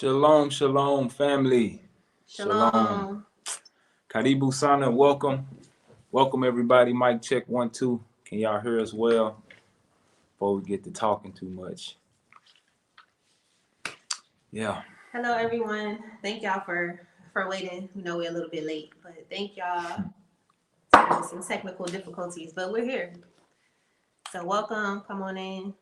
Shalom, shalom, family. Shalom. Shalom. Karibu Sana, welcome. Welcome, everybody. Mic check 1, 2. Can y'all hear us well before we get to talking too much? Yeah. Hello, everyone. Thank y'all for waiting. We know we're a little bit late, but thank y'all. Having some technical difficulties, but we're here. So welcome. Come on in.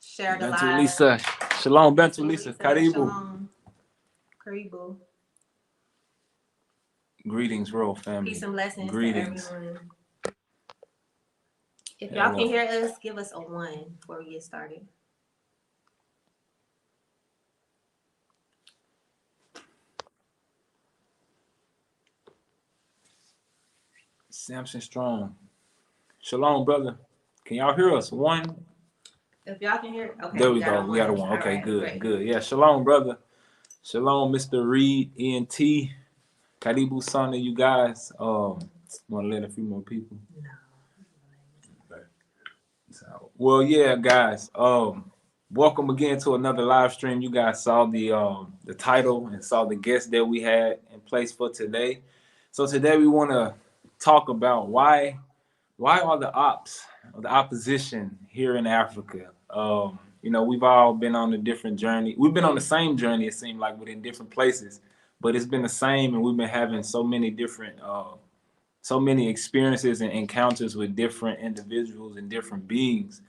Share the Bentu live. Lisa. Shalom, Bentu Lisa. Karibu. Shalom. Karibu. Greetings, royal family. Peace and blessings Greetings. to everyone. If y'all can hear us, give us a 1 before we get started. Samson Strong. Shalom, brother. Can y'all hear us? 1. If y'all can hear, okay. There we go. We got a 1. Okay, right, good, great. Good. Yeah, shalom, brother. Shalom, Mr. Reed, ENT. Karibu Sana, you guys. Want to let a few more people? No. Okay. So, well, yeah, guys. Welcome again to another live stream. You guys saw the title and saw the guest that we had in place for today. So today we want to talk about why are the ops or the opposition here in Africa? We've all been on a different journey. We've been on the same journey, it seemed like, but in different places. But it's been the same, and we've been having so many different, so many experiences and encounters with different individuals and different beings.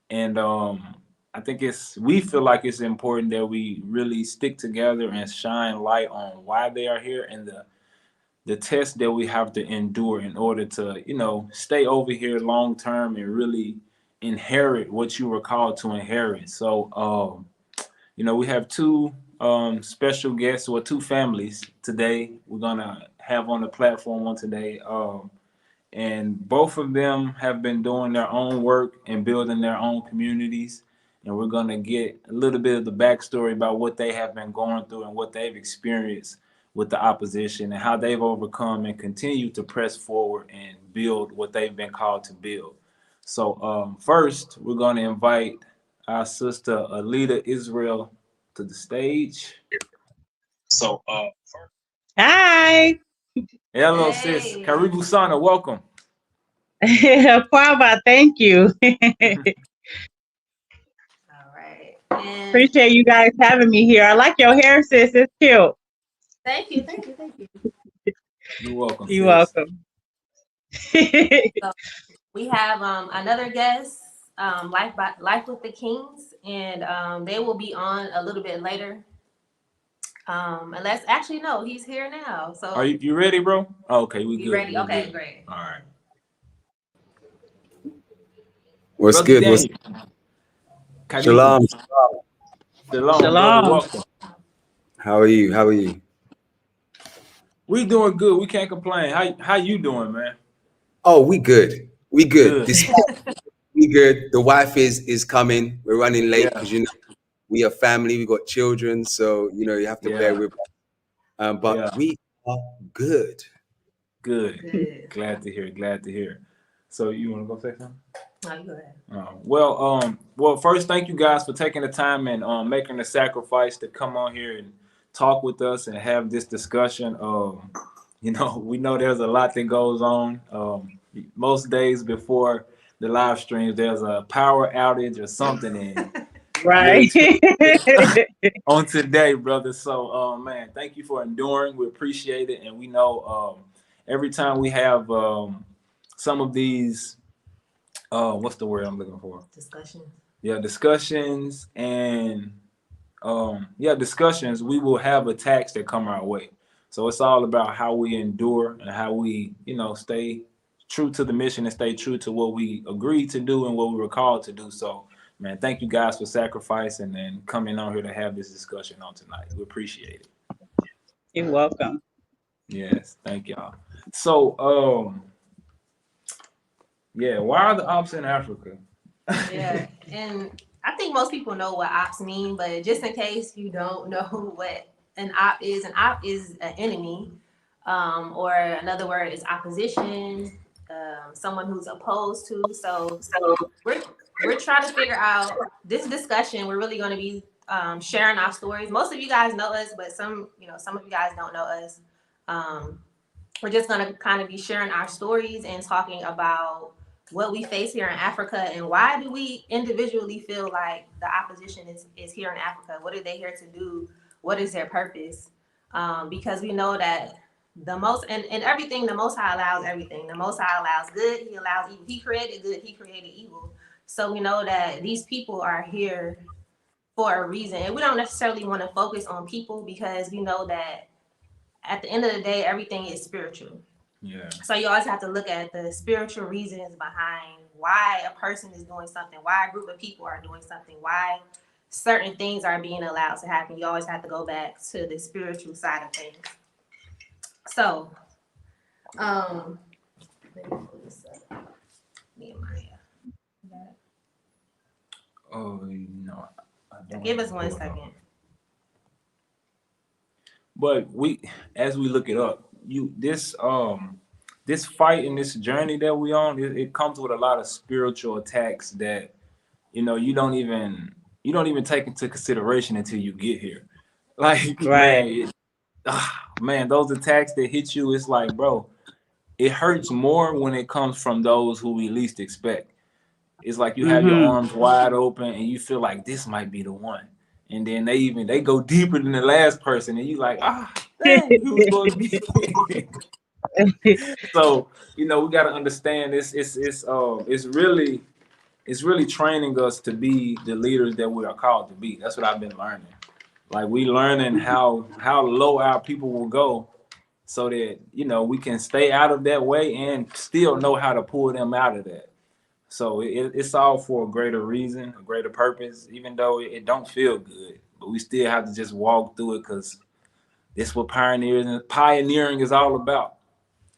And I think we feel like it's important that we really stick together and shine light on why they are here and the test that we have to endure in order to, stay over here long term and really inherit what you were called to inherit. So, we have 2 special guests or 2 families today. We're gonna have on the platform on today, and both of them have been doing their own work and building their own communities. And we're gonna get a little bit of the backstory about what they have been going through and what they've experienced with the opposition and how they've overcome and continue to press forward and build what they've been called to build. So first, we're gonna invite our sister Alita Israel to the stage. So Hi. Hello, sis. Karibu Sana, welcome. Kwaba, thank you. All right. And appreciate you guys having me here. I like your hair, sis. It's cute. Thank you. You're welcome. You're welcome. So we have another guest, Life with the Kings, and they will be on a little bit later. Unless actually no, he's here now. So are you ready, bro? Oh, okay, we good. Ready? We're okay, good. Great. All right. What's Brother good? What's Shalom. Shalom. Brother, welcome. How are you? We doing good. We can't complain. How you doing, man? Oh, we good. We good. We good. The wife is coming. We're running late because we are family. We got children, so you have to bear with us. But we are good. Good. Glad to hear. So you want to go say something? No, you go ahead. Well, first, thank you guys for taking the time and making the sacrifice to come on here and talk with us and have this discussion. We know there's a lot that goes on. Most days before the live streams, there's a power outage or something in. Right. On today, brother. So, man, thank you for enduring. We appreciate it, and we know every time we have some of these. What's the word I'm looking for? Discussions. Yeah, discussions and discussions. We will have attacks that come our way. So it's all about how we endure and how we, stay true to the mission and stay true to what we agreed to do and what we were called to do. So, man, thank you guys for sacrificing and coming on here to have this discussion on tonight. We appreciate it. You're welcome. Yes, thank y'all. So, why are the ops in Africa? Yeah, and I think most people know what ops mean, but just in case you don't know what an op is an enemy, or another word is opposition, someone who's opposed to. So we're trying to figure out this discussion. We're really going to be sharing our stories. Most of you guys know us, but some of you guys don't know us. We're just gonna kind of be sharing our stories and talking about what we face here in Africa and why do we individually feel like the opposition is here in Africa? What are they here to do? What is their purpose? Because we know that the most and everything, the Most High allows everything. The Most High allows good, He allows evil. He created good, He created evil. So we know that these people are here for a reason. And we don't necessarily want to focus on people because we know that at the end of the day, everything is spiritual. Yeah. So you always have to look at the spiritual reasons behind why a person is doing something, why a group of people are doing something, why certain things are being allowed to happen. You always have to go back to the spiritual side of things. So, let me pull this up. Nehemiah. Oh no. Give us 1 second. But as we look it up, this fight and this journey that we on, it comes with a lot of spiritual attacks that you don't even take into consideration until you get here. Like Right. man, those attacks that hit you, it's like, bro, it hurts more when it comes from those who we least expect. It's like you have your arms wide open and you feel like this might be the one. And then they go deeper than the last person, and you like, dang, who's going to be? So we got to understand this. It's really training us to be the leaders that we are called to be. That's what I've been learning. Like we learning how low our people will go, so that we can stay out of that way and still know how to pull them out of that. So it's all for a greater reason, a greater purpose, even though it don't feel good. But we still have to just walk through it because that's what pioneering is all about.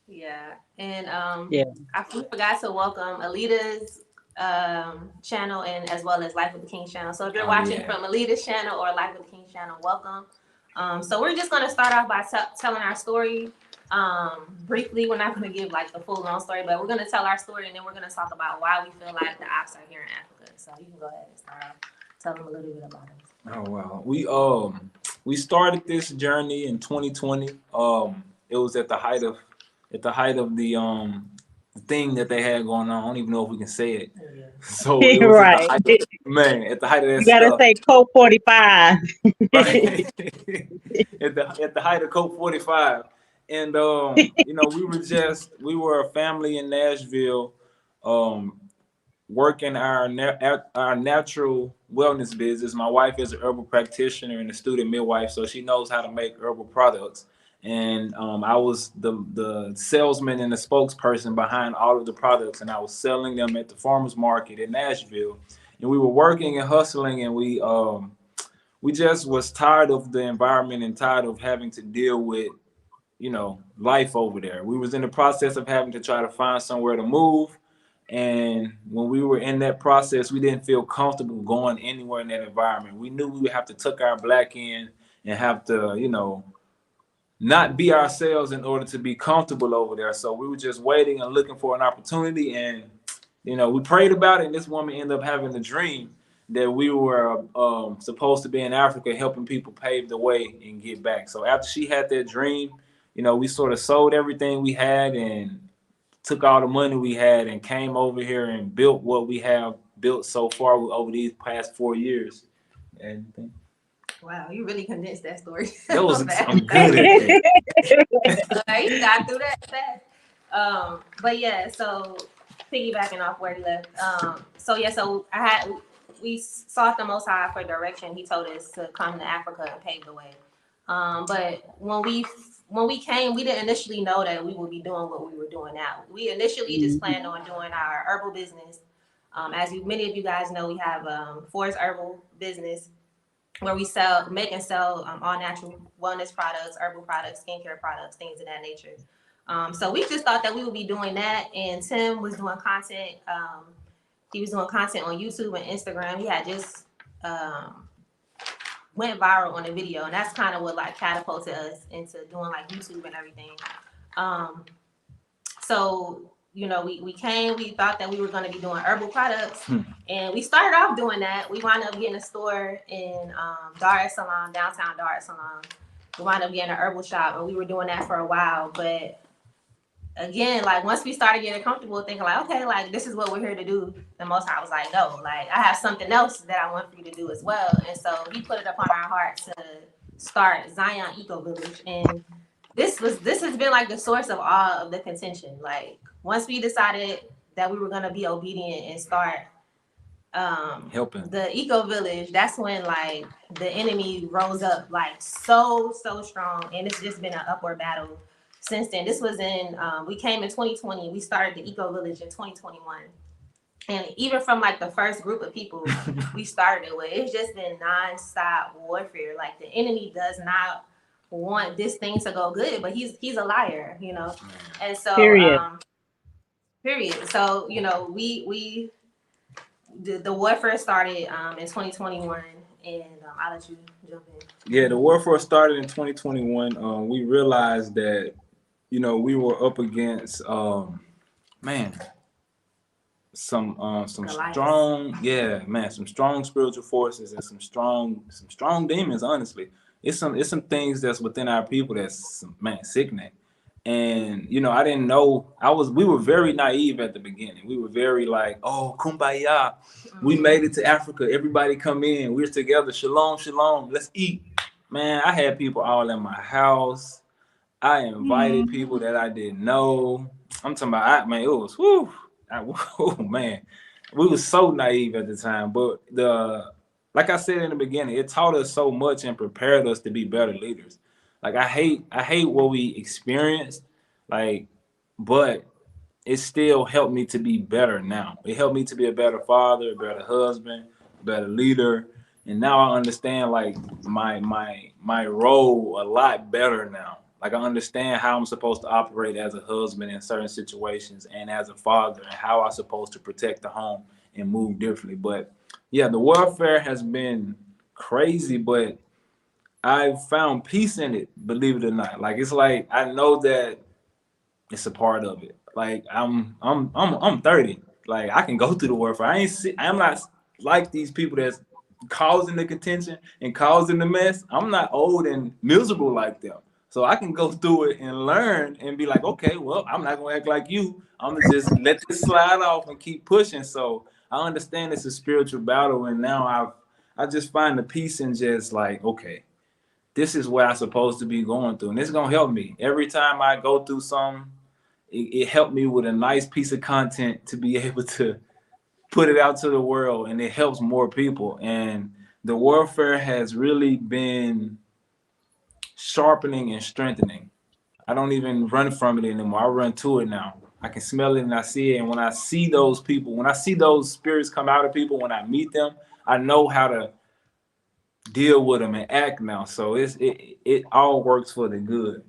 Yeah. And Yeah. I forgot to welcome Alita's channel and as well as Life with the King channel. So if you're watching from Alita's channel or Life with the King channel, welcome. So we're just going to start off by telling our story briefly. We're not going to give like the full long story, but we're going to tell our story and then we're going to talk about why we feel like the Opps are here in Africa. So you can go ahead and start off. Tell them a little bit about us. Oh wow. We started this journey in 2020. It was at the height of the thing that they had going on. I don't even know if we can say it. Yeah. So it was Right. at the height of that You gotta stuff. say Coke 45. Right. at the height of Coke 45. And we were a family in Nashville, working our natural wellness business. My wife is an herbal practitioner and a student midwife, so she knows how to make herbal products. And I was the salesman and the spokesperson behind all of the products, and I was selling them at the farmers market in Nashville. And we were working and hustling, and we just was tired of the environment and tired of having to deal with life over there. We was in the process of having to try to find somewhere to move. And when we were in that process, we didn't feel comfortable going anywhere in that environment. We knew we would have to tuck our black in and have to, not be ourselves in order to be comfortable over there. So we were just waiting and looking for an opportunity. And, we prayed about it. And this woman ended up having a dream that we were supposed to be in Africa helping people pave the way and get back. So after she had that dream, we sort of sold everything we had and took all the money we had and came over here and built what we have built so far over these past 4 years. And Wow, you really condensed that story. that was I'm good at that. You got through that fast. But yeah, so piggybacking off where he left. So we sought the Most High for direction. He told us to come to Africa and pave the way. But when we came, we didn't initially know that we would be doing what we were doing now. We initially just planned on doing our herbal business. Many of you guys know, we have Forest Herbal business where we make and sell all natural wellness products, herbal products, skincare products, things of that nature. So we just thought that we would be doing that. And Tim was doing content. He was doing content on YouTube and Instagram. He had just went viral on a video, and that's kind of what like catapulted us into doing like YouTube and everything. So you know, we came, we thought that we were going to be doing herbal products, and we started off doing that. We wound up getting a store in Dar es Salaam, downtown Dar es Salaam. We wound up getting an herbal shop, and we were doing that for a while. But again, like once we started getting comfortable, thinking like, okay, like this is what we're here to do, the Most High was like, no, like I have something else that I want for you to do as well. And so He put it upon our heart to start Zion Eco Village, and this has been like the source of all of the contention. Like once we decided that we were gonna be obedient and start helping the Eco Village, that's when like the enemy rose up like so strong, and it's just been an upward battle since then. This was in we came in 2020. We started the Eco Village in 2021. And even from like the first group of people we started it with, it's just been nonstop warfare. Like the enemy does not want this thing to go good, but he's a liar, you know. And so period. So, you know, we the warfare started in 2021, and I'll let you jump in. Yeah, the warfare started in 2021. We realized that, you know, we were up against some strong spiritual forces and some strong demons. Honestly, it's some things that's within our people that's sickening. And you know, I didn't know. We were very naive at the beginning. We were very like, oh, kumbaya, we made it to Africa, everybody come in, we're together, shalom, shalom, let's eat. Man, I had people all in my house. I invited people that I didn't know. I'm talking about, man, it was man, we were so naive at the time. But like I said in the beginning, it taught us so much and prepared us to be better leaders. Like I hate what we experienced, like, but it still helped me to be better now. It helped me to be a better father, a better husband, a better leader. And now I understand like my role a lot better now. Like I understand how I'm supposed to operate as a husband in certain situations and as a father, and how I'm supposed to protect the home and move differently. But yeah, the warfare has been crazy, but I've found peace in it, believe it or not. Like it's like I know that it's a part of it. Like I'm 30. Like I can go through the warfare. I'm not like these people that's causing the contention and causing the mess. I'm not old and miserable like them. So I can go through it and learn and be like, okay, well, I'm not gonna act like you. I'm gonna just let this slide off and keep pushing. So I understand it's a spiritual battle, and now I just find the peace in just like, okay, this is what I'm supposed to be going through, and it's gonna help me every time I go through something. It helped me with a nice piece of content to be able to put it out to the world, and it helps more people. And the warfare has really been sharpening and strengthening. I don't even run from it anymore. I run to it now. I can smell it and I see it. And when I see those people, when I see those spirits come out of people, when I meet them, I know how to deal with them and act now. So it all works for the good.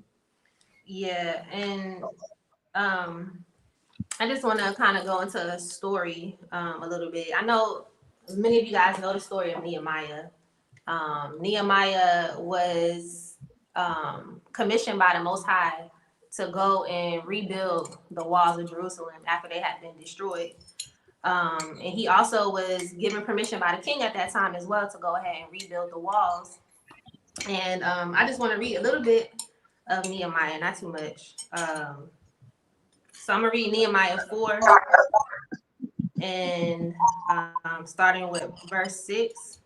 Yeah, and I just want to kind of go into a story a little bit. I know many of you guys know the story of Nehemiah. Nehemiah was commissioned by the Most High to go and rebuild the walls of Jerusalem after they had been destroyed. And he also was given permission by the king at that time as well to go ahead and rebuild the walls. And I just want to read a little bit of Nehemiah, not too much. So I'm gonna read Nehemiah 4, and starting with verse 6.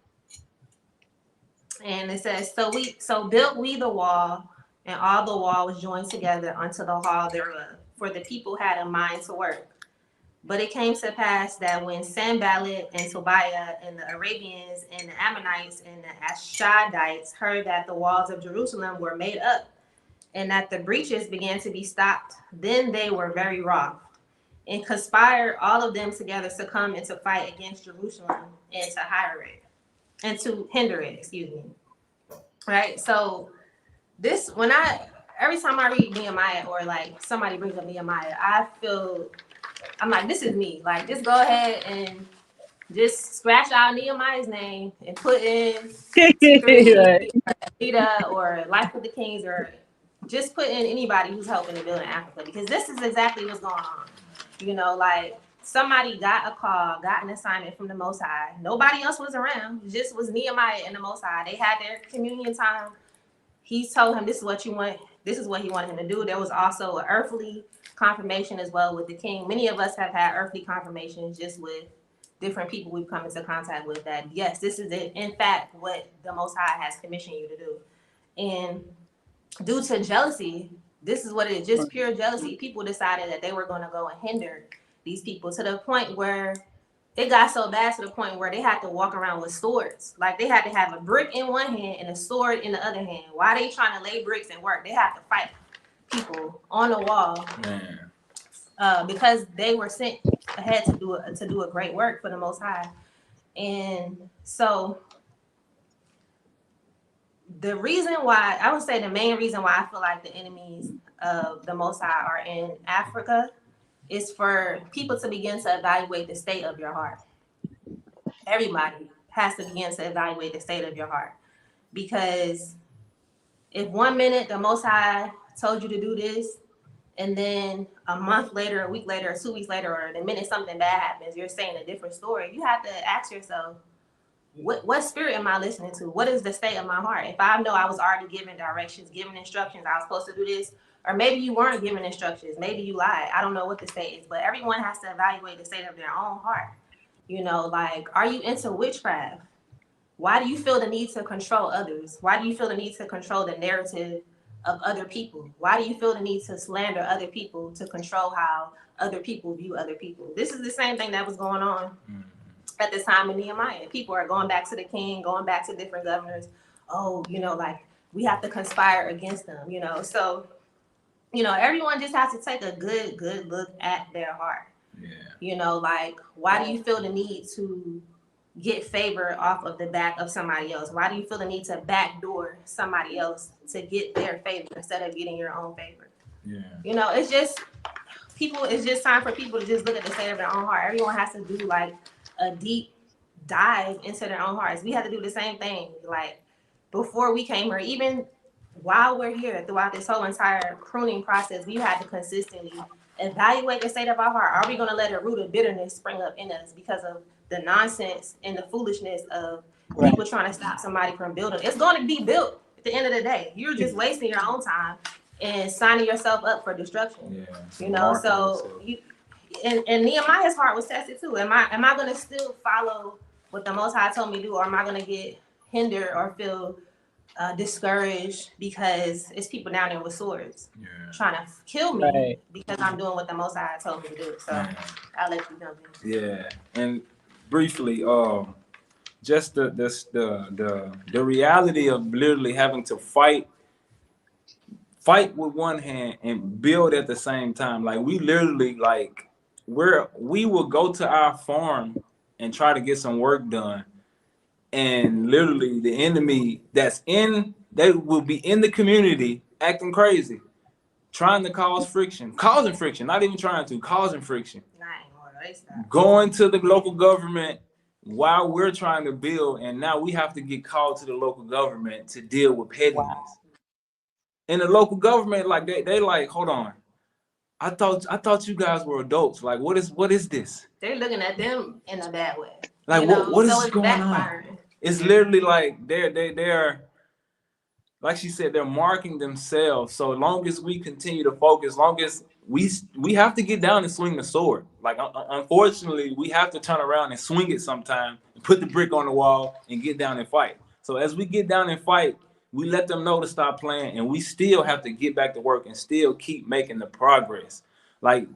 And it says, so built we the wall, and all the wall was joined together unto the hall thereof, for the people had a mind to work. But it came to pass that when Sanballat and Tobiah and the Arabians and the Ammonites and the Ashdodites heard that the walls of Jerusalem were made up, and that the breaches began to be stopped, then they were very wroth, and conspired all of them together to come and to fight against Jerusalem and to hinder it, excuse me. Right? So every time I read Nehemiah, or like somebody brings up Nehemiah, I'm like, this is me. Like, just go ahead and just scratch out Nehemiah's name and put in Alita or Life with the Kings, or just put in anybody who's helping to build in Africa, because this is exactly what's going on. You know, like somebody got a call, got an assignment from the Most High. Nobody else was around. It just was Nehemiah and the Most High. They had their communion time. He told him this is what you want. This is what he wanted him to do. There was also an earthly confirmation as well with the king. Many of us have had earthly confirmations just with different people we've come into contact with that, yes, this is it. In fact, what the Most High has commissioned you to do. And due to jealousy, this is what it is, just pure jealousy. People decided that they were going to go and hinder these people to the point where it got so bad to the point where they had to walk around with swords. Like they had to have a brick in one hand and a sword in the other hand. Why are they trying to lay bricks and work? They have to fight people on the wall. Because they were sent ahead to do a great work for the Most High. And so the reason why, I would say the main reason why I feel like the enemies of the Most High are in Africa is for people to begin to evaluate the state of your heart. Everybody has to begin to evaluate the state of your heart. Because if 1 minute the Most High told you to do this, and then a month later, a week later, or 2 weeks later, or the minute something bad happens, you're saying a different story, you have to ask yourself, what spirit am I listening to? What is the state of my heart? If I know I was already given directions, given instructions, I was supposed to do this, or maybe you weren't given instructions, maybe you lied. I don't know what the state is, but everyone has to evaluate the state of their own heart. You know, like, are you into witchcraft? Why do you feel the need to control others? Why do you feel the need to control the narrative of other people? Why do you feel the need to slander other people to control how other people view other people? This is the same thing that was going on at this time in Nehemiah. People are going back to the king, going back to different governors. Oh, you know, like we have to conspire against them, you know. So, you know, everyone just has to take a good look at their heart. Yeah. You know, like, why do you feel the need to get favor off of the back of somebody else? Why do you feel the need to backdoor somebody else to get their favor instead of getting your own favor? Yeah. You know, it's just time for people to just look at the state of their own heart. Everyone has to do like a deep dive into their own hearts. We had to do the same thing, like before we came here, even while we're here, throughout this whole entire pruning process, we had to consistently evaluate the state of our heart. Are we going to let a root of bitterness spring up in us because of the nonsense and the foolishness of people trying to stop somebody from building? It's going to be built at the end of the day. You're just wasting your own time and signing yourself up for destruction. Yeah, you know, so you and Nehemiah's heart was tested too. Am I going to still follow what the Most High told me to do, or am I going to get hindered or feel discouraged because it's people down there with swords trying to kill me because I'm doing what the Most High told me to do? So I'll let you jump in. Yeah, and briefly, just the reality of literally having to fight with one hand and build at the same time. Like we literally we will go to our farm and try to get some work done. And literally the enemy they will be in the community acting crazy, trying to causing friction, not even trying to, causing friction. Going to the local government while we're trying to build, and now we have to get called to the local government to deal with pettiness. Wow. And the local government, like they like, hold on. I thought you guys were adults. Like, what is this? They're looking at them in a bad way. Like, what is going on? It's literally like they're like she said, they're marking themselves. So long as we continue to focus, long as we have to get down and swing the sword. Like unfortunately, we have to turn around and swing it sometime, and put the brick on the wall and get down and fight. So as we get down and fight, we let them know to stop playing, and we still have to get back to work and still keep making the progress. Like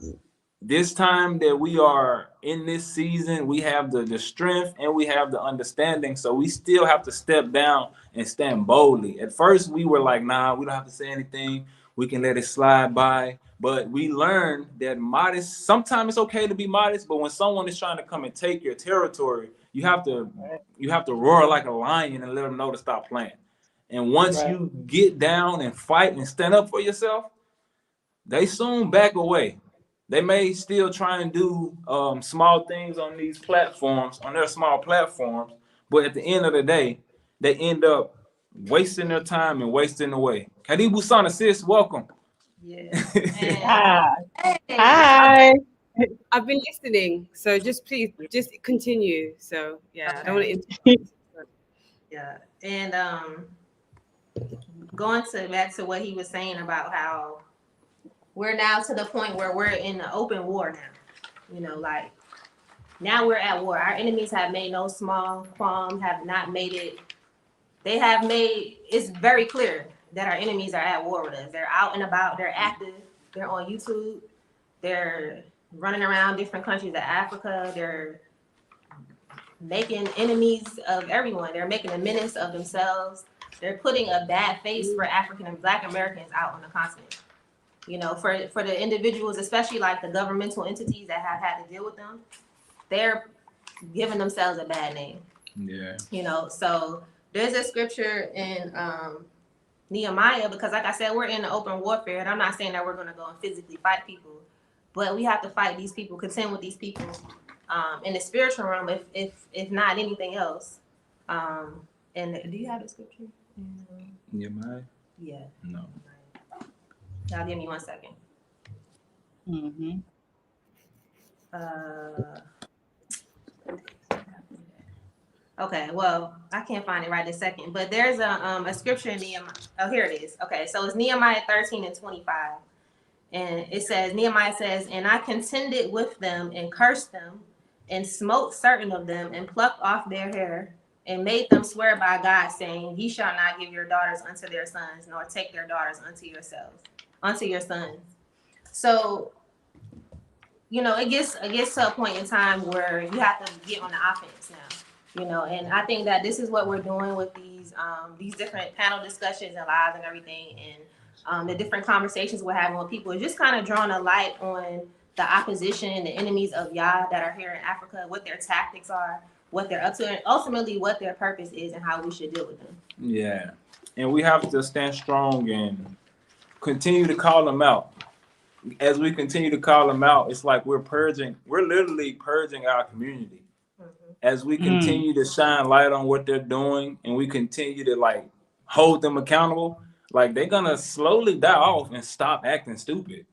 this time that we are in this season, we have the strength and we have the understanding. So we still have to step down and stand boldly. At first, we were like, nah, we don't have to say anything. We can let it slide by. But we learned that sometimes it's okay to be modest, but when someone is trying to come and take your territory, you have to roar like a lion and let them know to stop playing. And once you get down and fight and stand up for yourself, they soon back away. They may still try and do small things on these platforms, on their small platforms, but at the end of the day, they end up wasting their time and wasting away. Kadibu Sana, sis, welcome. Yeah. Hi. I've been listening, so just please, just continue. So yeah, I don't want to interrupt. Yeah, and going back to what he was saying about how we're now to the point where we're in the open war now. You know, like now we're at war. Our enemies have made no small qualm, have not made it. They have made it's very clear that our enemies are at war with us. They're out and about. They're active. They're on YouTube. They're running around different countries of Africa. They're making enemies of everyone. They're making a menace of themselves. They're putting a bad face for African and Black Americans out on the continent. You know, for the individuals, especially like the governmental entities that have had to deal with them, they're giving themselves a bad name. Yeah. You know, so there's a scripture in Nehemiah, because like I said, we're in the open warfare, and I'm not saying that we're going to go and physically fight people, but we have to fight these people, contend with these people in the spiritual realm, if not anything else. And do you have the scripture? Nehemiah? Yeah. No. Now give me 1 second. Mm-hmm. Okay, well, I can't find it right this second, but there's a scripture in Nehemiah. Oh, here it is. Okay, so it's Nehemiah 13:25. And it says, Nehemiah says, and I contended with them and cursed them and smote certain of them and plucked off their hair and made them swear by God, saying, ye shall not give your daughters unto their sons, nor take their daughters unto yourselves, unto your sons. So, you know, it gets to a point in time where you have to get on the offense now, you know, and I think that this is what we're doing with these different panel discussions and lives and everything, and the different conversations we're having with people is just kind of drawing a light on the opposition and the enemies of Yah that are here in Africa, what their tactics are, what they're up to, and ultimately what their purpose is and how we should deal with them. Yeah. And we have to stand strong and continue to call them out. As we continue to call them out, it's like we're literally purging our community. Mm-hmm. As we continue to shine light on what they're doing and we continue to like hold them accountable, like they're gonna slowly die off and stop acting stupid.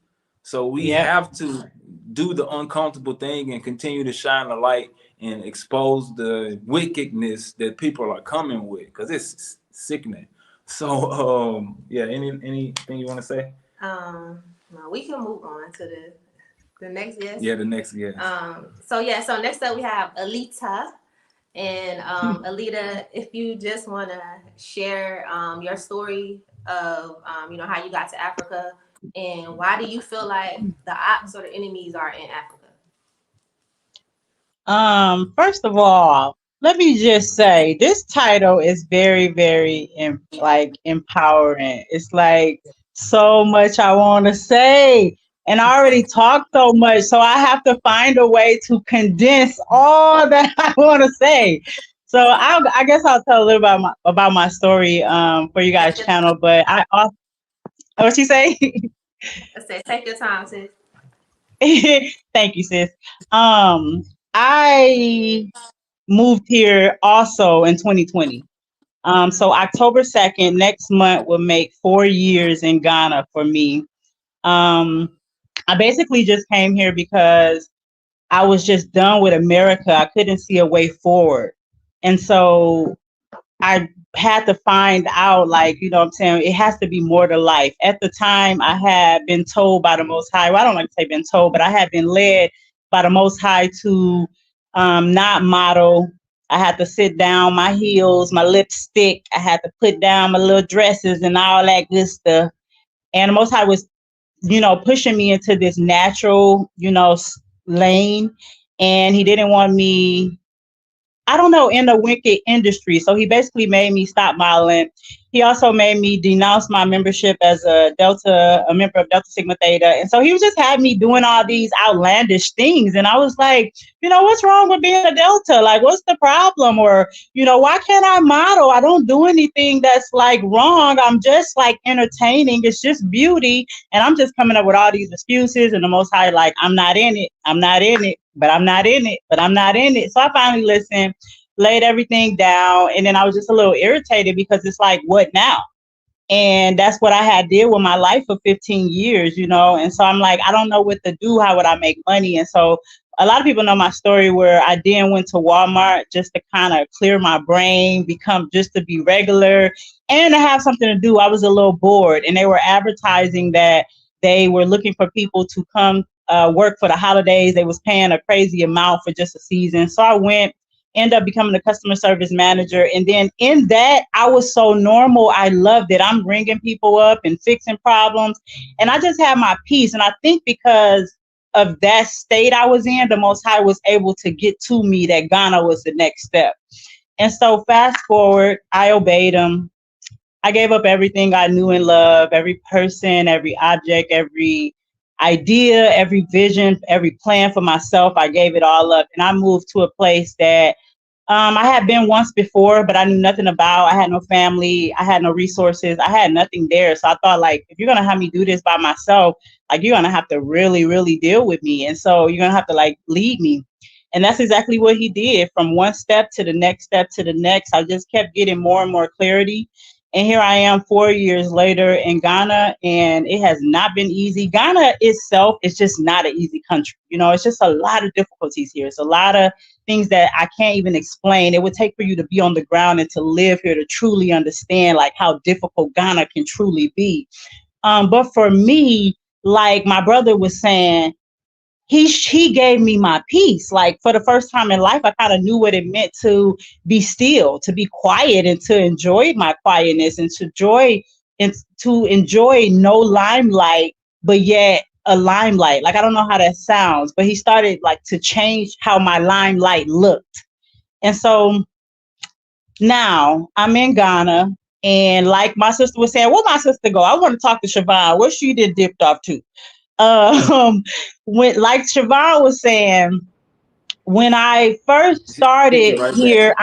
So we have to do the uncomfortable thing and continue to shine the light and expose the wickedness that people are coming with, because it's sickening. So anything you want to say? No, we can move on to the next guest. Yeah, the next guest. So next up we have Alita. And Alita, if you just want to share your story of you know, how you got to Africa and why do you feel like the Opps or the enemies are in Africa? First of all, let me just say this title is very, very empowering. It's like so much I want to say, and I already talked so much, so I have to find a way to condense all that I want to say. So I guess I'll tell a little about my story for you guys' channel. But I also, what you say? I said, take your time, sis. Thank you, sis. I moved here also in 2020. So October 2nd, next month will make 4 years in Ghana for me. I basically just came here because I was just done with America. I couldn't see a way forward. And so I had to find out, like, you know what I'm saying, it has to be more to life. At the time, I had been told by the Most High, well, I don't like to say been told, but I had been led by the Most High to not model. I had to sit down, my heels, my lipstick. I had to put down my little dresses and all that good stuff. And the Most High was, you know, pushing me into this natural, you know, lane. And he didn't want me, I don't know, in the wicked industry. So he basically made me stop modeling. He also made me denounce my membership as a member of Delta Sigma Theta. And so he was just had me doing all these outlandish things. And I was like, you know, what's wrong with being a Delta? Like, what's the problem? Or, you know, why can't I model? I don't do anything that's like wrong. I'm just like entertaining. It's just beauty. And I'm just coming up with all these excuses. And the Most High, like, I'm not in it. I'm not in it. But I'm not in it. But I'm not in it. So I finally listened, laid everything down. And then I was just a little irritated because it's like, what now? And that's what I had did with my life for 15 years, you know. And so I'm like, I don't know what to do. How would I make money? And so a lot of people know my story where I then went to Walmart just to kind of clear my brain, just to be regular and to have something to do. I was a little bored, and they were advertising that they were looking for people to come work for the holidays. They was paying a crazy amount for just a season. So I went, end up becoming a customer service manager. And then in that, I was so normal. I loved it. I'm ringing people up and fixing problems. And I just had my peace. And I think because of that state I was in, the Most High was able to get to me that Ghana was the next step. And so fast forward, I obeyed him. I gave up everything I knew and loved, every person, every object, every idea, every vision, every plan for myself. I gave it all up. And I moved to a place that I had been once before, but I knew nothing about. I had no family. I had no resources. I had nothing there. So I thought, like, if you're going to have me do this by myself, like, you're going to have to really, really deal with me. And so you're going to have to, like, lead me. And that's exactly what he did. From one step to the next step to the next, I just kept getting more and more clarity. And here I am 4 years later in Ghana, and it has not been easy. Ghana itself is just not an easy country. You know, it's just a lot of difficulties here. It's a lot of things that I can't even explain. It would take for you to be on the ground and to live here to truly understand like how difficult Ghana can truly be. But for me, like my brother was saying, he gave me my peace. Like for the first time in life, I kind of knew what it meant to be still, to be quiet, and to enjoy my quietness, and to enjoy no limelight, but yet a limelight. Like I don't know how that sounds, but he started like to change how my limelight looked. And so now I'm in Ghana, and like my sister was saying, where my sister go? I want to talk to Siobhan. Where she did dipped off to? When, like Siobhan was saying, when I first started here,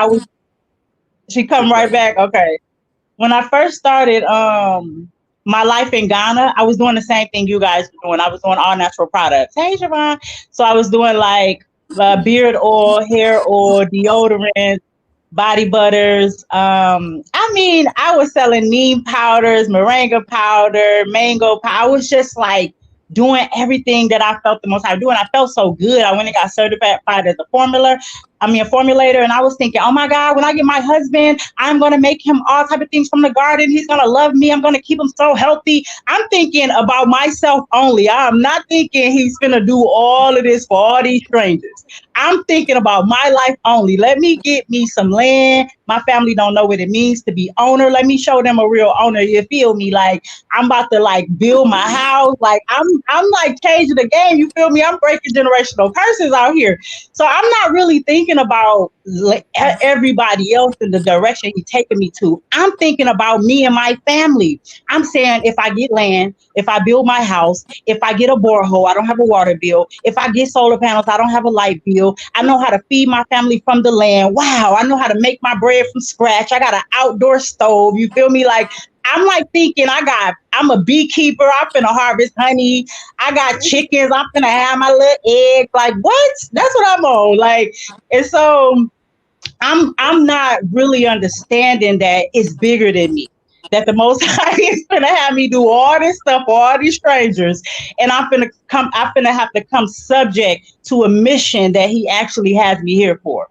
she come right back. Okay. When I first started my life in Ghana, I was doing the same thing you guys were doing. I was doing all natural products. Hey, Siobhan. So I was doing like beard oil, hair oil, deodorant, body butters. I was selling neem powders, moringa powder, mango powder. I was just like doing everything that I felt the most I do. And I felt so good. I went and got certified as a formulator. And I was thinking, oh my God, when I get my husband, I'm going to make him all type of things from the garden. He's going to love me. I'm going to keep him so healthy. I'm thinking about myself only. I'm not thinking he's going to do all of this for all these strangers. I'm thinking about my life only. Let me get me some land. My family don't know what it means to be owner. Let me show them a real owner. You feel me? Like I'm about to like build my house. Like I'm like changing the game. You feel me? I'm breaking generational curses out here. So I'm not really thinking about like everybody else in the direction he's taking me to. I'm thinking about me and my family. I'm saying if I get land, if I build my house, if I get a borehole, I don't have a water bill. If I get solar panels, I don't have a light bill. I know how to feed my family from the land. Wow, I know how to make my bread from scratch. I got an outdoor stove. You feel me? Like I'm like thinking I'm a beekeeper. I'm finna harvest honey. I got chickens. I'm finna have my little eggs. Like what? That's what I'm on. Like, and so I'm not really understanding that it's bigger than me. That the Most High is gonna have me do all this stuff for all these strangers, and I'm gonna have to come subject to a mission that He actually has me here for.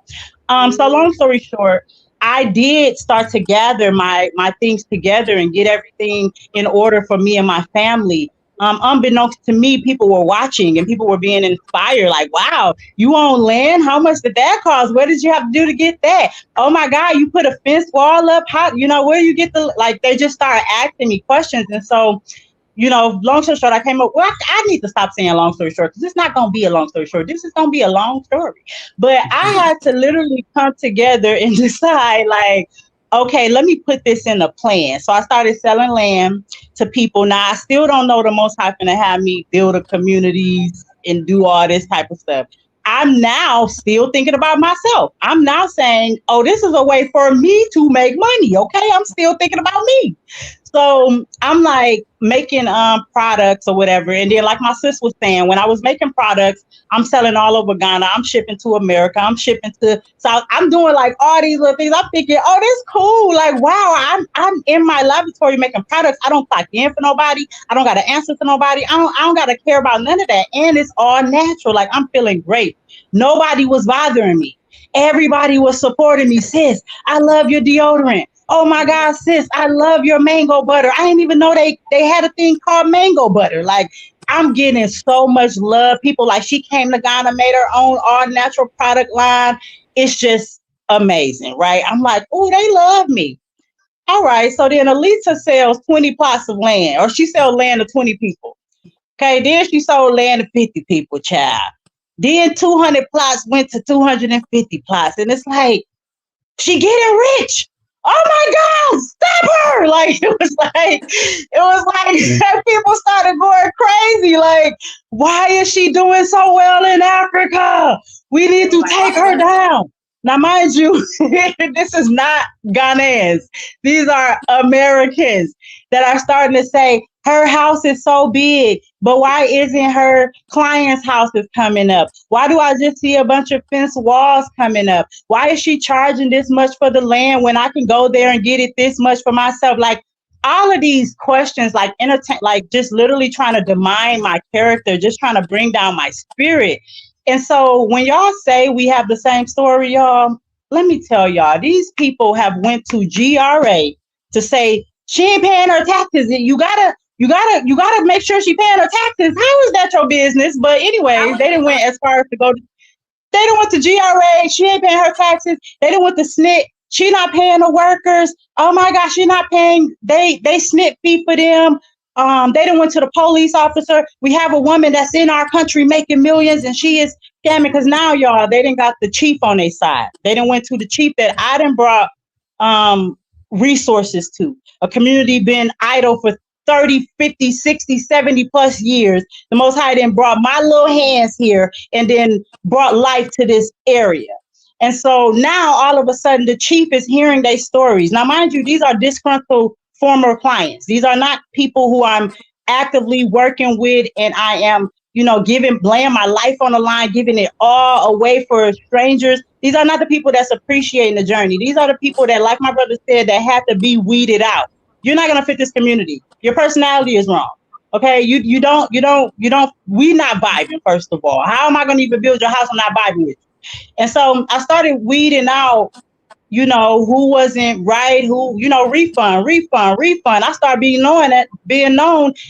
So long story short, I did start to gather my things together and get everything in order for me and my family. Unbeknownst to me, people were watching and people were being inspired. Like, wow, you own land? How much did that cost? What did you have to do to get that? Oh my God, you put a fence wall up? How, where you get they just started asking me questions. And so, long story short, I came up, well, I need to stop saying long story short, because it's not going to be a long story short. This is going to be a long story. But I had to literally come together and decide, like, okay, let me put this in a plan. So I started selling land to people. Now, I still don't know the Most High finna have me build a communities and do all this type of stuff. I'm now still thinking about myself. I'm now saying, oh, this is a way for me to make money. Okay, I'm still thinking about me. So I'm like making products or whatever. And then like my sis was saying, when I was making products, I'm selling all over Ghana. I'm shipping to America. I'm shipping to South. I'm doing like all these little things. I'm thinking, oh, this cool. Like, wow, I'm in my laboratory making products. I don't clock in for nobody. I don't gotta answer to nobody. I don't gotta care about none of that. And it's all natural. Like I'm feeling great. Nobody was bothering me. Everybody was supporting me. Sis, I love your deodorant. Oh my God, sis, I love your mango butter. I didn't even know they had a thing called mango butter. Like, I'm getting so much love. People like she came to Ghana, made her own all natural product line. It's just amazing, right? I'm like, oh, they love me. All right. So then Alita sells 20 plots of land, or she sells land to 20 people. Okay. Then she sold land to 50 people, child. Then 200 plots went to 250 plots. And it's like, she getting rich. Oh my God, stop her. Like it was like people started going crazy. Like, why is she doing so well in Africa? We need to take her down. Now, mind you, this is not Ghanaians. These are Americans that are starting to say, her house is so big, but why isn't her client's houses coming up? Why do I just see a bunch of fence walls coming up? Why is she charging this much for the land when I can go there and get it this much for myself? Like all of these questions, like entertain, like just literally trying to demine my character, just trying to bring down my spirit. And so when y'all say we have the same story, y'all, let me tell y'all, these people have went to GRA to say she ain't paying her taxes. You gotta make sure she paying her taxes. How is that your business? But anyways, they didn't went as far as to go. They didn't went to GRA. She ain't paying her taxes. They didn't went to SNCC. She not paying the workers. Oh my gosh, she not paying. They SNCC fee for them. They didn't went to the police officer. We have a woman that's in our country making millions, and she is scamming. Because now, y'all, they didn't got the chief on their side. They didn't went to the chief that I done brought resources to. A community been idle for 30, 50, 60, 70 plus years. The Most High then brought my little hands here and then brought life to this area. And so now all of a sudden the chief is hearing their stories. Now, mind you, these are disgruntled former clients. These are not people who I'm actively working with and I am, laying my life on the line, giving it all away for strangers. These are not the people that's appreciating the journey. These are the people that, like my brother said, that have to be weeded out. You're not gonna fit this community. Your personality is wrong. Okay, we not vibing, first of all. How am I gonna even build your house and not vibing with you? And so I started weeding out, who wasn't right, who, refund. I started being known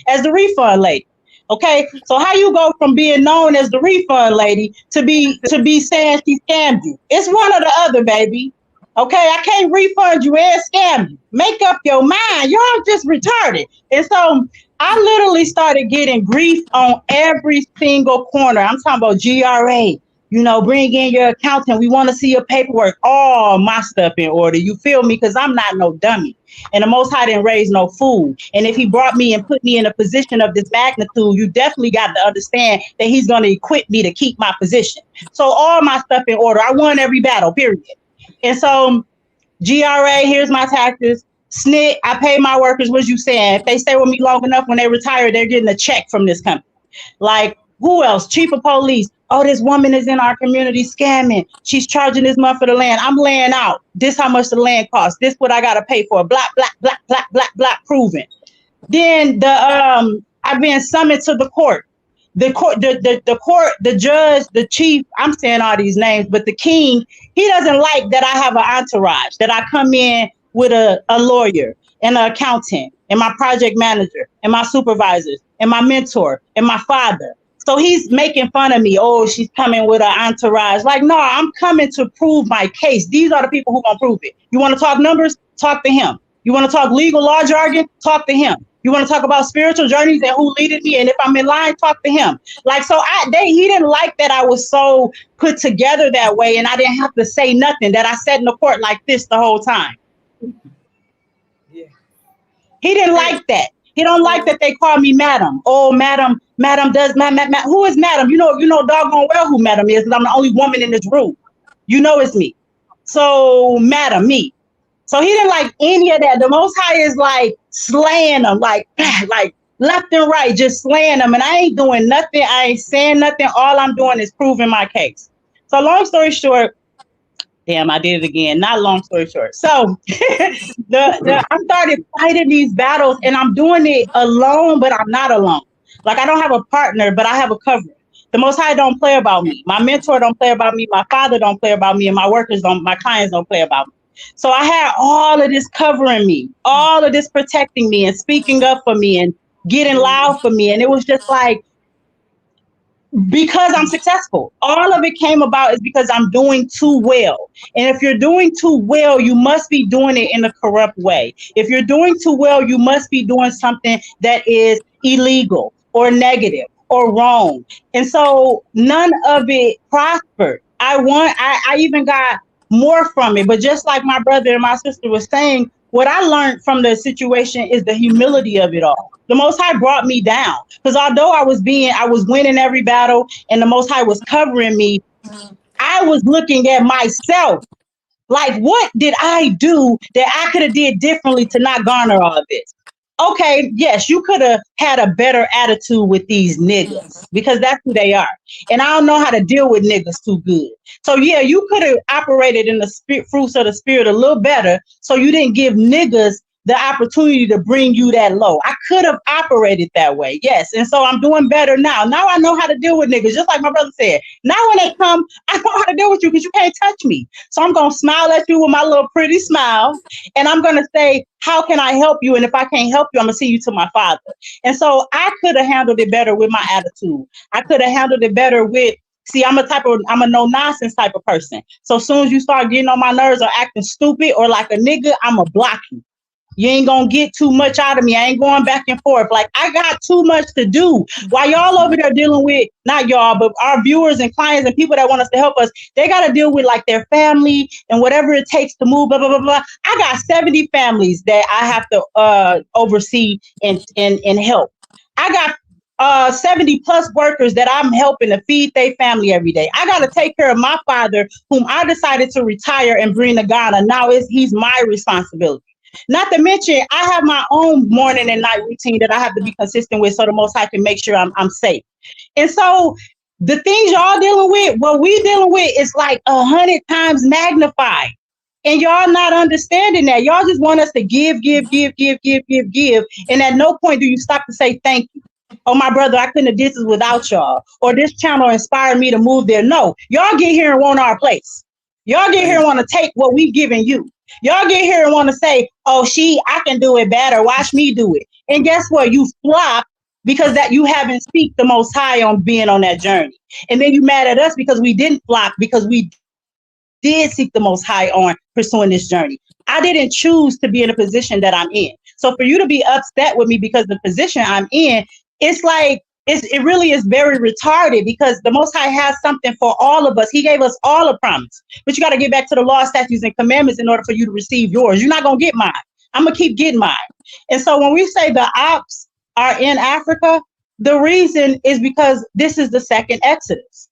as the refund lady. Okay, so how you go from being known as the refund lady to be saying she scammed you? It's one or the other, baby. Okay, I can't refund you and scam you. Make up your mind. Y'all just retarded. And so I literally started getting grief on every single corner. I'm talking about GRA. Bring in your accountant. We want to see your paperwork. All my stuff in order. You feel me? Because I'm not no dummy. And the Most High didn't raise no fool. And if he brought me and put me in a position of this magnitude, you definitely got to understand that he's going to equip me to keep my position. So all my stuff in order. I won every battle, period. And so GRA, here's my taxes. SNCC, I pay my workers. What you saying? If they stay with me long enough, when they retire, they're getting a check from this company. Like, who else? Chief of police. Oh, this woman is in our community scamming. She's charging this month for the land. I'm laying out. This how much the land costs. This what I gotta pay for. Black, proven. Then I've been summoned to the court. The court, the judge, the chief, I'm saying all these names, but the king, he doesn't like that I have an entourage, that I come in with a lawyer and an accountant and my project manager and my supervisors and my mentor and my father. So he's making fun of me. Oh, she's coming with an entourage. Like, no, I'm coming to prove my case. These are the people who gonna prove it. You want to talk numbers? Talk to him. You want to talk legal law jargon? Talk to him. You want to talk about spiritual journeys and who leaded me? And if I'm in line, talk to him. Like, so he didn't like that I was so put together that way and I didn't have to say nothing, that I sat in the court like this the whole time. Yeah. He didn't like that. He don't like that they call me madam. Oh, madam does madam. Who is madam? You know doggone well who madam is, because I'm the only woman in this room. It's me. So madam, me. So he didn't like any of that. The Most High is like slaying them, like left and right, just slaying them. And I ain't doing nothing. I ain't saying nothing. All I'm doing is proving my case. So long story short, damn, I did it again. Not long story short. So I started fighting these battles, and I'm doing it alone, but I'm not alone. Like I don't have a partner, but I have a covering. The Most High don't play about me. My mentor don't play about me. My father don't play about me, and my clients don't play about me. So I had all of this covering me, all of this protecting me and speaking up for me and getting loud for me. And it was just like, because I'm successful. All of it came about is because I'm doing too well. And if you're doing too well, you must be doing it in a corrupt way. If you're doing too well, you must be doing something that is illegal or negative or wrong. And so none of it prospered. I even got more from it. But just like my brother and my sister was saying, what I learned from the situation is the humility of it all. The Most High brought me down, because although I was winning every battle and the Most High was covering me, I was looking at myself like, what did I do that I could have did differently to not garner all of this? Okay, yes, you could have had a better attitude with these niggas, because that's who they are. And I don't know how to deal with niggas too good. So yeah, you could have operated in the fruits of the spirit a little better, so you didn't give niggas the opportunity to bring you that low. I could have operated that way, yes. And so I'm doing better now. Now I know how to deal with niggas, just like my brother said. Now when they come, I know how to deal with you, because you can't touch me. So I'm going to smile at you with my little pretty smile, and I'm going to say, how can I help you? And if I can't help you, I'm going to send you to my father. And so I could have handled it better with my attitude. I could have handled it better with, see, I'm a no nonsense type of person. So as soon as you start getting on my nerves or acting stupid or like a nigga, I'm going to block you. You ain't gonna get too much out of me. I ain't going back and forth. Like, I got too much to do. While y'all over there dealing with, not y'all, but our viewers and clients and people that want us to help us, they got to deal with like their family and whatever it takes to move, blah, blah, blah, blah. I got 70 families that I have to oversee and help. I got 70 plus workers that I'm helping to feed their family every day. I got to take care of my father, whom I decided to retire and bring to Ghana. Now he's my responsibility. Not to mention, I have my own morning and night routine that I have to be consistent with, so the Most High can make sure I'm safe. And so the things y'all dealing with, what we dealing with is like 100 times magnified. And y'all not understanding that. Y'all just want us to give. And at no point do you stop to say thank you. Oh, my brother, I couldn't have did this without y'all. Or this channel inspired me to move there. No, y'all get here and want our place. Y'all get here and want to take what we giving you. Y'all get here and want to say, oh, I can do it better. Watch me do it. And guess what? You flop because that you haven't seeked the Most High on being on that journey. And then you mad at us because we didn't flop, because we did seek the Most High on pursuing this journey. I didn't choose to be in a position that I'm in. So for you to be upset with me because the position I'm in, it's like, it really is very retarded, because the Most High has something for all of us. He gave us all a promise, but you got to get back to the law, statutes, and commandments in order for you to receive yours. You're not going to get mine. I'm going to keep getting mine. And so when we say the Opps are in Africa, the reason is because this is the second Exodus.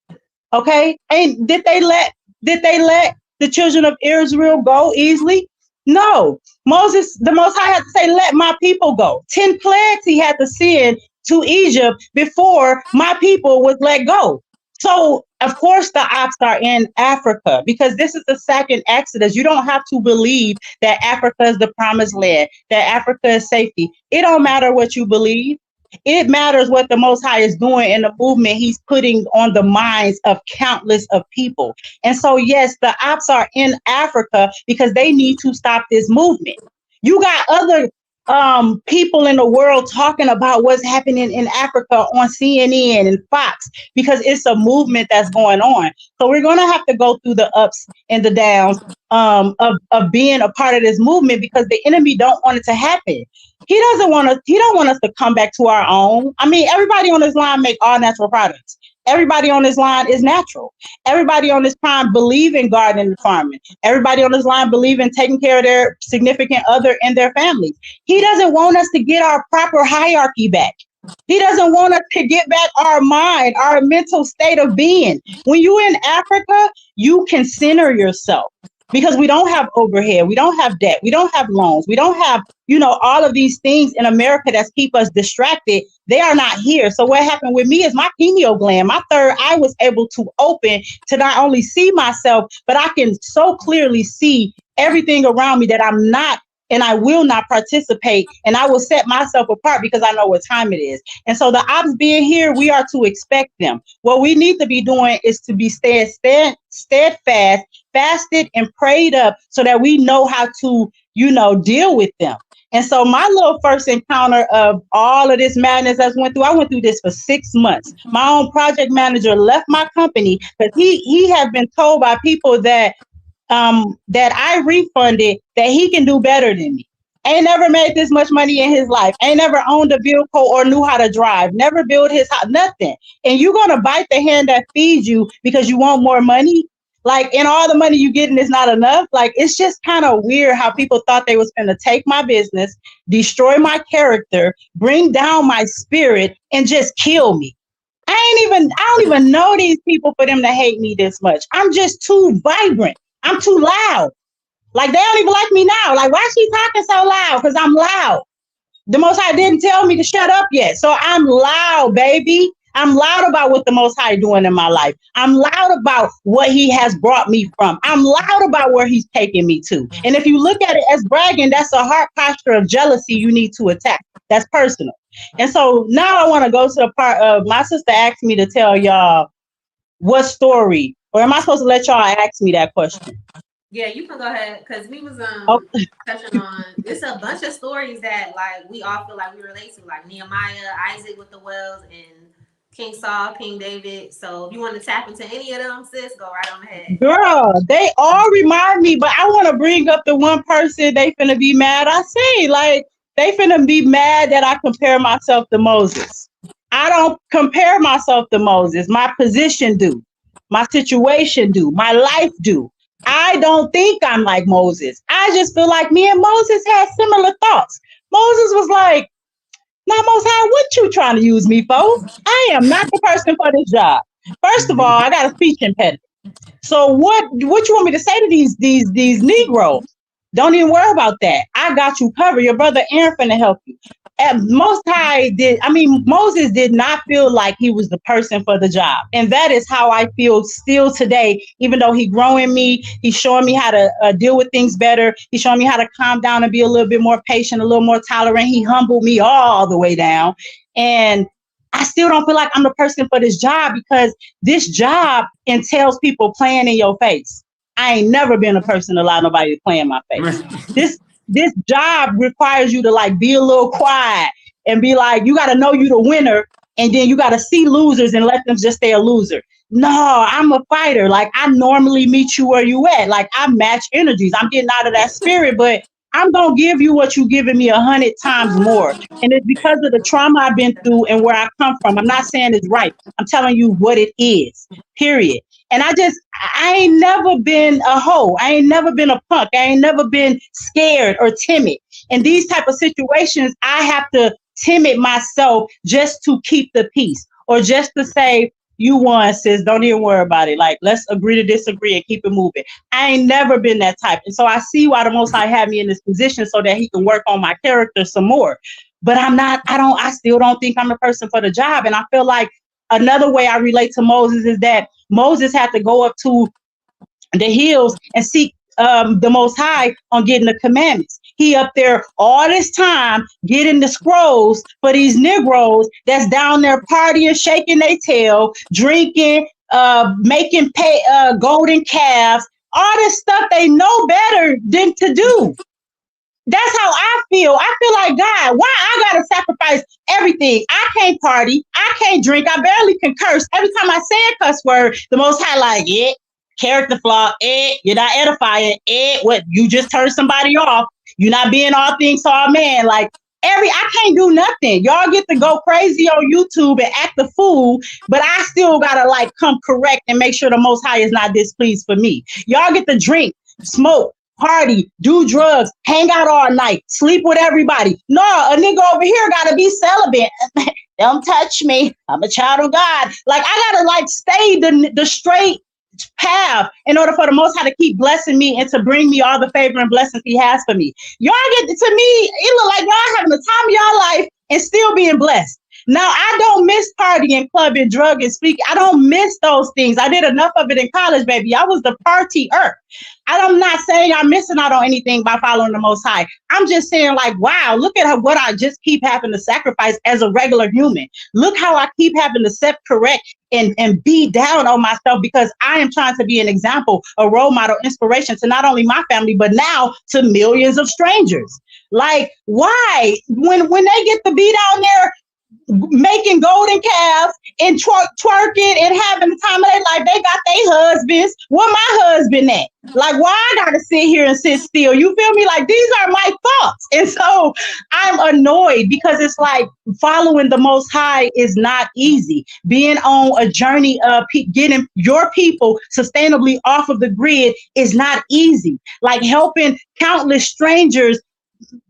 Okay. And did they let the children of Israel go easily? No. Moses, the Most High had to say, let my people go. 10 plagues he had to send to Egypt before my people was let go. So of course the Opps are in Africa, because this is the second Exodus. You don't have to believe that Africa is the promised land, that Africa is safety. It don't matter what you believe. It matters what the Most High is doing in the movement he's putting on the minds of countless of people. And so, yes, the Opps are in Africa because they need to stop this movement. You got other people in the world talking about what's happening in Africa on CNN and Fox, because it's a movement that's going on. So we're going to have to go through the ups and the downs of being a part of this movement, because the enemy don't want it to happen. He don't want us to come back to our own. I mean, everybody on this line make all natural products. Everybody on this line is natural. Everybody on this line believe in gardening and farming. Everybody on this line believe in taking care of their significant other and their families. He doesn't want us to get our proper hierarchy back. He doesn't want us to get back our mind, our mental state of being. When you're in Africa, you can center yourself. because we don't have overhead, we don't have debt, we don't have loans, we don't have, all of these things in America that keep us distracted. They are not here. So what happened with me is my pineal gland, my third eye was able to open to not only see myself, but I can so clearly see everything around me that I'm not and I will not participate, and I will set myself apart because I know what time it is. And so the Opps being here, we are to expect them. What we need to be doing is to be steadfast, fasted, and prayed up so that we know how to, deal with them. And so my little first encounter of all of this madness I went through this for 6 months. My own project manager left my company because he had been told by people that I refunded that he can do better than me. Ain't never made this much money in his life. Ain't never owned a vehicle or knew how to drive. Never built his house, nothing. And you're going to bite the hand that feeds you because you want more money? Like, and all the money you getting is not enough. Like, it's just kind of weird how people thought they was going to take my business, destroy my character, bring down my spirit, and just kill me. I don't even know these people for them to hate me this much. I'm just too vibrant. I'm too loud. Like, they don't even like me now. Like, why is she talking so loud? Because I'm loud. The Most High didn't tell me to shut up yet. So I'm loud, baby. I'm loud about what the Most High doing in my life. I'm loud about what he has brought me from. I'm loud about where he's taking me to. And if you look at it as bragging, that's a heart posture of jealousy you need to attack. That's personal. And so now I want to go to the part of my sister asked me to tell y'all what story, or am I supposed to let y'all ask me that question? Yeah, you can go ahead, because we was touching on, it's a bunch of stories that like we all feel like we relate to, like Nehemiah, Isaac with the wells, and King Saul, King David. So if you want to tap into any of them, sis, go right on ahead. Girl, they all remind me, but I want to bring up the one person they finna be mad. I say, like, they finna be mad that I compare myself to Moses. I don't compare myself to Moses. My position do. My situation do. My life do. I don't think I'm like Moses. I just feel like me and Moses had similar thoughts. Moses was like, now, Most High, what you trying to use me for? I am not the person for this job. First of all, I got a speech impediment. So what you want me to say to these Negroes? Don't even worry about that. I got you covered. Your brother Aaron finna help you. Moses did not feel like he was the person for the job. And that is how I feel still today, even though he growing me, he's showing me how to deal with things better. He's showing me how to calm down and be a little bit more patient, a little more tolerant. He humbled me all the way down. And I still don't feel like I'm the person for this job because this job entails people playing in your face. I ain't never been a person to allow nobody to play in my face. This job requires you to like be a little quiet and be like, you got to know you the winner. And then you got to see losers and let them just stay a loser. No, I'm a fighter. Like, I normally meet you where you at. Like, I match energies. I'm getting out of that spirit, but I'm going to give you what you're giving me 100 times more. And it's because of the trauma I've been through and where I come from. I'm not saying it's right. I'm telling you what it is, period. And I ain't never been a hoe. I ain't never been a punk. I ain't never been scared or timid. In these type of situations, I have to timid myself just to keep the peace or just to say, you won, sis. Don't even worry about it. Like, let's agree to disagree and keep it moving. I ain't never been that type. And so I see why the Most High had me in this position so that he can work on my character some more. But I still don't think I'm the person for the job. And I feel like another way I relate to Moses is that Moses had to go up to the hills and seek the Most High on getting the commandments. He up there all this time getting the scrolls for these Negroes that's down there partying, shaking their tail, drinking, making golden calves, all this stuff they know better than to do. That's how I feel. I feel like, God, why I gotta sacrifice everything? I can't party. I can't drink. I barely can curse. Every time I say a cuss word, the Most High like, character flaw, you're not edifying, what, you just turned somebody off. You're not being all things to all man. Like, I can't do nothing. Y'all get to go crazy on YouTube and act the fool, but I still gotta like come correct and make sure the Most High is not displeased for me. Y'all get to drink, smoke, party, do drugs, hang out all night, sleep with everybody. No, a nigga over here gotta be celibate. Don't touch me. I'm a child of God. Like, I gotta like stay the straight path in order for the Most High to keep blessing me and to bring me all the favor and blessings He has for me. Y'all get to me, it look like y'all having the time of y'all life and still being blessed. Now, I don't miss partying, clubbing, drug, and speaking. I don't miss those things. I did enough of it in college, baby. I was the partier. I'm not saying I'm missing out on anything by following the Most High. I'm just saying, like, wow, look at what I just keep having to sacrifice as a regular human. Look how I keep having to set correct and be down on myself because I am trying to be an example, a role model, inspiration to not only my family, but now to millions of strangers. Like, why? When they get to be down there making golden calves and twerking and having the time of their life, they got their husbands. Where my husband at? Like, why I gotta sit here and sit still? You feel me? Like, these are my thoughts. And so I'm annoyed because it's like following the Most High is not easy. Being on a journey of getting your people sustainably off of the grid is not easy. Like helping countless strangers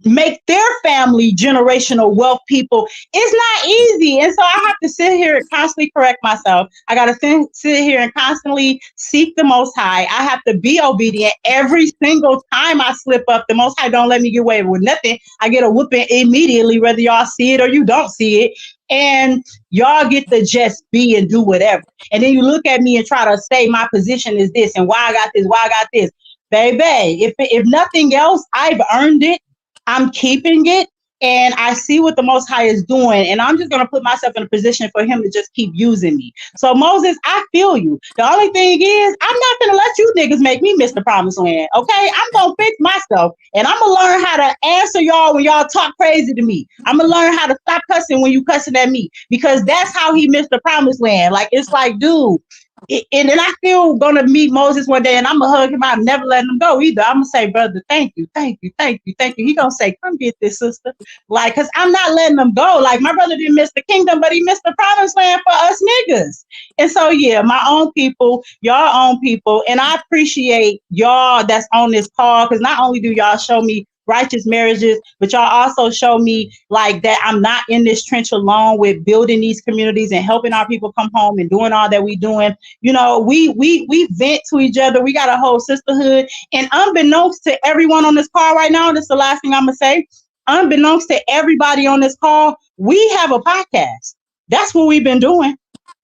make their family generational wealth people, it's not easy. And so I have to sit here and constantly correct myself. I got to sit here and constantly seek the Most High. I have to be obedient every single time I slip up. The Most High don't let me get away with nothing. I get a whooping immediately, whether y'all see it or you don't see it. And y'all get to just be and do whatever. And then you look at me and try to say my position is this and why I got this, why I got this. Baby, if nothing else, I've earned it. I'm keeping it, and I see what the Most High is doing, and I'm just going to put myself in a position for Him to just keep using me. So, Moses, I feel you. The only thing is, I'm not going to let you niggas make me miss the promised land, okay? I'm going to fix myself, and I'm going to learn how to answer y'all when y'all talk crazy to me. I'm going to learn how to stop cussing when you cussing at me, because that's how he missed the promised land. Like, it's like, dude, and then I still gonna meet Moses one day and I'm gonna hug him out, never letting him go either. I'm gonna say, brother, thank you, thank you, thank you, thank you. He gonna say, come get this, sister. Like, cause I'm not letting him go. Like, my brother didn't miss the kingdom, but he missed the promised land for us niggas. And so, yeah, my own people, y'all own people. And I appreciate y'all that's on this call, because not only do y'all show me righteous marriages, but y'all also show me like that I'm not in this trench alone with building these communities and helping our people come home and doing all that we doing. You know, we vent to each other. We got a whole sisterhood. And unbeknownst to everyone on this call right now, this is the last thing I'm gonna say. Unbeknownst to everybody on this call, we have a podcast. That's what we've been doing.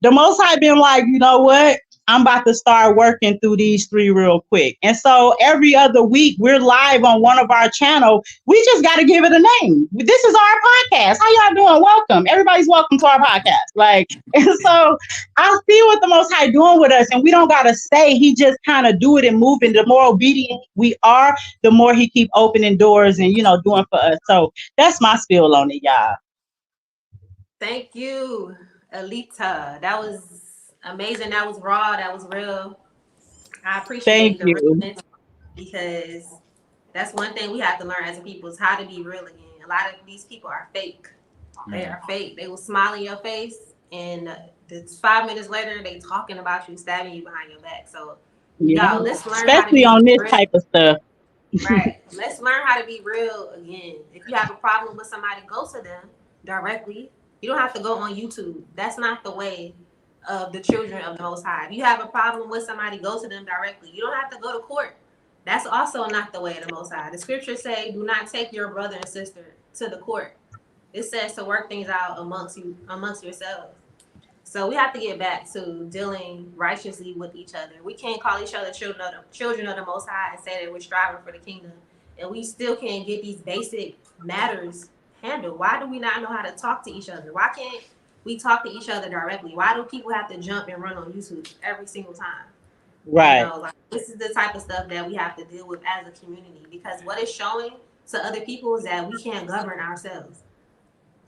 The Most High been like, you know what? I'm about to start working through these 3 real quick. And so every other week we're live on one of our channels. We just got to give it a name. This is our podcast. How y'all doing? Welcome. Everybody's welcome to our podcast. Like, and so I see what the Most High doing with us, and we don't got to say, he just kind of do it and move. And the more obedient we are, the more he keep opening doors and, you know, doing for us. So that's my spiel on it, y'all. Thank you, Alita. That was amazing. That was raw. That was real. I appreciate the realness, because that's one thing we have to learn as a people is how to be real again. A lot of these people are fake. They are fake. They will smile in your face, and 5 minutes later, they talking about you, stabbing you behind your back. So, y'all, let's learn especially how to be on this real. type of stuff. Right. Let's learn how to be real again. If you have a problem with somebody, go to them directly. You don't have to go on YouTube. That's not the way of the children of the Most High. If you have a problem with somebody, go to them directly. You don't have to go to court. That's also not the way of the Most High. The scriptures say, do not take your brother and sister to the court. It says to work things out amongst yourselves. So we have to get back to dealing righteously with each other. We can't call each other children of the Most High and say that we're striving for the kingdom, and we still can't get these basic matters handled. Why do we not know how to talk to each other? Why can't we talk to each other directly? Why do people have to jump and run on YouTube every single time? Right. You know, like, this is the type of stuff that we have to deal with as a community, because what it's showing to other people is that we can't govern ourselves.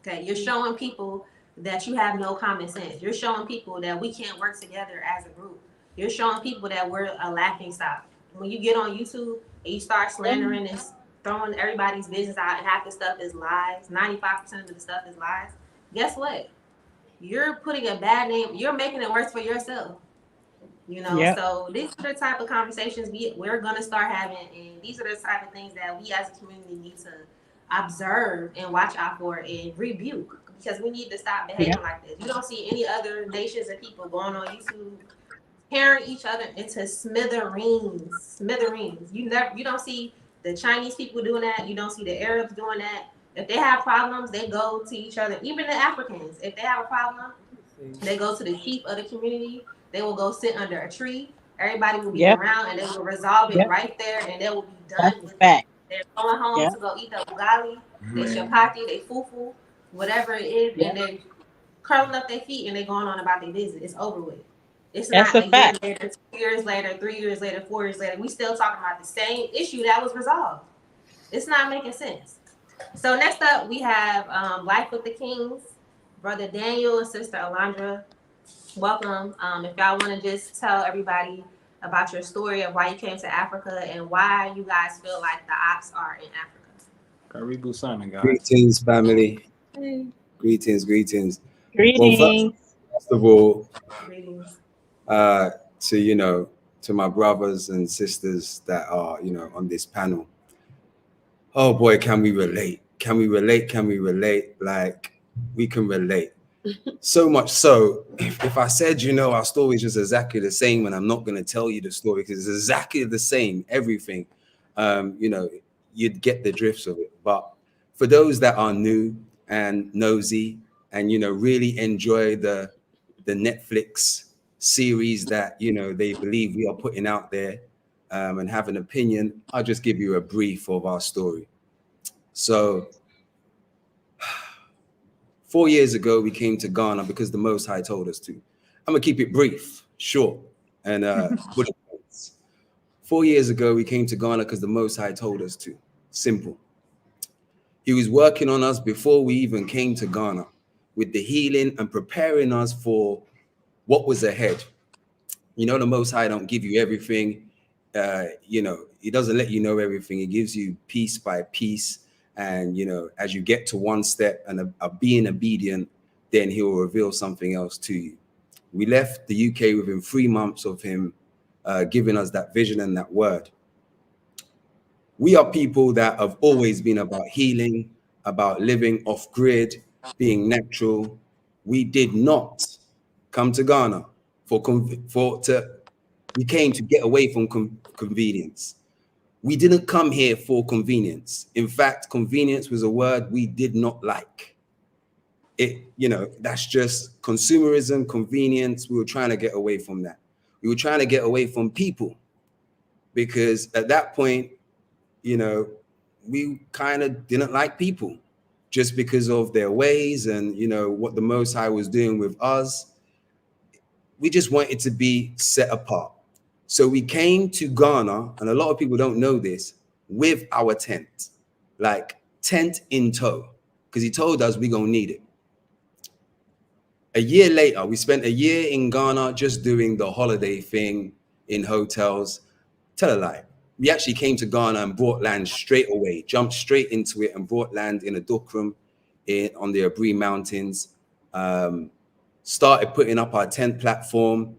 Okay, you're showing people that you have no common sense. You're showing people that we can't work together as a group. You're showing people that we're a laughing stock. When you get on YouTube and you start slandering and throwing everybody's business out, and half the stuff is lies, 95% of the stuff is lies, guess what? You're putting a bad name, you're making it worse for yourself. You know, so these are the type of conversations we're going to start having, and these are the type of things that we as a community need to observe and watch out for and rebuke, because we need to stop behaving like this. You don't see any other nations and people going on YouTube tearing each other into smithereens. You don't see the Chinese people doing that. You don't see the Arabs doing that. If they have problems, they go to each other. Even the Africans, if they have a problem, they go to the chief of the community. They will go sit under a tree. Everybody will be around, and they will resolve it right there, and they will be done with it. They're going home to go eat the ugali, they chapati, they fufu, whatever it is, and they curling up their feet and they going on about their visit. It's over with. It's not a year later, 2 years later, 3 years later, 4 years later. We still talking about the same issue that was resolved. It's not making sense. So next up, we have Life with the Kings, Brother Daniel and Sister Alondra. Welcome. If y'all want to just tell everybody about your story of why you came to Africa and why you guys feel like the Opps are in Africa. Karibu sana, guys. Greetings, family. Greetings. Greetings. Well, first of all, Greetings. to my brothers and sisters that are, on this panel. Oh boy, can we relate? Can we relate? Like, we can relate. So much so, if I said, our story is just exactly the same, and I'm not going to tell you the story because it's exactly the same, everything, you'd get the drifts of it. But for those that are new and nosy and, really enjoy the Netflix series that, they believe we are putting out there and have an opinion, I'll just give you a brief of our story. So 4 years ago, we came to Ghana because the Most High told us to. I'm going to keep it brief, short, and bullet points. 4 years ago, we came to Ghana because the Most High told us to. Simple. He was working on us before we even came to Ghana with the healing and preparing us for what was ahead. The Most High don't give you everything. He doesn't let you know everything. He gives you piece by piece. And, as you get to one step and being obedient, then he will reveal something else to you. We left the UK within 3 months of him giving us that vision and that word. We are people that have always been about healing, about living off grid, being natural. We did not come to Ghana we came to get away from convenience. We didn't come here for convenience. In fact, convenience was a word we did not like. That's just consumerism, convenience. We were trying to get away from that. We were trying to get away from people because at that point, we kind of didn't like people just because of their ways and, what the Most High was doing with us. We just wanted to be set apart. So we came to Ghana, and a lot of people don't know this, with our tent, like tent in tow, because he told us we're going to need it. A year later, we spent a year in Ghana just doing the holiday thing in hotels. Tell a lie. We actually came to Ghana and bought land straight away, jumped straight into it and bought land in a Dokrum on the Abri Mountains. Started putting up our tent platform.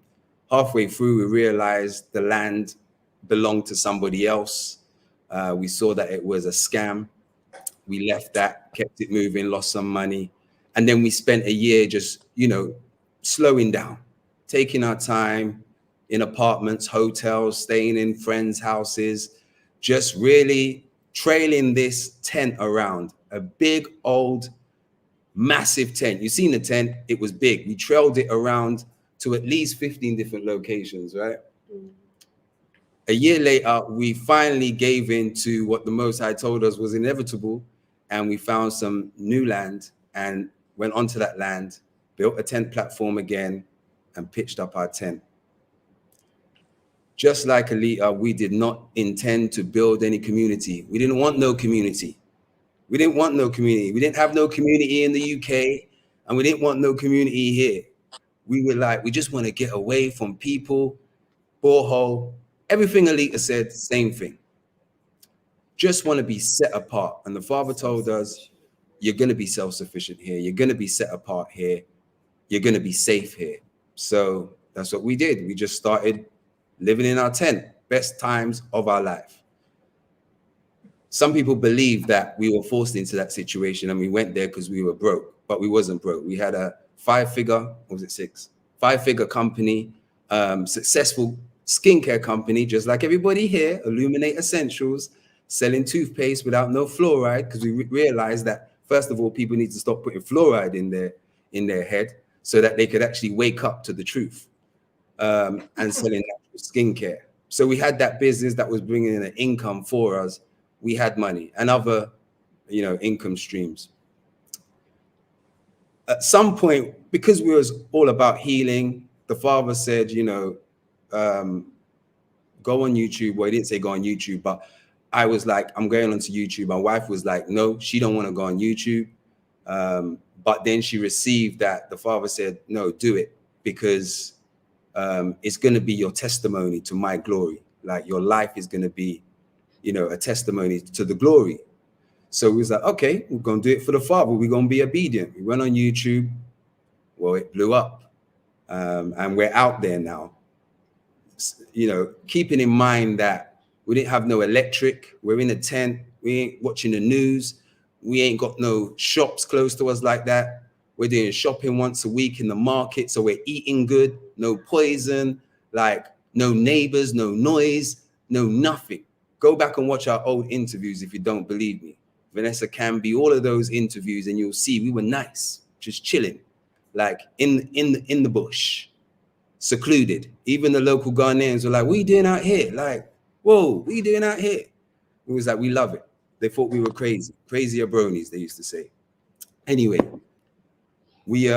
Halfway through, we realized the land belonged to somebody else. We saw that it was a scam. We left that, kept it moving, lost some money. And then we spent a year just, slowing down, taking our time in apartments, hotels, staying in friends' houses, just really trailing this tent around. A big, old, massive tent. You've seen the tent, it was big. We trailed it around to at least 15 different locations, right? A year later, we finally gave in to what the Most High told us was inevitable, and we found some new land and went onto that land, built a tent platform again, and pitched up our tent. Just like Alita, we did not intend to build any community. We didn't want no community. We didn't want no community. We didn't have no community in the UK, and we didn't want no community here. We were like, we just want to get away from people, borehole, everything Alita said, same thing. Just want to be set apart. And the Father told us, you're going to be self-sufficient here. You're going to be set apart here. You're going to be safe here. So that's what we did. We just started living in our tent, best times of our life. Some people believe that we were forced into that situation and we went there because we were broke, but we wasn't broke. We had a 5-figure, or was it 6? 5-figure company. successful skincare company, just like everybody here, Illuminate Essentials, selling toothpaste without no fluoride, because we realized that first of all, people need to stop putting fluoride in their head so that they could actually wake up to the truth, and selling natural skincare. So we had that business that was bringing in an income for us. We had money and other, income streams. At some point, because we was all about healing, the father said, go on YouTube. Well, he didn't say go on YouTube, but I was like, I'm going onto YouTube. My wife was like, no, she don't want to go on YouTube. But then she received that the father said, no, do it, because it's going to be your testimony to my glory. Like your life is going to be, a testimony to the glory. So we was like, okay, we're going to do it for the Father. We're going to be obedient. We went on YouTube. Well, it blew up. And we're out there now. Keeping in mind that we didn't have no electric. We're in a tent. We ain't watching the news. We ain't got no shops close to us like that. We're doing shopping once a week in the market. So we're eating good, no poison, like no neighbors, no noise, no nothing. Go back and watch our old interviews if you don't believe me. Vanessa Camby, all of those interviews, and you'll see we were nice, just chilling, like in the bush, secluded. Even the local Ghanaians were like, what are you doing out here? Like, whoa, what are you doing out here? It was like, we love it. They thought we were crazy bronies, they used to say. Anyway, we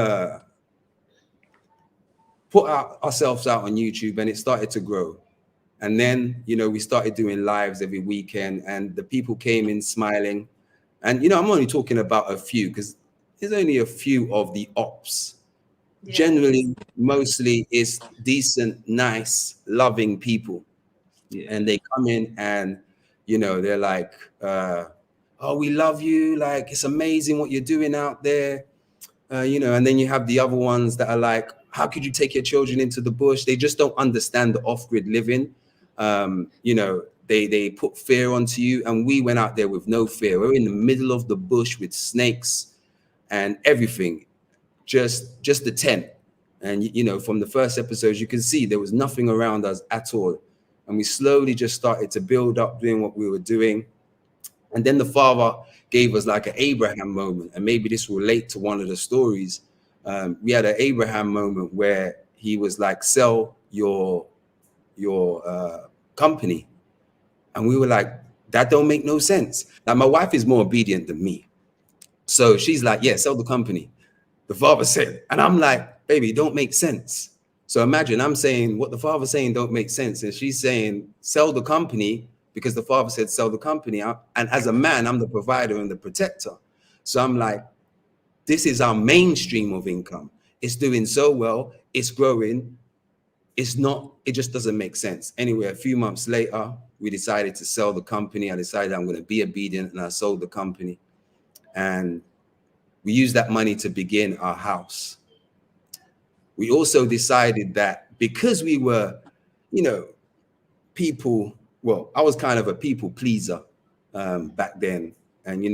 put ourselves out on YouTube, and it started to grow. And then, we started doing lives every weekend, and the people came in smiling. And, I'm only talking about a few, because there's only a few of the Opps. Yeah. Generally, mostly it's decent, nice, loving people. Yeah. And they come in and, they're like, oh, we love you. Like, it's amazing what you're doing out there. And then you have the other ones that are like, how could you take your children into the bush? They just don't understand the off-grid living. They put fear onto you, and we went out there with no fear. We're in the middle of the bush with snakes and everything, just the tent. And from the first episodes, you can see there was nothing around us at all. And we slowly just started to build up doing what we were doing. And then the Father gave us like an Abraham moment, and maybe this will relate to one of the stories. We had an Abraham moment where he was like, sell your company. And we were like, that don't make no sense. Like, my wife is more obedient than me. So she's like, yeah, sell the company. The Father said, and I'm like, baby, it don't make sense. So imagine I'm saying what the Father's saying don't make sense. And she's saying, sell the company, because the Father said, sell the company. And as a man, I'm the provider and the protector. So I'm like, this is our main stream of income. It's doing so well. It's growing. It just doesn't make sense. Anyway, a few months later, we decided to sell the company. I decided I'm going to be obedient, and I sold the company. And we used that money to begin our house. We also decided that because we were, people, well, I was kind of a people pleaser back then. And,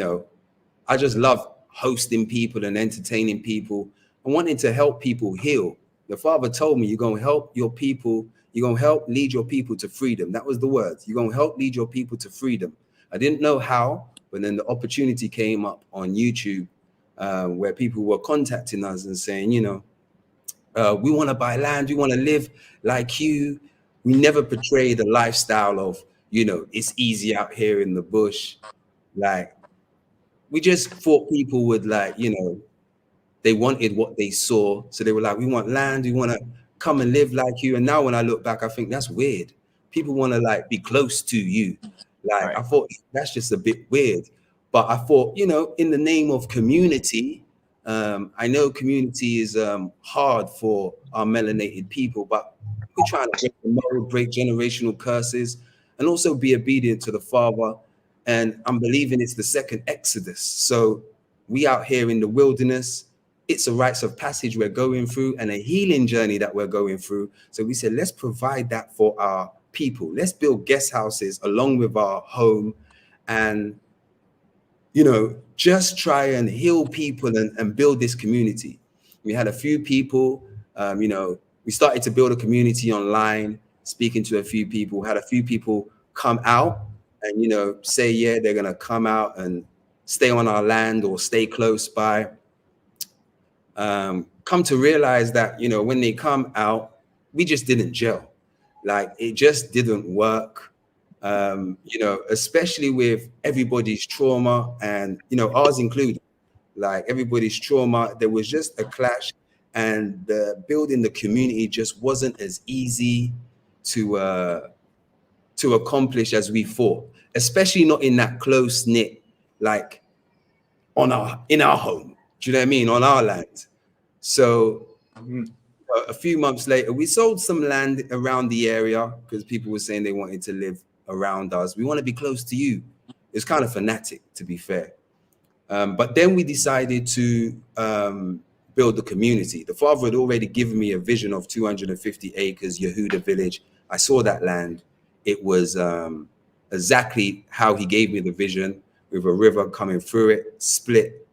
I just loved hosting people and entertaining people and wanting to help people heal. The Father told me, you're going to help your people. You're going to help lead your people to freedom. That was the words. You're going to help lead your people to freedom. I didn't know how, but then the opportunity came up on YouTube where people were contacting us and saying, we want to buy land. We want to live like you. We never portray the lifestyle of, it's easy out here in the bush. Like, we just thought people would they wanted what they saw. So they were like, we want land. We want to come and live like you. And now when I look back, I think that's weird. People want to be close to you. Right. I thought that's just a bit weird. But I thought, in the name of community, I know community is hard for our melanated people, but we're trying to break the mold, break generational curses, and also be obedient to the Father. And I'm believing it's the second Exodus. So we out here in the wilderness, it's a rites of passage we're going through and a healing journey that we're going through. So we said, let's provide that for our people. Let's build guest houses along with our home and, just try and heal people and build this community. We had a few people, we we started to build a community online, speaking to a few people, had a few people come out and, you know, say, yeah, they're going to come out and stay on our land or stay close by. Come to realize that, you know, when they come out, we just didn't gel. Like, it just didn't work. You know, especially with everybody's trauma and, you know, ours included, like everybody's trauma, there was just a clash, and building the community just wasn't as easy to accomplish as we thought, especially not in that close knit, like in our home. Do you know what I mean? On our land. So a few months later, we sold some land around the area because people were saying they wanted to live around us. We want to be close to you. It's kind of fanatic, to be fair. But then we decided to build the community. The father had already given me a vision of 250 acres, Yehuda village. I saw that land. It was exactly how he gave me the vision, with a river coming through it, split,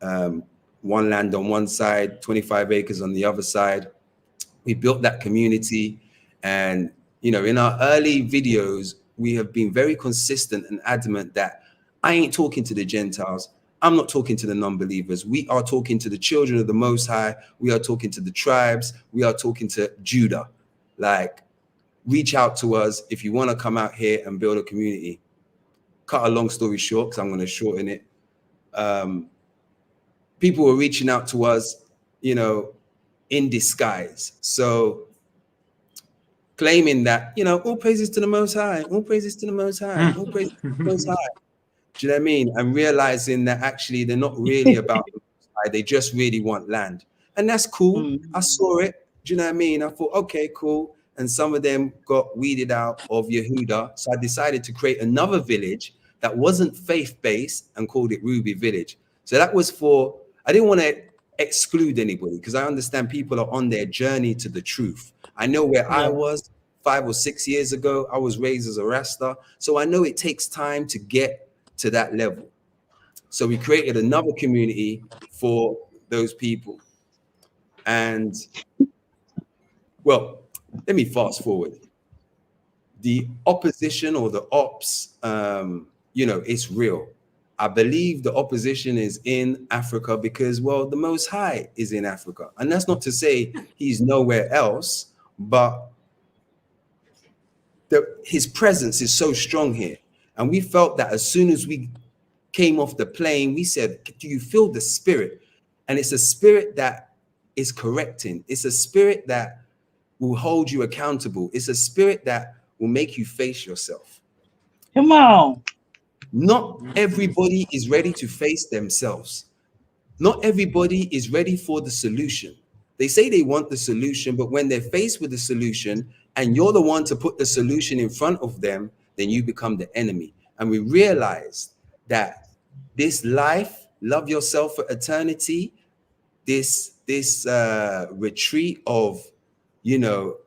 one land on one side, 25 acres on the other side. We built that community. And, you know, in our early videos, we have been very consistent and adamant that I ain't talking to the Gentiles. I'm not talking to the non-believers. We are talking to the children of the Most High. We are talking to the tribes. We are talking to Judah. Like, reach out to us if you want to come out here and build a community. Cut a long story short, because I'm going to shorten it. People were reaching out to us, you know, in disguise. So claiming that, you know, all praises to the Most High, all praises to the Most High, all praises to the Most High. Do you know what I mean? And realizing that actually they're not really about the Most High, they just really want land. And that's cool. I saw it. Do you know what I mean? I thought, okay, cool. And some of them got weeded out of Yehuda. So I decided to create another village that wasn't faith-based and called it Ruby Village. So that was for, I didn't want to exclude anybody because I understand people are on their journey to the truth. I know where I was 5 or 6 years ago. I was raised as a Rasta. So I know it takes time to get to that level. So we created another community for those people. And, well, let me fast forward. The opposition or the Opps, you know, it's real. I believe the opposition is in Africa because, well, the Most High is in Africa. And that's not to say he's nowhere else, but his presence is so strong here. And we felt that as soon as we came off the plane, we said, do you feel the spirit? And it's a spirit that is correcting. It's a spirit that will hold you accountable. It's a spirit that will make you face yourself. Come on. Not everybody is ready to face themselves. Not everybody is ready for the solution. They say they want the solution, but when they're faced with the solution and you're the one to put the solution in front of them, then you become the enemy. And we realized that this life, love yourself for eternity, this retreat of, you know,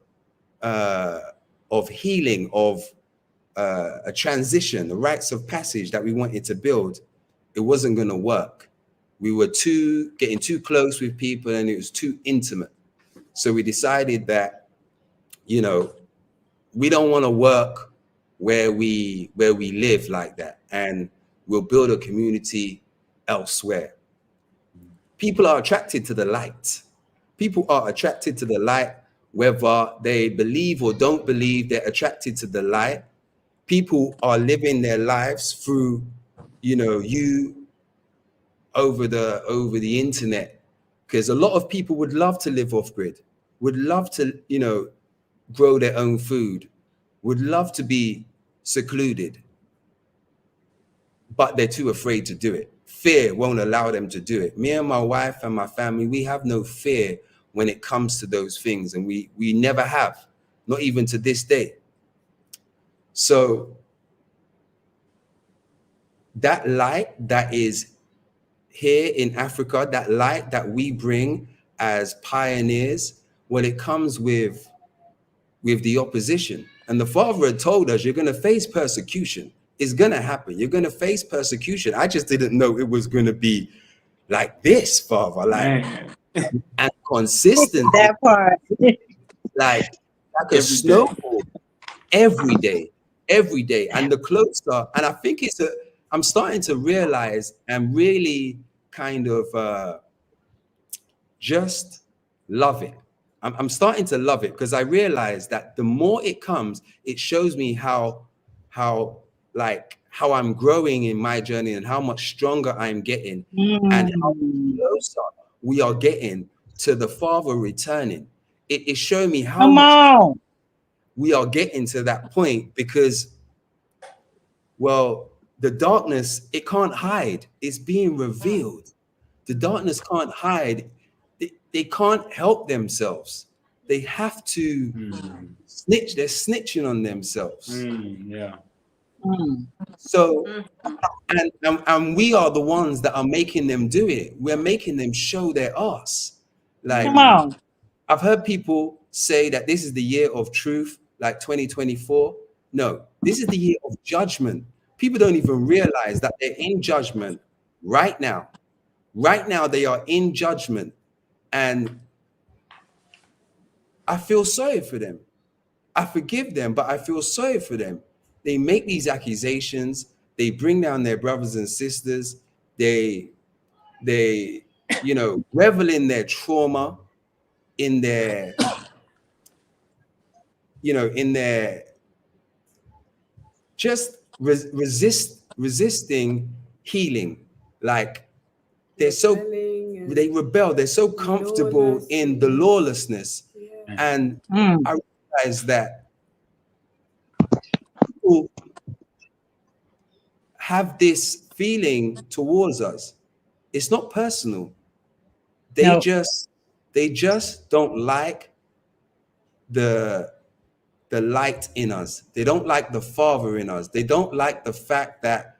of healing, of a transition, the rites of passage that we wanted to build, it wasn't going to work. We were getting too close with people and it was too intimate. So we decided that, you know, we don't want to work where we live like that, and we'll build a community elsewhere. People are attracted to the light. People are attracted to the light, whether they believe or don't believe, they're attracted to the light. People are living their lives through, you know, you over the internet, because a lot of people would love to live off grid, would love to, you know, grow their own food, would love to be secluded, but they're too afraid to do it. Fear won't allow them to do it. Me and my wife and my family, we have no fear when it comes to those things, and we never have, not even to this day. So that light that is here in Africa, that light that we bring as pioneers, well, it comes with the opposition. And the Father had told us, you're going to face persecution. It's going to happen. You're going to face persecution. I just didn't know it was going to be like this, Father, like, and consistent. That part. like a Every snowball every day. And the closer, and I think I'm starting to realize and really kind of just love it. I'm starting to love it because I realize that the more it comes, it shows me how I'm growing in my journey and how much stronger I'm getting, and how closer we are getting to the Father returning. It showed me how Come much on. we are getting to that point because, well, the darkness, it can't hide. It's being revealed. The darkness can't hide. They can't help themselves. They have to snitch. They're snitching on themselves. Yeah. So, and we are the ones that are making them do it. We're making them show their ass. Like, Come on. I've heard people say that this is the year of truth, like 2024. No, this is the year of judgment. People don't even realize that they're in judgment right now. Right now, they are in judgment. And I feel sorry for them. I forgive them, but I feel sorry for them. They make these accusations. They bring down their brothers and sisters. They revel in their trauma, in their, in their just resisting healing. Like they rebel. They're so comfortable in the lawlessness. Yeah. And I realize that people have this feeling towards us. It's not personal. They just don't like the light in us. They don't like the Father in us. They don't like the fact that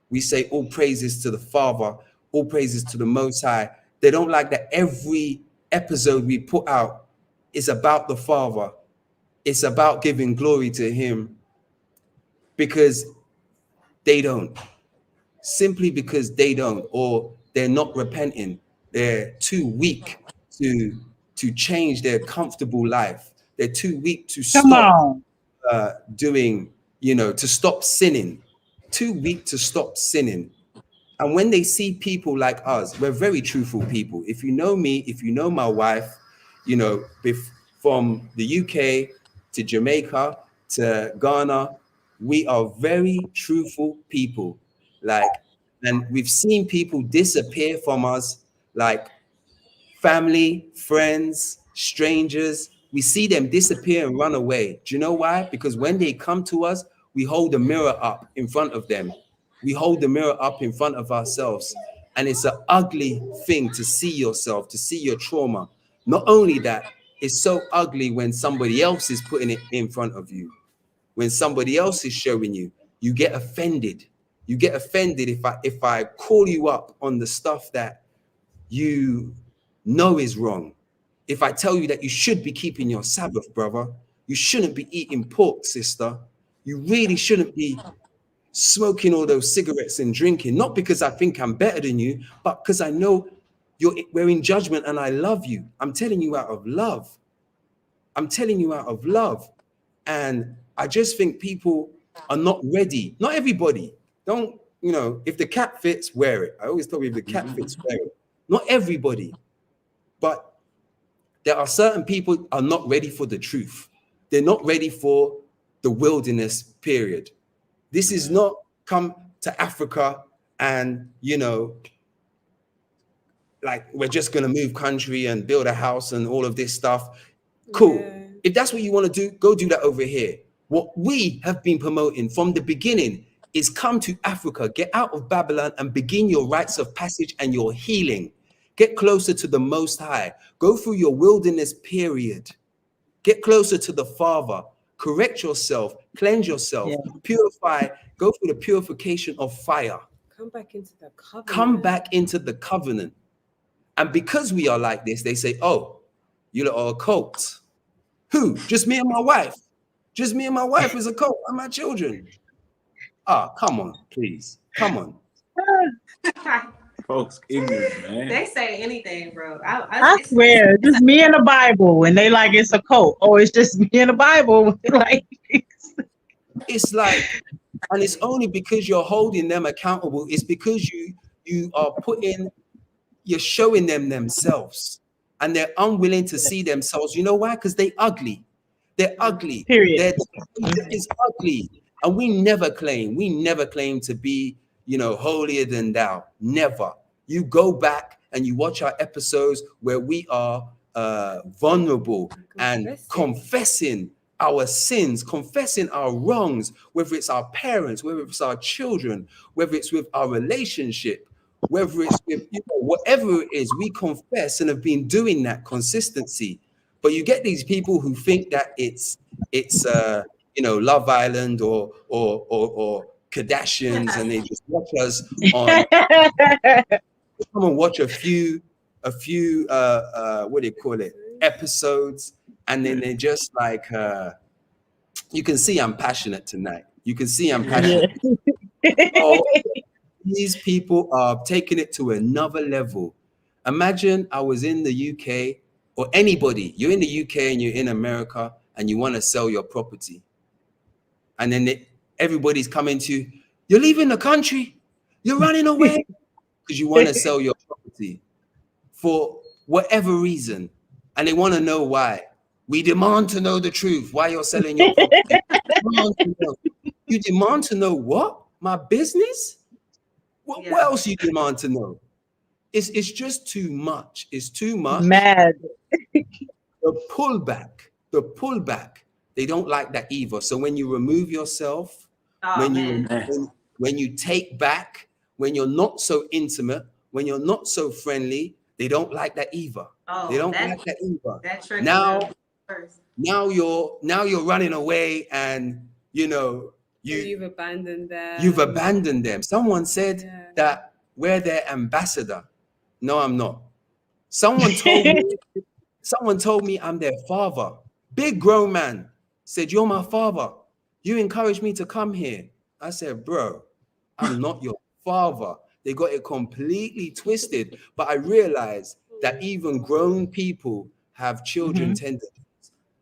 we say all praises to the Father, all praises to the Most High. They don't like that every episode we put out is about the Father. It's about giving glory to Him, because they don't. Simply because they don't, or they're not repenting. They're too weak to change their comfortable life. They're too weak to stop to stop sinning. Too weak to stop sinning. And when they see people like us, we're very truthful people. If you know me, if you know my wife, from the UK to Jamaica to Ghana, we are very truthful people. And we've seen people disappear from us, like family, friends, strangers. We see them disappear and run away. Do you know why? Because when they come to us, we hold the mirror up in front of them. We hold the mirror up in front of ourselves. And it's an ugly thing to see yourself, to see your trauma. Not only that, it's so ugly when somebody else is putting it in front of you. When somebody else is showing you, you get offended. You get offended if I call you up on the stuff that you know is wrong. If I tell you that you should be keeping your Sabbath, brother, you shouldn't be eating pork, sister. You really shouldn't be smoking all those cigarettes and drinking, not because I think I'm better than you, but because I know we're in judgment and I love you. I'm telling you out of love. I'm telling you out of love. And I just think people are not ready. Not everybody. Don't, if the cap fits, wear it. I always tell you, if the cap fits, wear it. Not everybody. But there are certain people are not ready for the truth. They're not ready for the wilderness period. This is not come to Africa and, like we're just going to move country and build a house and all of this stuff. Cool. Yeah. If that's what you want to do, go do that over here. What we have been promoting from the beginning is come to Africa, get out of Babylon and begin your rites of passage and your healing. Get closer to the Most High. Go through your wilderness period. Get closer to the Father. Correct yourself. Cleanse yourself. Purify. Go through the purification of fire. Come back into the covenant. Come back into the covenant. And because we are like this, they say, oh, you lot are a cult. Who? Just me and my wife. Just me and my wife is a cult. And my children. Come on, please. Come on. Folks ignorant, man. They say anything, bro. I swear, just me and the Bible, and they like it's a cult. Oh, it's just me and the Bible. Like, it's like, and it's only because you're holding them accountable. It's because you are you're showing them themselves, and they're unwilling to see themselves. You know why? Because they're ugly. They're ugly. period. It's ugly. And we never claim to be, holier than thou. Never. You go back and you watch our episodes where we are vulnerable and confessing our sins, confessing our wrongs, whether it's our parents, whether it's our children, whether it's with our relationship, whether it's with, whatever it is, we confess and have been doing that consistency. But you get these people who think that it's Love Island or Kardashians, and they just watch us on. Come and watch a few what do you call it, episodes, and then they're just like, you can see I'm passionate tonight. You can see I'm passionate. Oh, these people are taking it to another level. Imagine I was in the UK, or anybody, you're in the UK and you're in America and you want to sell your property. And then everybody's coming to, you're leaving the country, you're running away, because you want to sell your property for whatever reason. And they want to know why. We demand to know the truth, why you're selling your property. You demand to know what? My business? What else you demand to know? It's just too much. It's too much. Mad. The pullback, they don't like that either. So when you remove yourself, when you take back, when you're not so intimate, when you're not so friendly, they don't like that either. They don't like that either. Now you're running away, and you've abandoned them. You've abandoned them. Someone said that we're their ambassador. No, I'm not. Someone told me I'm their father. Big grown man said, you're my father. You encouraged me to come here. I said, bro, I'm not your father. They got it completely twisted. But I realized that even grown people have children tendencies.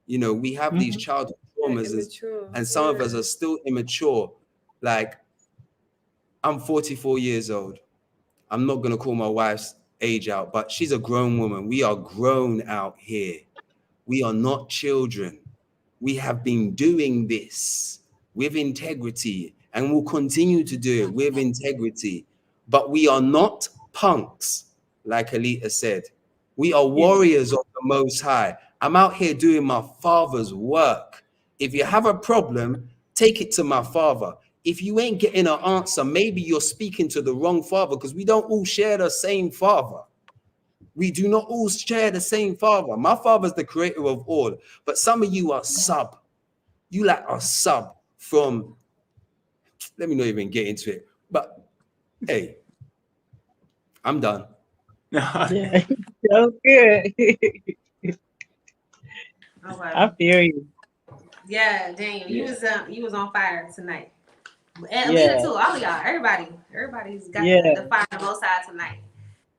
We have these childhood traumas, and some of us are still immature. Like, I'm 44 years old. I'm not going to call my wife's age out, but she's a grown woman. We are grown out here. We are not children. We have been doing this with integrity, and will continue to do it with integrity. But we are not punks, like Alita said. We are warriors of the Most High. I'm out here doing my Father's work. If you have a problem, take it to my Father. If you ain't getting an answer, maybe you're speaking to the wrong Father, because we don't all share the same Father. We do not all share the same Father. My Father's the creator of all, but some of you are sub. You like are sub from, let me not even get into it, but hey, I'm done. Yeah, so good. I feel you. Yeah, Daniel, you was on fire tonight. And Alita too, all of y'all, everybody's got the fire on both sides tonight.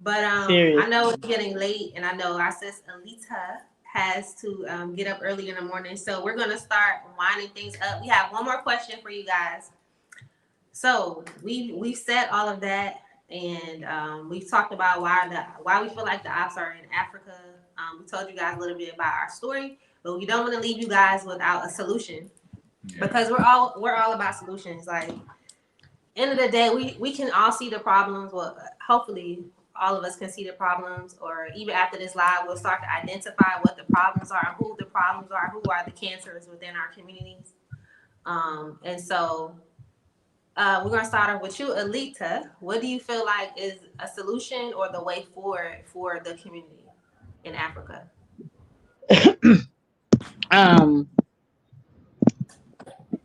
But I know it's getting late, and I know our sis Alita has to get up early in the morning. So we're gonna start winding things up. We have one more question for you guys. So we've said all of that, and we've talked about why we feel like the Opps are in Africa. We told you guys a little bit about our story, but we don't want to leave you guys without a solution, because we're all about solutions. Like, end of the day, we can all see the problems. Well, hopefully all of us can see the problems, or even after this live, we'll start to identify what the problems are, who the problems are, who are the cancers within our communities. And so we're going to start off with you, Alita. What do you feel like is a solution or the way forward for the community in Africa?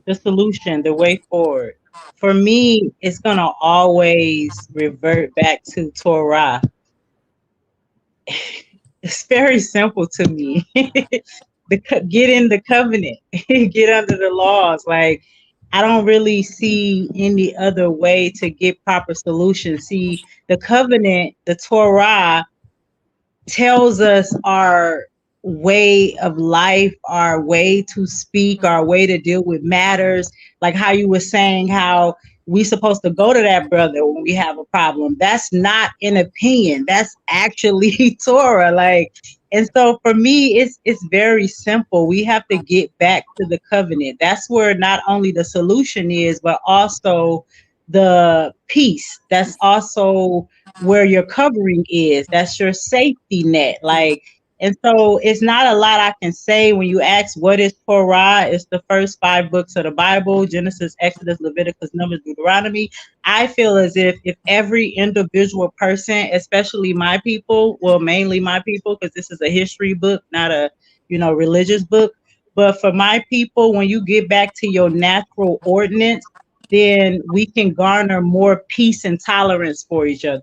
The solution, the way forward. For me, it's going to always revert back to Torah. It's very simple to me. Get in the covenant, get under the laws. Like, I don't really see any other way to get proper solutions. See, the covenant, the Torah, tells us our way of life, our way to speak, our way to deal with matters. Like how you were saying, how we supposed to go to that brother when we have a problem. That's not an opinion. That's actually Torah. Like, and so for me, it's very simple. We have to get back to the covenant. That's where not only the solution is, but also the peace. That's also where your covering is. That's your safety net. Like, and so it's not a lot I can say when you ask what is Torah. It's the first 5 books of the Bible: Genesis, Exodus, Leviticus, Numbers, Deuteronomy. I feel as if every individual person, especially my people, well, mainly my people, because this is a history book, not a religious book. But for my people, when you get back to your natural ordinance, then we can garner more peace and tolerance for each other.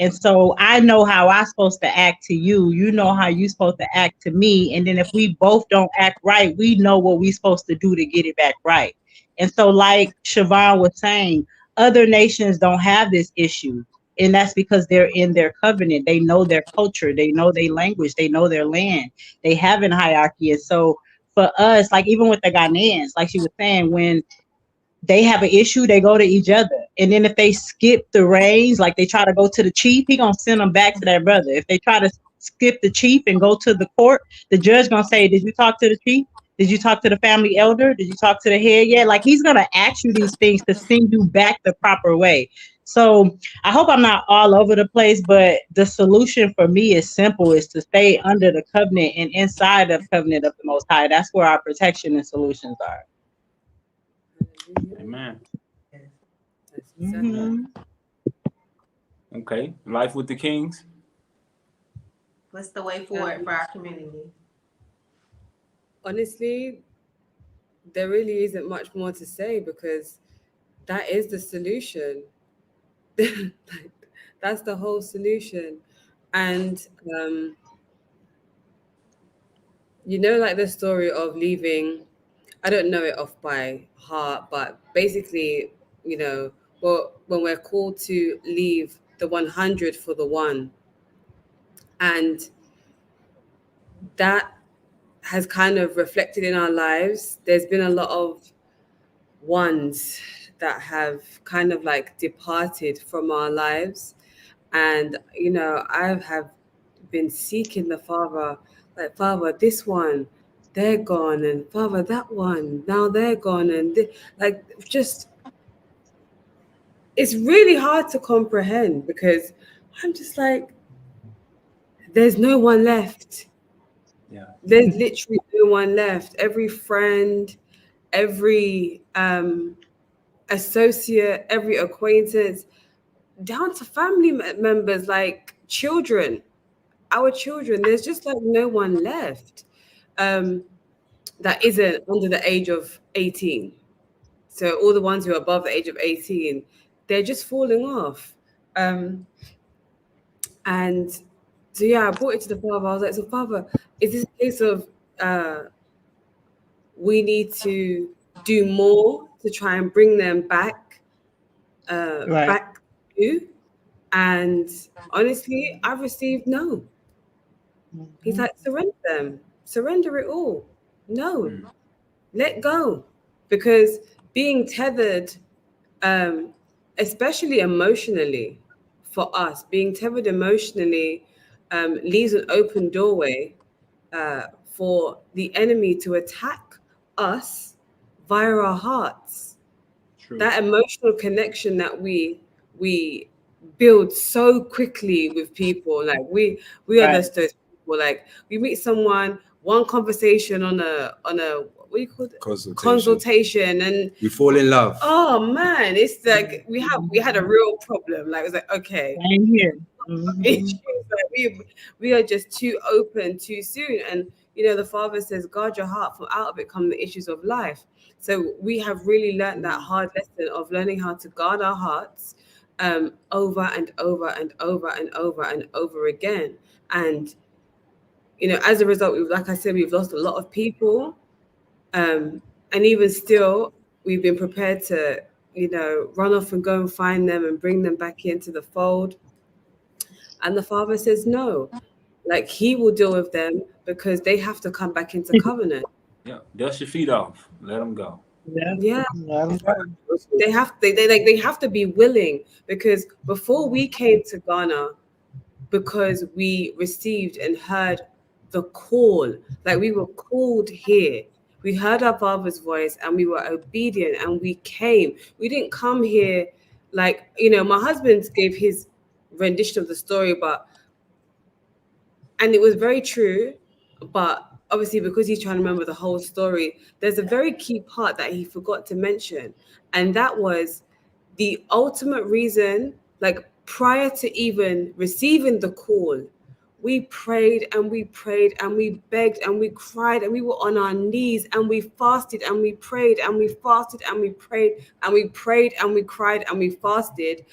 And so I know how I'm supposed to act to you. You know how you're supposed to act to me. And then if we both don't act right, we know what we're supposed to do to get it back right. And so, like Siobhan was saying, other nations don't have this issue. And that's because they're in their covenant. They know their culture, they know their language, they know their land. They have a hierarchy. And so for us, like even with the Ghanaians, like she was saying, when they have an issue, they go to each other. And then if they skip the reins, like they try to go to the chief, he gonna send them back to their brother. If they try to skip the chief and go to the court, the judge gonna say, did you talk to the chief? Did you talk to the family elder? Did you talk to the head yet? Like he's gonna ask you these things to send you back the proper way. So I hope I'm not all over the place, but the solution for me is simple: is to stay under the covenant and inside the covenant of the Most High. That's where our protection and solutions are. Amen. Mm-hmm. Okay. Life with the Kings. What's the way forward for our community? Honestly, there really isn't much more to say because that is the solution. That's the whole solution. And like the story of leaving, I don't know it off by heart, but basically, well, when we're called to leave the 100 for the one, and that has kind of reflected in our lives. There's been a lot of ones that have kind of like departed from our lives. And, I have been seeking the Father, like, Father, this one, they're gone. And Father, that one, now they're gone. And just, it's really hard to comprehend because I'm just like, there's no one left. Yeah. There's literally no one left. Every friend, every associate, every acquaintance, down to family members, like children, our children, there's just like no one left that isn't under the age of 18. So all the ones who are above the age of 18, they're just falling off. And so, yeah, I brought it to the Father. I was like, so Father, is this a case of we need to do more to try and bring them back Right. back to you? And honestly, I've received no. He's like, surrender it all. No, let go. Because being tethered, especially emotionally, for us, being tethered emotionally leaves an open doorway for the enemy to attack us via our hearts. True. That emotional connection that we build so quickly with people, like we are Right. just those people. Like we meet someone, one conversation on a what do you call it? Consultation, and we fall in love. Oh man, it's like we had a real problem. Like it was like, okay, Same here. issues. Like we are just too open too soon. And the Father says, guard your heart, from out of it come the issues of life. So we have really learned that hard lesson of learning how to guard our hearts over and over and over and over and over again. And as a result, like I said, we've lost a lot of people. And even still, we've been prepared to, run off and go and find them and bring them back into the fold. And the Father says no, like he will deal with them because they have to come back into covenant. Yeah, dust your feet off. Let them go. Yeah. They have to be willing, because before we came to Ghana, because we received and heard the call, like we were called here. We heard our Father's voice and we were obedient and we came. We didn't come here like, my husband gave his rendition of the story, and it was very true, but obviously because he's trying to remember the whole story, there's a very key part that he forgot to mention, and that was the ultimate reason. Like, prior to even receiving the call, we prayed and we prayed and we begged and we cried and we were on our knees and we fasted and we prayed and we fasted and we prayed and we prayed and we cried and we fasted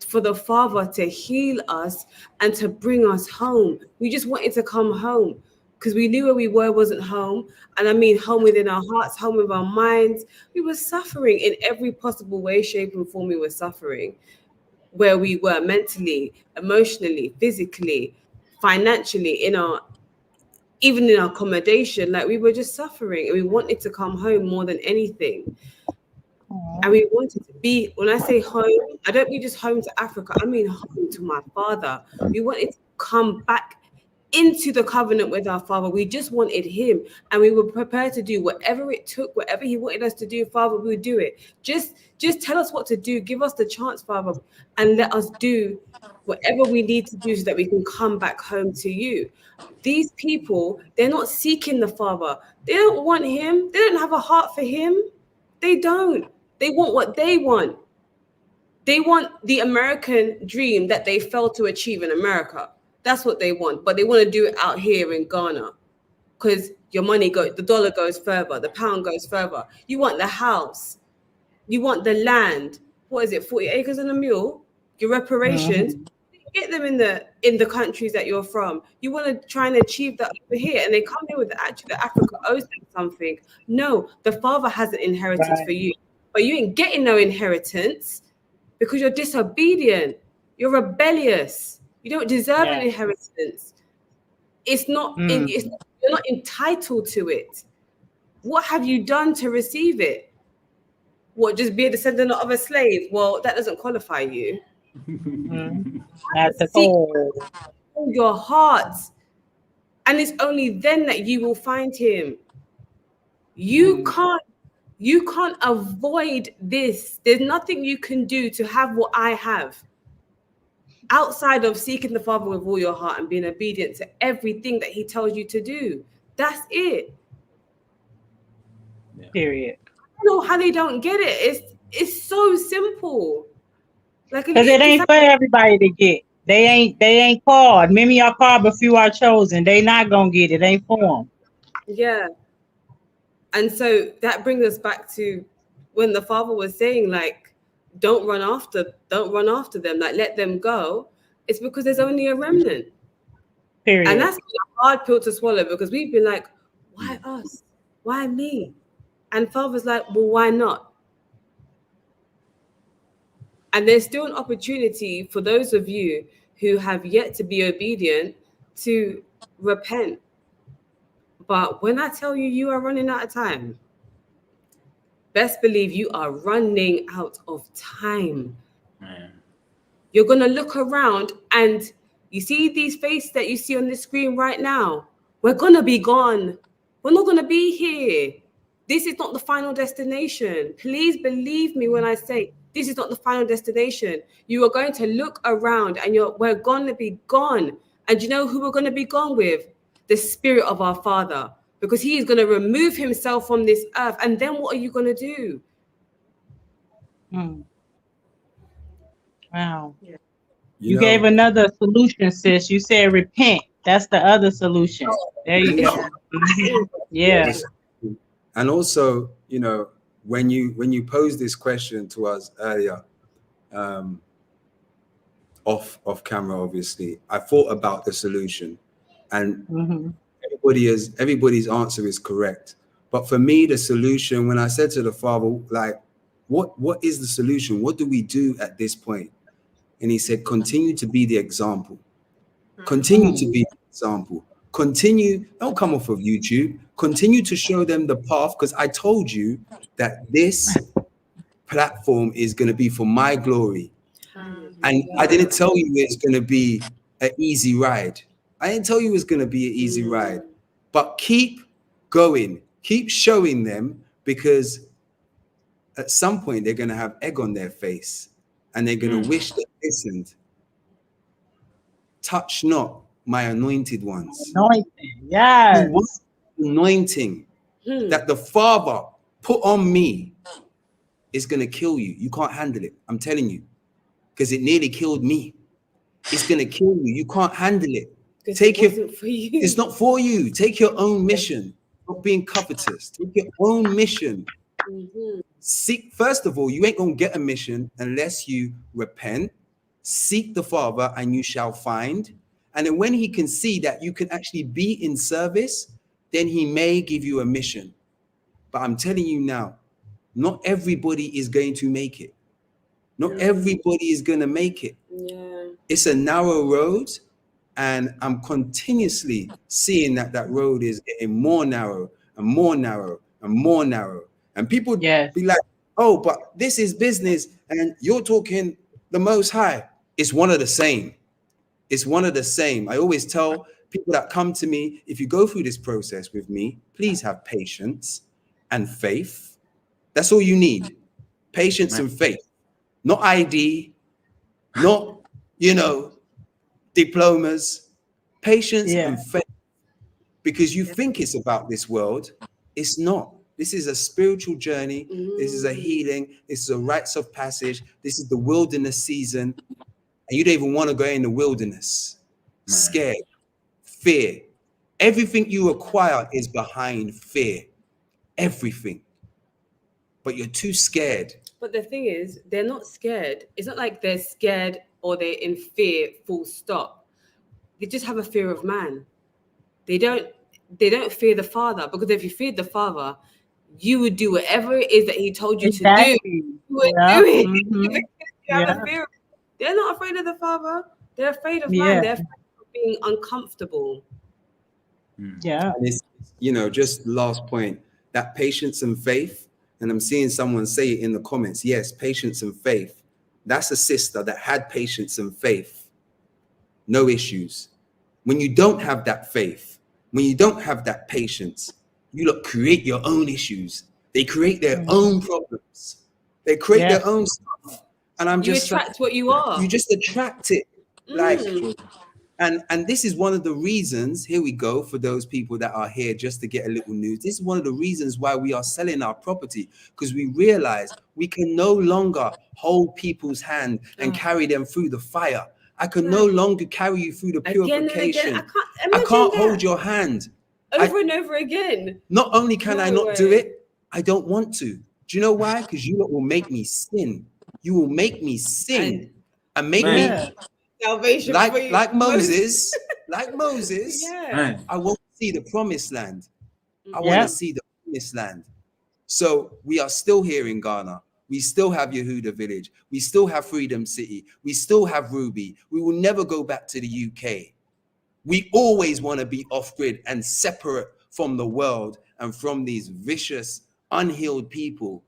for the Father to heal us and to bring us home. We just wanted to come home because we knew where we were wasn't home. And I mean home within our hearts, home with our minds. We were suffering in every possible way, shape, and form. We were suffering where we were mentally, emotionally, physically, financially, even in our accommodation. Like, we were just suffering and we wanted to come home more than anything. And we wanted to be, when I say home, I don't mean just home to Africa, I mean home to my Father. We wanted to come back into the covenant with our Father. We just wanted him, and we were prepared to do whatever it took, whatever he wanted us to do. Father, we would do it. Just tell us what to do. Give us the chance, Father, and let us do whatever we need to do so that we can come back home to you. These people, they're not seeking the Father. They don't want him. They don't have a heart for him. They don't. They want what they want. They want the American dream that they failed to achieve in America. That's what they want. But they want to do it out here in Ghana because your money goes, the dollar goes further, the pound goes further. You want the house. You want the land. What is it, 40 acres and a mule? Your reparations. Get them in the countries that you're from. You want to try and achieve that over here, and they come here with the attitude that Africa owes them something. No, the Father has an inheritance for you, but you ain't getting no inheritance because you're disobedient. You're rebellious. You don't deserve an inheritance. It's not. You're not entitled to it. What have you done to receive it? What, just be a descendant of a slave? Well, that doesn't qualify you. Seek your heart, and it's only then that you will find him. You can't avoid this. There's nothing you can do to have what I have outside of seeking the Father with all your heart and being obedient to everything that he tells you to do. That's it. Period. I don't know how they don't get it. It's so simple. Like, because it ain't for everybody to get. They ain't called. Many are called, but few are chosen. They not gonna get it. Ain't for them. Yeah. And so that brings us back to when the Father was saying, like, don't run after them, like, let them go. It's because there's only a remnant. Period. And that's a hard pill to swallow, because we've been like, why us? Why me? And Father's like, well, why not? And there's still an opportunity for those of you who have yet to be obedient to repent. But when I tell you, you are running out of time, best believe you are running out of time. Man. You're going to look around and you see these faces that you see on the screen right now. We're going to be gone. We're not going to be here. This is not the final destination. Please believe me when I say this is not the final destination. You are going to look around and we're going to be gone. And you know who we're going to be gone with? The Spirit of our Father, because he is going to remove himself from this earth. And then what are you going to do? Wow. You gave another solution, sis. You said repent. That's the other solution. There you go. Yeah. And also, when you posed this question to us earlier, off camera, obviously, I thought about the solution, and everybody's answer is correct. But for me, the solution, when I said to the father, like, what is the solution? What do we do at this point? And he said, continue to be the example. Continue to be the example. Continue, don't come off of YouTube. Continue to show them the path, because I told you that this platform is going to be for my glory. And I didn't tell you it's going to be an easy ride. I didn't tell you it's going to be an easy ride. But keep going. Keep showing them, because at some point they're going to have egg on their face and they're going to wish they listened. Touch not my anointed ones. Anointing, yes. Anointing that the Father put on me is going to kill you. You can't handle it. I'm telling you, because it nearly killed me. It's going to kill you. You can't handle it. Take it. It's not for you. Take your own mission. Stop being covetous. Take your own mission. Seek, first of all, you ain't going to get a mission unless you repent. Seek the Father and you shall find. And then when he can see that you can actually be in service, then he may give you a mission. But I'm telling you now, not everybody is going to make it. Not everybody is going to make it. It's a narrow road, and I'm continuously seeing that that road is getting more narrow and more narrow and more narrow. And people be like, oh, but this is business and you're talking the Most High. It's one of the same. It's one of the same. I always tell people that come to me, if you go through this process with me, please have patience and faith. That's all you need. Patience and faith. Not ID, not, diplomas. Patience and faith. Because you think it's about this world. It's not. This is a spiritual journey. This is a healing. This is a rites of passage. This is the wilderness season. And you don't even want to go in the wilderness. Scared, fear. Everything you acquire is behind fear. Everything. But you're too scared. But the thing is, they're not scared. It's not like they're scared or they're in fear, full stop. They just have a fear of man. They don't fear the Father, because if you feared the Father, you would do whatever it is that he told you to do. You would do it. You have a fear. They're not afraid of the Father. They're afraid of man. They're afraid of being uncomfortable. Yeah. And it's, just last point, that patience and faith. And I'm seeing someone say it in the comments. Yes, patience and faith. That's a sister that had patience and faith. No issues. When you don't have that faith, when you don't have that patience, you look create your own issues. They create their own problems. They create their own stuff. And I'm just attract what you are. You just attract it. And this is one of the reasons, here we go, for those people that are here just to get a little news. This is one of the reasons why we are selling our property, because we realize we can no longer hold people's hand and carry them through the fire. I can no longer carry you through the purification. Again. I can't hold your hand. Over and over again. Not only can I not do it, I don't want to. Do you know why? Because you lot will make me sin. You will make me sin and make me salvation like Moses. Like Moses. I won't see the promised land. I want to see the promised land. So we are still here in Ghana. We still have Yehuda Village. We still have Freedom City. We still have Ruby. We will never go back to the UK. We always want to be off-grid and separate from the world and from these vicious, unhealed people,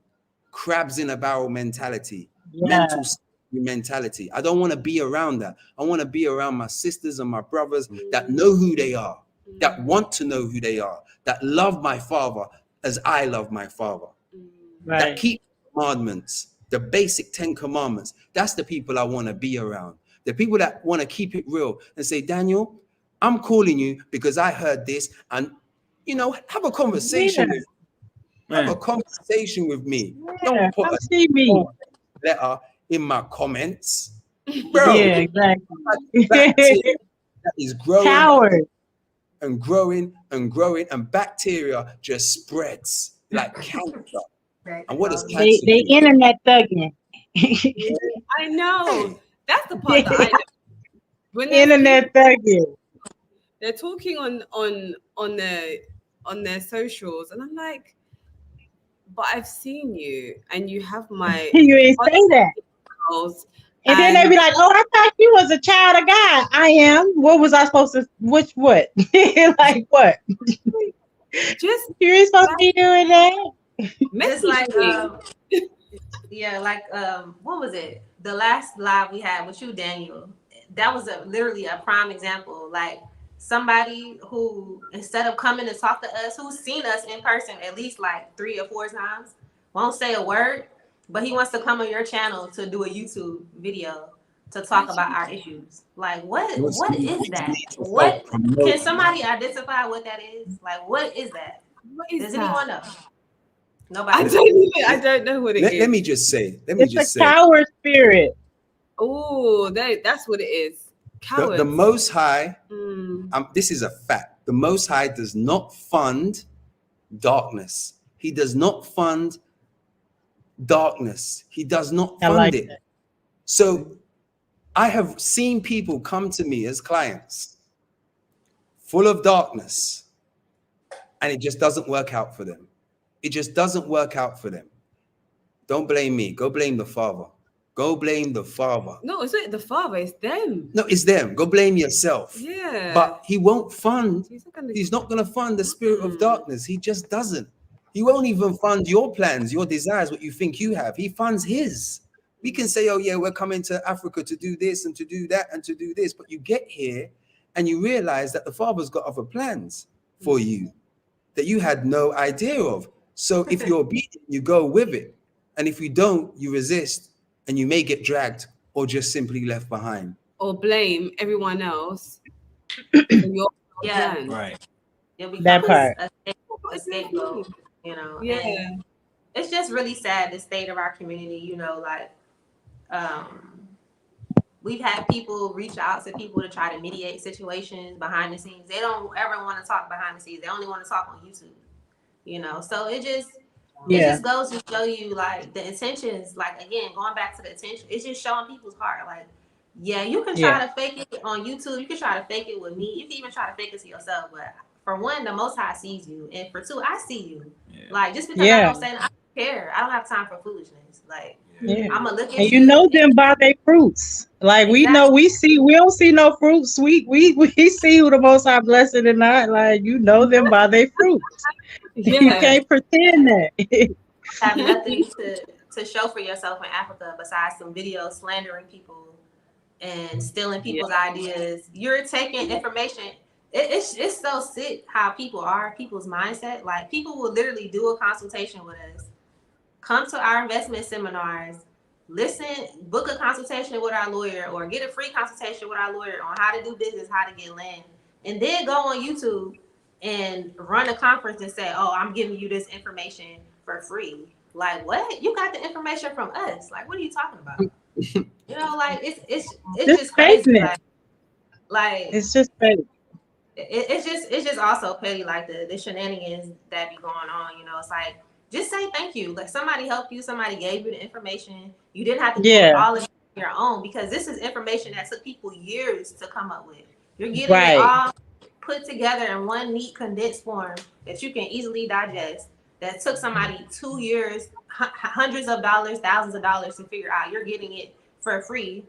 crabs in a barrel mentality, mental mentality. I don't want to be around that. I want to be around my sisters and my brothers that know who they are, that want to know who they are, that love my Father as I love my Father, that keep commandments, the basic 10 commandments. That's the people I want to be around. The people that want to keep it real and say, Daniel, I'm calling you because I heard this, and have a conversation with me. Have a conversation with me. Don't put a letter in my comments. Bro, exactly. That is growing Coward. and growing and growing, and bacteria just spreads like cancer. And what does cancer They do? internet thugging. I know. That's the part that I know. When internet thugging. they're talking on the on their socials, and I'm like, but I've seen you, and you have my You ain't say that. details, And then they be like, "Oh, I thought you was a child of God." I am. What was I supposed to? What? Like what? just You ain't supposed to be doing that. Just like messaging. yeah, like what was it? The last live we had with you, Daniel. That was literally a prime example. Like somebody who, instead of coming to talk to us, who's seen us in person at least like 3 or 4 times, won't say a word, but he wants to come on your channel to do a YouTube video to talk about our issues. Like what is that? What can somebody identify what that is? Like what is that? What is Does that? anyone know? Nobody. I don't know what it is. Let me just say. It's a coward spirit. Oh, that's what it is. Cowards. The Most High. This is a fact. The Most High does not fund darkness. He does not fund darkness. He does not fund it. So I have seen people come to me as clients full of darkness, and it just doesn't work out for them. It just doesn't work out for them. Don't blame me. Go blame the Father. Go blame the Father. No, it's not the Father. It's them. No, it's them. Go blame yourself. Yeah. But he won't fund. He's not going to fund the spirit of darkness. He just doesn't. He won't even fund your plans, your desires, what you think you have. He funds his. We can say, oh, yeah, we're coming to Africa to do this and to do that and to do this. But you get here and you realize that the Father's got other plans for you that you had no idea of. So if you're obedient, you go with it. And if you don't, you resist and you may get dragged or just simply left behind. Or blame everyone else for your plan. Right. That part. A scapegoat, you know. Yeah. And it's just really sad, the state of our community, you know, like we've had people reach out to people to try to mediate situations behind the scenes. They don't ever want to talk behind the scenes. They only want to talk on YouTube, you know. So it just goes to show you, like, the intentions, like, again, going back to the intention, it's just showing people's heart. Like, yeah, you can try to fake it on YouTube. You can try to fake it with me. You can even try to fake it to yourself. But for one, the Most High sees you. And for two, I see you. Yeah. Like, just because I don't say that, I don't care. I don't have time for foolishness. Like, I'm going to look at and you know them by their fruits. Like, we know, we don't see no fruits. We see who the Most High blessed or not. Like, you know them by their fruits. You can't pretend that. Have nothing to show for yourself in Africa besides some videos slandering people and stealing people's ideas. You're taking information. It's so sick how people are, people's mindset. Like, people will literally do a consultation with us, come to our investment seminars, listen, book a consultation with our lawyer, or get a free consultation with our lawyer on how to do business, how to get land, and then go on YouTube and run a conference and say, oh, I'm giving you this information for free. Like, what? You got the information from us. Like, what are you talking about? You know, like, it's just crazy. Like it's just crazy. It's just also petty, like the shenanigans that be going on. You know, it's like, just say thank you. Like, somebody helped you, somebody gave you the information. You didn't have to do it all of it on your own, because this is information that took people years to come up with. You're getting it all put together in one neat condensed form that you can easily digest. That took somebody 2 years, hundreds of dollars, thousands of dollars to figure out. You're getting it for free,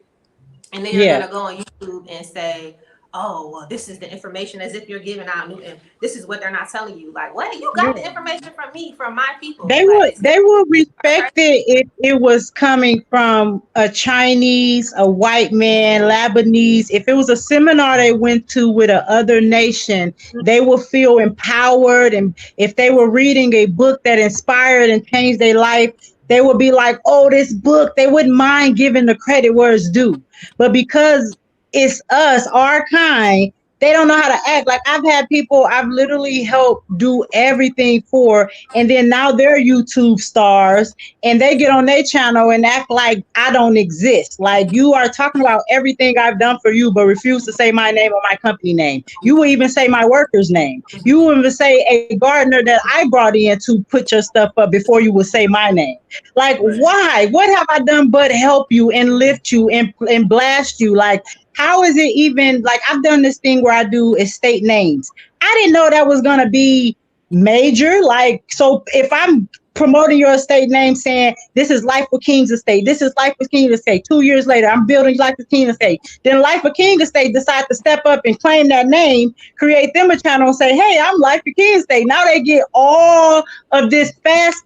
and then you're gonna go on YouTube and say, oh, well, this is the information, as if you're giving out new, and this is what they're not telling you. Like, what? You got the information from me, from my people. They would respect it if it was coming from a Chinese, a white man, Lebanese. If it was a seminar they went to with a other nation, they would feel empowered. And if they were reading a book that inspired and changed their life, they would be like, oh, this book, they wouldn't mind giving the credit where it's due. But because it's us, our kind, they don't know how to act. Like, I've had people I've literally helped do everything for, and then now they're YouTube stars, and they get on their channel and act like I don't exist. Like, you are talking about everything I've done for you, but refuse to say my name or my company name. You will even say my worker's name. You will even say a gardener that I brought in to put your stuff up before you will say my name. Like, why? What have I done but help you and lift you and blast you? Like, how is it even, like, I've done this thing where I do estate names. I didn't know that was going to be major. Like, so if I'm promoting your estate name saying this is Life with King's Estate, this is Life with King Estate, 2 years later I'm building Life with King Estate, then Life with King Estate decide to step up and claim that name, create them a channel and say, hey, I'm Life with King Estate. Now they get all of this fast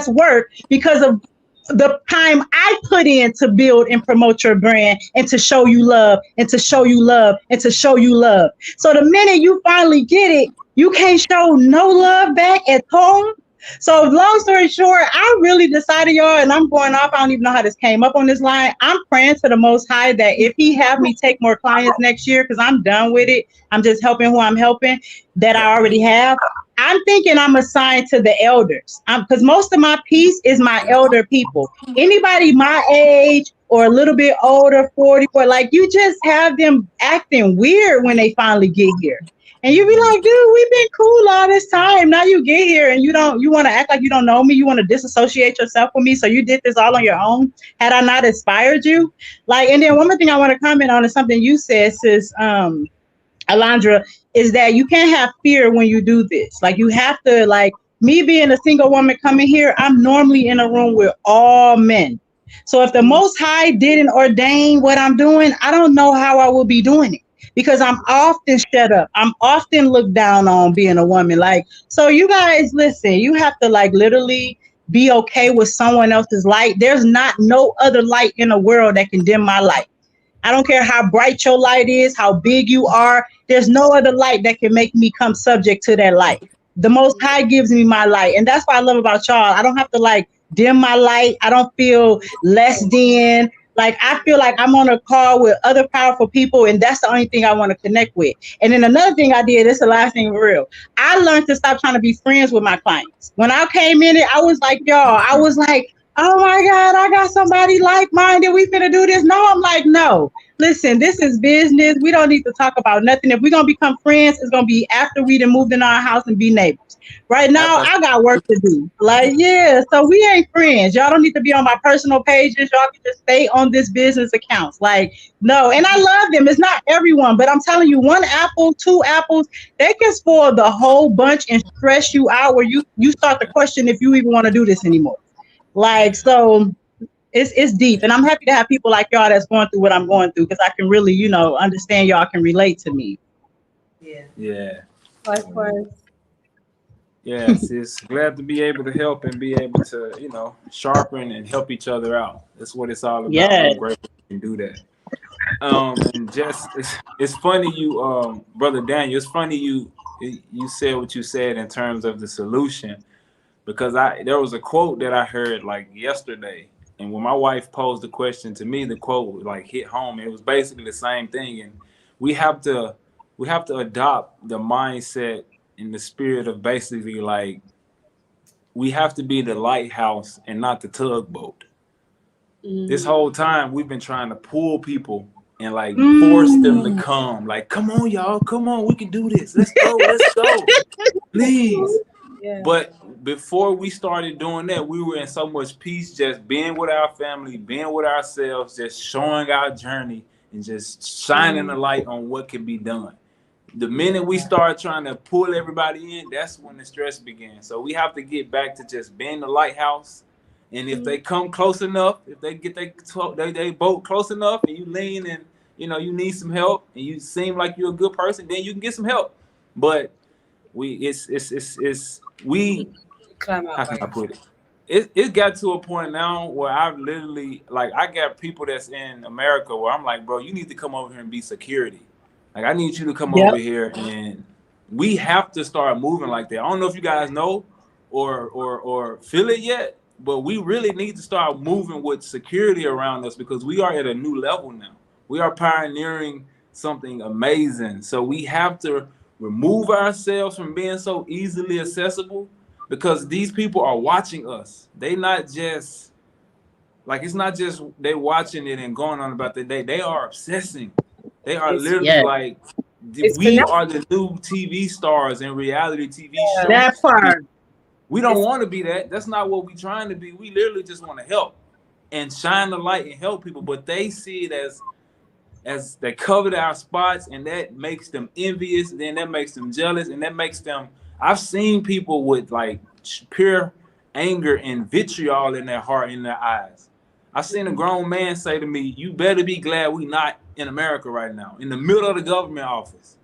work because of the time I put in to build and promote your brand and to show you love and to show you love and to show you love. So the minute you finally get it, you can't show no love back at home. So long story short, I really decided, y'all, and I'm going off. I don't even know how this came up on this line. I'm praying to the Most High that if he have me take more clients next year, because I'm done with it, I'm just helping who I'm helping that I already have. I'm thinking I'm assigned to the elders because most of my piece is my elder people. Anybody my age or a little bit older, 44, like you just have them acting weird when they finally get here. And you be like, dude, we've been cool all this time. Now you get here and you want to act like you don't know me. You want to disassociate yourself with me. So you did this all on your own. Had I not inspired you? Like, and then one more thing I want to comment on is something you said, sis, Alondra, is that you can't have fear when you do this. Like, you have to, like, me being a single woman coming here, I'm normally in a room with all men. So if the Most High didn't ordain what I'm doing, I don't know how I will be doing it. Because I'm often shut up. I'm often looked down on being a woman. Like, so you guys, listen, you have to like literally be okay with someone else's light. There's not no other light in the world that can dim my light. I don't care how bright your light is, how big you are. There's no other light that can make me come subject to that light. The Most High gives me my light. And that's what I love about y'all. I don't have to like dim my light. I don't feel less than. Like, I feel like I'm on a call with other powerful people, and that's the only thing I want to connect with. And then another thing I did, this is the last thing for real. I learned to stop trying to be friends with my clients. When I came in it, I was like, y'all, I was like, oh my God, I got somebody like-minded. We finna do this. No, I'm like, no. Listen, this is business. We don't need to talk about nothing. If we're going to become friends, it's going to be after we done moved in our house and be neighbors. Right now, I got work to do. Like, yeah, so we ain't friends. Y'all don't need to be on my personal pages. Y'all can just stay on this business accounts. Like, no, and I love them. It's not everyone, but I'm telling you, 1 apple, 2 apples, they can spoil the whole bunch and stress you out where you start to question if you even want to do this anymore. Like, so it's deep. And I'm happy to have people like y'all that's going through what I'm going through because I can really, you know, understand y'all can relate to me. Yeah. Yeah. Likewise. Yes, it's glad to be able to help and be able to, you know, sharpen and help each other out. That's what it's all about. Yes. I'm grateful we can do that. And just it's funny you brother Daniel, it's funny you said what you said in terms of the solution, because there was a quote that I heard like yesterday, and when my wife posed the question to me, the quote like hit home. It was basically the same thing, and we have to adopt the mindset in the spirit of basically like we have to be the lighthouse and not the tugboat. This whole time we've been trying to pull people and like force them to come. Like, come on, y'all, come on, we can do this. Let's go, please. Yeah. But before we started doing that, we were in so much peace, just being with our family, being with ourselves, just showing our journey and just shining the light on what can be done. The minute we start trying to pull everybody in, that's when the stress begins. So we have to get back to just being the lighthouse. And if they come close enough, if they get they boat close enough, and you lean and you know you need some help, and you seem like you're a good person, then you can get some help. But we Climb out. how can I put it? It got to a point now where I've literally like I got people that's in America where I'm like, bro, you need to come over here and be security. Like, I need you to come over here, and we have to start moving like that. I don't know if you guys know or feel it yet, but we really need to start moving with security around us because we are at a new level now. We are pioneering something amazing. So we have to remove ourselves from being so easily accessible because these people are watching us. They not just, like, it's not just they watching it and going on about the day. They are obsessing. They are literally like, we are the new TV stars and reality TV shows. That part. We don't want to be that. That's not what we're trying to be. We literally just want to help and shine the light and help people. But they see it as they covered our spots, and that makes them envious. Then that makes them jealous, and that makes them I've seen people with like pure anger and vitriol in their heart, in their eyes. I seen a grown man say to me, "You better be glad we not in America right now, in the middle of the government office."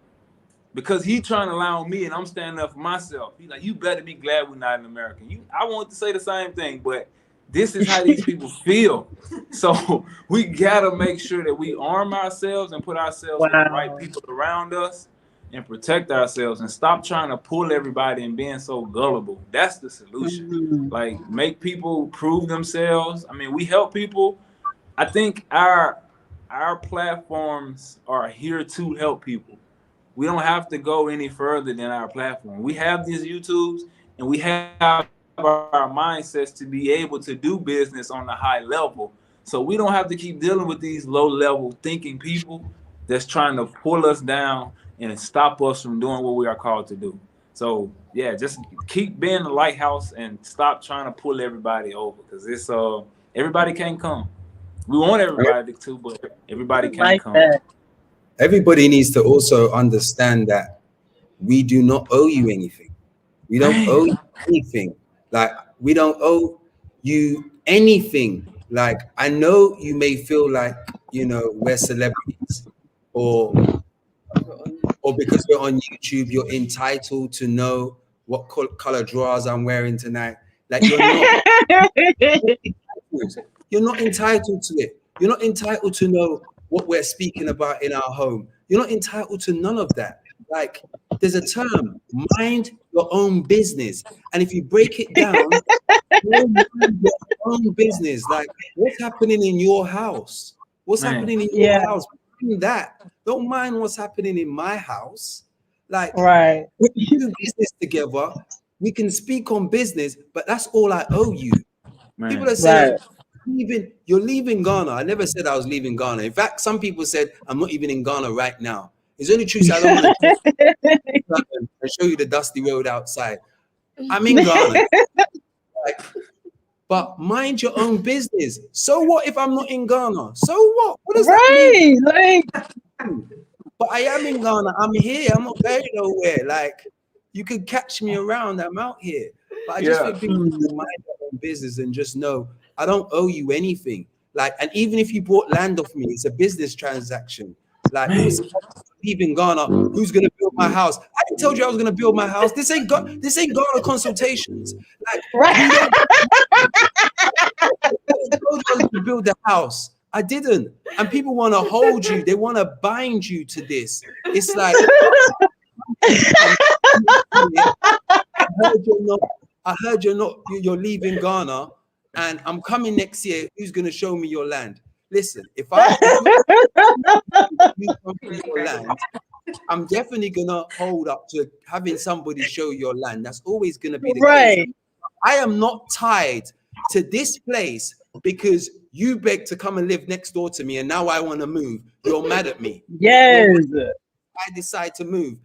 Because he trying to lie on me and I'm standing up for myself. He like, you better be glad we're not in America. I want to say the same thing, but this is how these people feel. So we gotta make sure that we arm ourselves and put ourselves with the right people around us and protect ourselves and stop trying to pull everybody and being so gullible. That's the solution. Like, make people prove themselves. I mean, we help people. I think our platforms are here to help people. We don't have to go any further than our platform. We have these YouTubes and we have our mindsets to be able to do business on a high level. So we don't have to keep dealing with these low level thinking people that's trying to pull us down and stop us from doing what we are called to do. So yeah, just keep being the lighthouse and stop trying to pull everybody over, because it's everybody can't come. We want everybody to, but everybody can't come. Everybody needs to also understand that we do not owe you anything. We don't owe you anything. Like, we don't owe you anything. Like, I know you may feel like, you know, we're celebrities, or because we're on YouTube, you're entitled to know what color drawers I'm wearing tonight. Like, you're not. You're not entitled to it. You're not entitled to know what we're speaking about in our home. You're not entitled to none of that. Like, there's a term, mind your own business. And if you break it down, mind your own business. Like, what's happening in your house? What's happening in your house? That. Don't mind what's happening in my house. Like, we can do business together. We can speak on business, but that's all I owe you. People are saying, you're leaving Ghana. I never said I was leaving Ghana. In fact, some people said I'm not even in Ghana right now. It's only true. I don't want to show you the dusty road outside. I'm in Ghana. Like, but mind your own business. So what if I'm not in Ghana? So what? What does that mean? Like, but I am in Ghana. I'm here. I'm not going nowhere. Like, you can catch me around. I'm out here. But I just think people need to mind their own business and just know I don't owe you anything. Like, and even if you bought land off me, it's a business transaction. Like, leaving Ghana, who's gonna build my house? I didn't tell you I was gonna build my house. This ain't Ghana consultations. Like, I told you I was gonna build the house. I didn't. And people want to hold you. They want to bind you to this. It's like, I heard you're leaving Ghana, and I'm coming next year. Who's going to show me your land? Listen, if your land, I'm definitely going to hold up to having somebody show your land. That's always going to be the case. I am not tied to this place because you begged to come and live next door to me, and now I want to move. You're mad at me. Yes. I decide to move.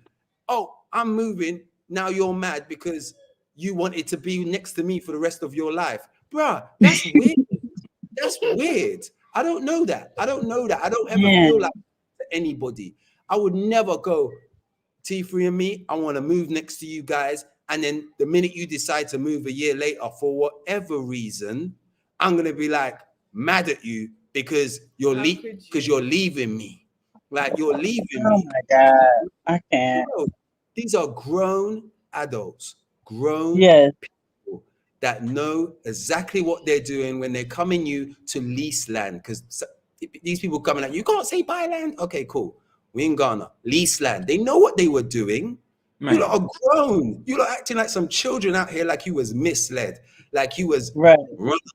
Oh, I'm moving. Now you're mad because you wanted to be next to me for the rest of your life. Bruh, that's weird. That's weird. I don't know that. I don't ever feel like that to anybody. I would never go, T3 and me, I want to move next to you guys. And then the minute you decide to move a year later, for whatever reason, I'm going to be like mad at you because you're leaving me. Like, you're leaving me. Oh my God. I can't. You know, these are grown adults, grown people that know exactly what they're doing when they're coming you to lease land. Because these people coming at you can't say buy land. Okay, cool. We're in Ghana, lease land. They know what they were doing. Man. You lot are grown. You lot acting like some children out here, like you was misled, like you was run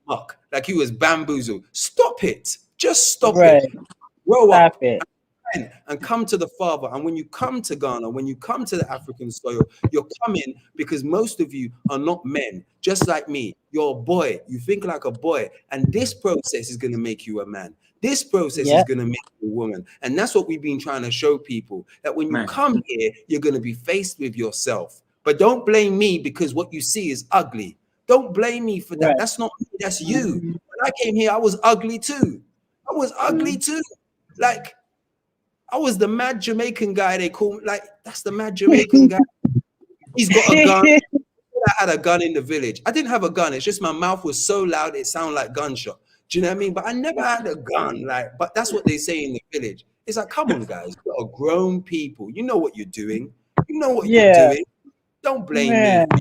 amok, like you was bamboozled. Stop it. Just stop it. Grow up. And come to the Father. And when you come to Ghana, when you come to the African soil, you're coming because most of you are not men, just like me. You're a boy. You think like a boy. And this process is going to make you a man. This process is going to make you a woman. And that's what we've been trying to show people, that when you come here, you're going to be faced with yourself. But don't blame me because what you see is ugly. Don't blame me for that. That's not me. That's you. When I came here, I was ugly too. Like, I was the mad Jamaican guy. They call me, like, that's the mad Jamaican guy. He's got a gun. I had a gun in the village. I didn't have a gun. It's just my mouth was so loud it sounded like gunshot. Do you know what I mean? But I never had a gun. Like, but that's what they say in the village. It's like, come on, guys, you're grown people. You know what you're doing. You know what you're Yeah, doing. Don't blame me man. for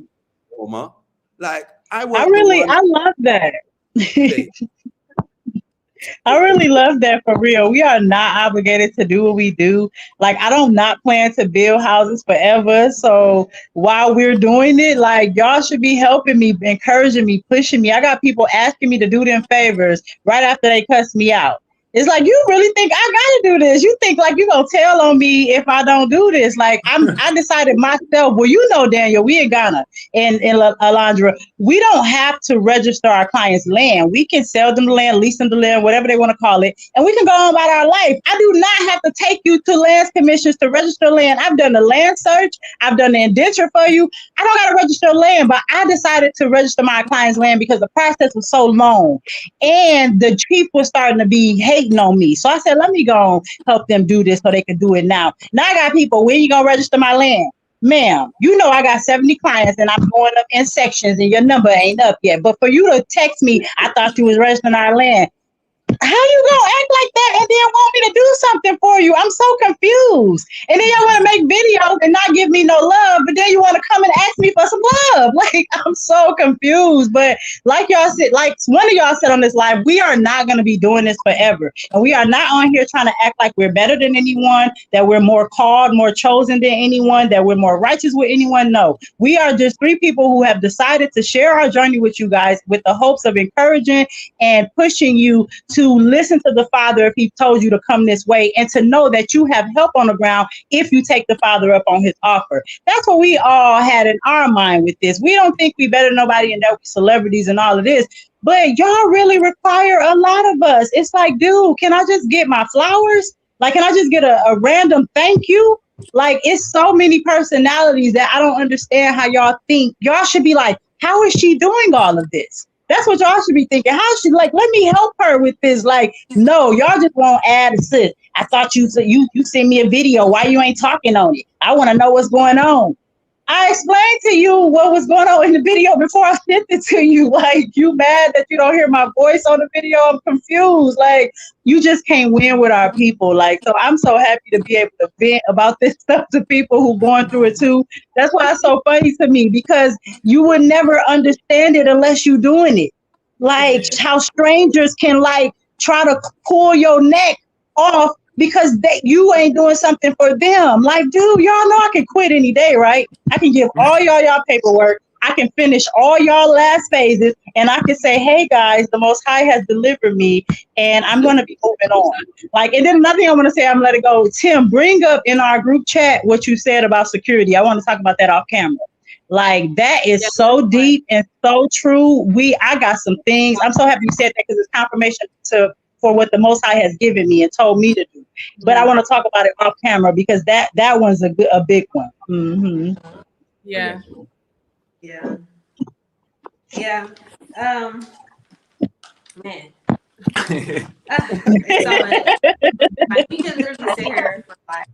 trauma. Like, I I weren't the really, one. I love that. Say, I really love that for real. We are not obligated to do what we do. Like, I don't not plan to build houses forever. So while we're doing it, like, y'all should be helping me, encouraging me, pushing me. I got people asking me to do them favors right after they cuss me out. It's like, you really think I gotta do this? You think like you gonna tell on me if I don't do this? Like, I decided myself. Well, you know, Daniel, we in Ghana and Alondra, we don't have to register our clients' land. We can sell them the land, lease them the land, whatever they want to call it, and we can go on about our life. I do not have to take you to lands commissions to register land. I've done the land search. I've done the indenture for you. I don't got to register land, but I decided to register my client's land because the process was so long. And the chief was starting to be hating on me. So I said, let me go and help them do this so they can do it now. Now I got people, when you going to register my land? Ma'am, you know I got 70 clients and I'm going up in sections and your number ain't up yet. But for you to text me, I thought you was registering our land. How you gonna act like that and then want me to do something for you? I'm so confused. And then y'all want to make videos and not give me no love, but then you want to come and ask me for some love. Like, I'm so confused. But like y'all said, like one of y'all said on this live, we are not going to be doing this forever. And we are not on here trying to act like we're better than anyone, that we're more called, more chosen than anyone, that we're more righteous with anyone. No, we are just three people who have decided to share our journey with you guys with the hopes of encouraging and pushing you to listen to the Father if he told you to come this way, and to know that you have help on the ground if you take the Father up on his offer. That's what we all had in our mind with this. We don't think we better than nobody and that we celebrities and all of this, but y'all really require a lot of us. It's like, dude, can I just get my flowers? Like, can I just get a random thank you? Like, it's so many personalities that I don't understand how y'all think. Y'all should be like, how is she doing all of this? That's what y'all should be thinking. How should, like, let me help her with this? Like, no, y'all just won't add assist. I thought you sent me a video. Why you ain't talking on it? I want to know what's going on. I explained to you what was going on in the video before I sent it to you. Like, you mad that you don't hear my voice on the video? I'm confused. Like, you just can't win with our people. Like, so I'm so happy to be able to vent about this stuff to people who going through it too. That's why it's so funny to me, because you would never understand it unless you doing it. Like, how strangers can like try to pull your neck off because you ain't doing something for them. Like, dude, y'all know I can quit any day, right? I can give all y'all paperwork. I can finish all y'all last phases, and I can say, hey guys, the Most High has delivered me, and I'm going to be moving on. Like, and then another thing I want to say, I'm going to let it go. Tim, bring up in our group chat what you said about security. I want to talk about that off camera. Like, that is so deep and so true. I got some things. I'm so happy you said that, because it's confirmation for what the Most High has given me and told me to do. But I want to talk about it off camera, because that one's a big one. Mm-hmm. Yeah. Yeah. Man. It's so much. Like, we can literally sit here for like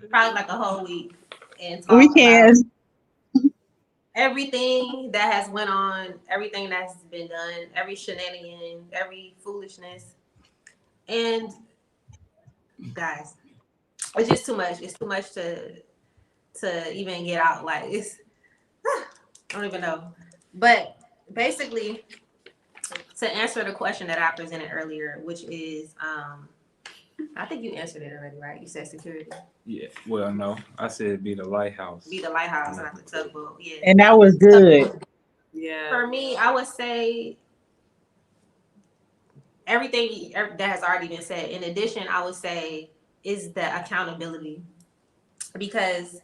probably like a whole week and talk We can. about everything that has went on, everything that's been done, every shenanigan, every foolishness. And guys, it's just too much. It's too much to even get out. Like, it's I don't even know. But basically, to answer the question that I presented earlier, which is I think you answered it already, right? You said security. Yeah. Well, no, I said be the lighthouse. Be the lighthouse, not the tugboat. Yeah. And that was good. Yeah. For me, I would say everything that has already been said. In addition, I would say is the accountability, because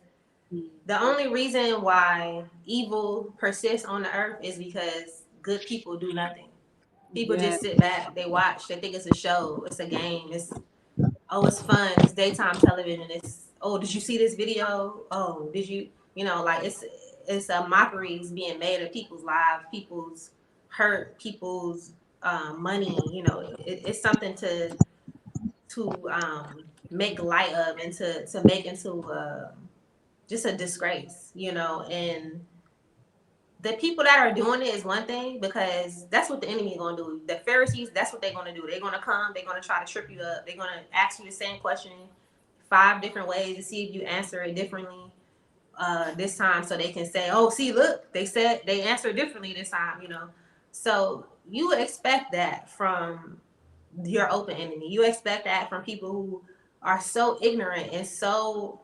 the only reason why evil persists on the earth is because good people do nothing. People just sit back, they watch, they think it's a show, it's a game, it's fun, it's daytime television, it's did you see this video? Oh, did you like it's a mockery being made of people's lives, people's hurt, people's money. It's something to make light of and to make into just a disgrace, and the people that are doing it is one thing, because that's what the enemy is going to do. The Pharisees, that's what they're going to do. They're going to come, they're going to try to trip you up. They're going to ask you the same question 5 different ways to see if you answer it differently this time, so they can say, oh, see, look, they said they answered differently this time, So you would expect that from your open enemy. You expect that from people who are so ignorant and so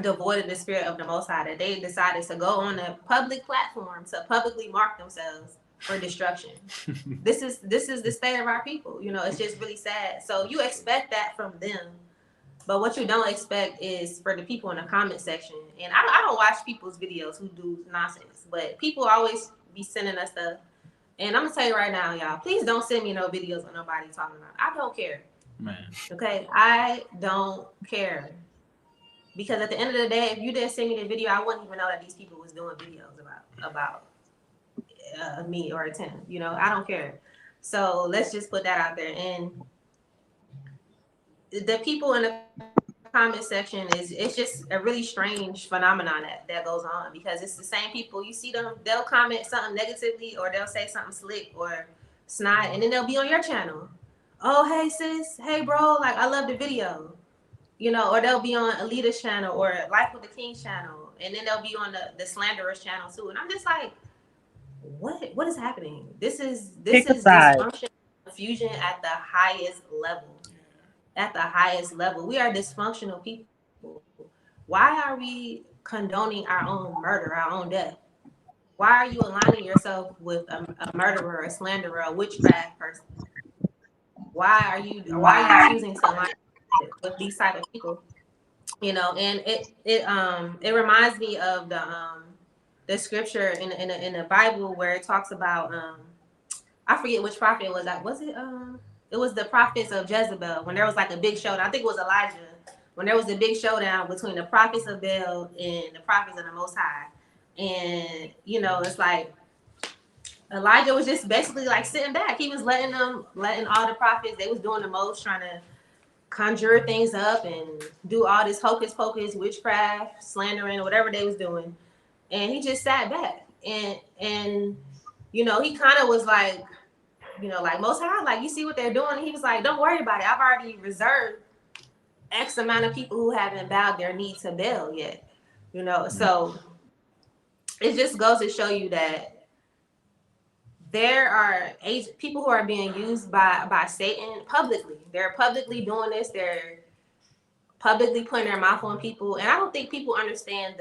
devoid of the spirit of the Most High that they decided to go on a public platform to publicly mark themselves for destruction. This is the state of our people. It's just really sad. So you expect that from them, but what you don't expect is for the people in the comment section. And I don't watch people's videos who do nonsense, but people always be sending us stuff. And I'm gonna tell you right now, y'all, please don't send me no videos of nobody talking about it. I don't care. Man. Okay, I don't care. Because at the end of the day, if you didn't send me the video, I wouldn't even know that these people was doing videos about me or Tim. I don't care. So let's just put that out there. And the people in the comment section it's just a really strange phenomenon that goes on, because it's the same people. You see them, they'll comment something negatively, or they'll say something slick or snide, and then they'll be on your channel. Oh, hey sis, hey bro, like I love the video. Or they'll be on Alita's channel or Life with the King's channel, and then they'll be on the Slanderer's channel too. And I'm just like, what is happening? This is dysfunction, confusion at the highest level. At the highest level, we are dysfunctional people. Why are we condoning our own murder, our own death? Why are you aligning yourself with a murderer, a slanderer, a witchcraft person? Why are you choosing to align with these type of people? And it reminds me of the scripture in the Bible where it talks about I forget which prophet it was. That was it. It was the prophets of Jezebel, when there was like a big showdown. I think it was Elijah, when there was a big showdown between the prophets of Baal and the prophets of the Most High. And it's like Elijah was just basically like sitting back. He was letting all the prophets, they was doing the most, trying to conjure things up and do all this hocus pocus, witchcraft, slandering, whatever they was doing. And he just sat back. And he kind of was like, like, Most High, like, you see what they're doing? And he was like, don't worry about it. I've already reserved X amount of people who haven't bowed their knee to Baal yet. So it just goes to show you that there are people who are being used by Satan publicly. They're publicly doing this. They're publicly putting their mouth on people. And I don't think people understand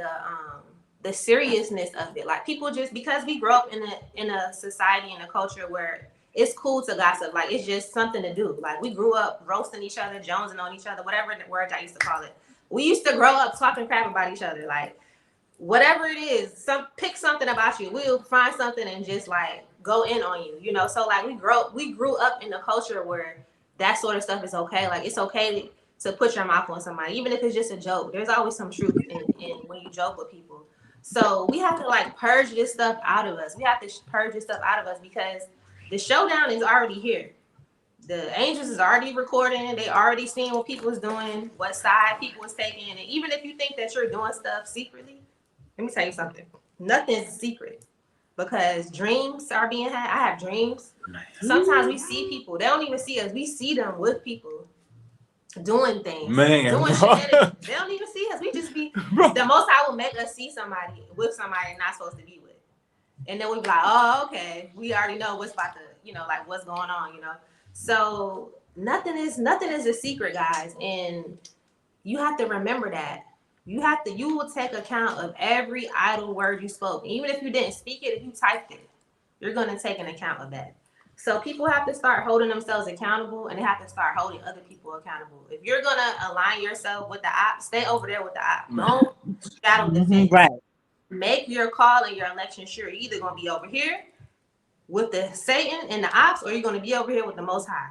the seriousness of it. Like, people just, because we grow up in a society and a culture where it's cool to gossip. Like, it's just something to do. Like, we grew up roasting each other, jonesing on each other, whatever the words I used to call it. We used to grow up talking crap about each other. Like, whatever it is, pick something about you. We'll find something and just like go in on you, So like we grew up in a culture where that sort of stuff is okay. Like, it's okay to put your mouth on somebody, even if it's just a joke. There's always some truth in when you joke with people. So we have to like purge this stuff out of us. We have to purge this stuff out of us, because the showdown is already here. The angels is already recording. They already seeing what people is doing, what side people is taking. And even if you think that you're doing stuff secretly, let me tell you something. Nothing's secret, because dreams are being had. I have dreams. Sometimes we see people. They don't even see us. We see them with people doing things. Doing shit. They don't even see us. We just be, the Most High will make us see somebody with somebody not supposed to be with. And then we be like, oh, okay. We already know what's about to, like what's going on, So nothing is a secret, guys. And you have to remember that. You will take account of every idle word you spoke. Even if you didn't speak it, if you typed it, you're going to take an account of that. So people have to start holding themselves accountable, and they have to start holding other people accountable. If you're going to align yourself with the Opps, stay over there with the Opps. Don't straddle the fence. Right. Make your call and your election sure. You're either going to be over here with the Satan and the Opps, or you're going to be over here with the Most High.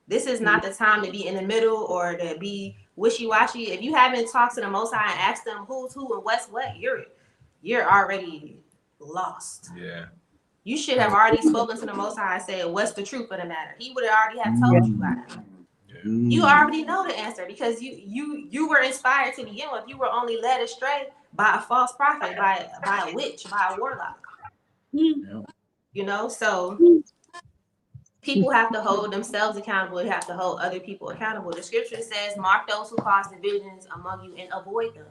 This is not the time to be in the middle or to be wishy-washy. If you haven't talked to the Most High and asked them who's who and what's what, you're already lost. Yeah. You should have already spoken to the Most High and said, what's the truth of the matter? He would have already have told you by now. You already know the answer, because you were inspired to begin with. You were only led astray by a false prophet, by a witch, by a warlock. Yeah. You know, so people have to hold themselves accountable. They have to hold other people accountable. The scripture says, "Mark those who cause divisions among you and avoid them."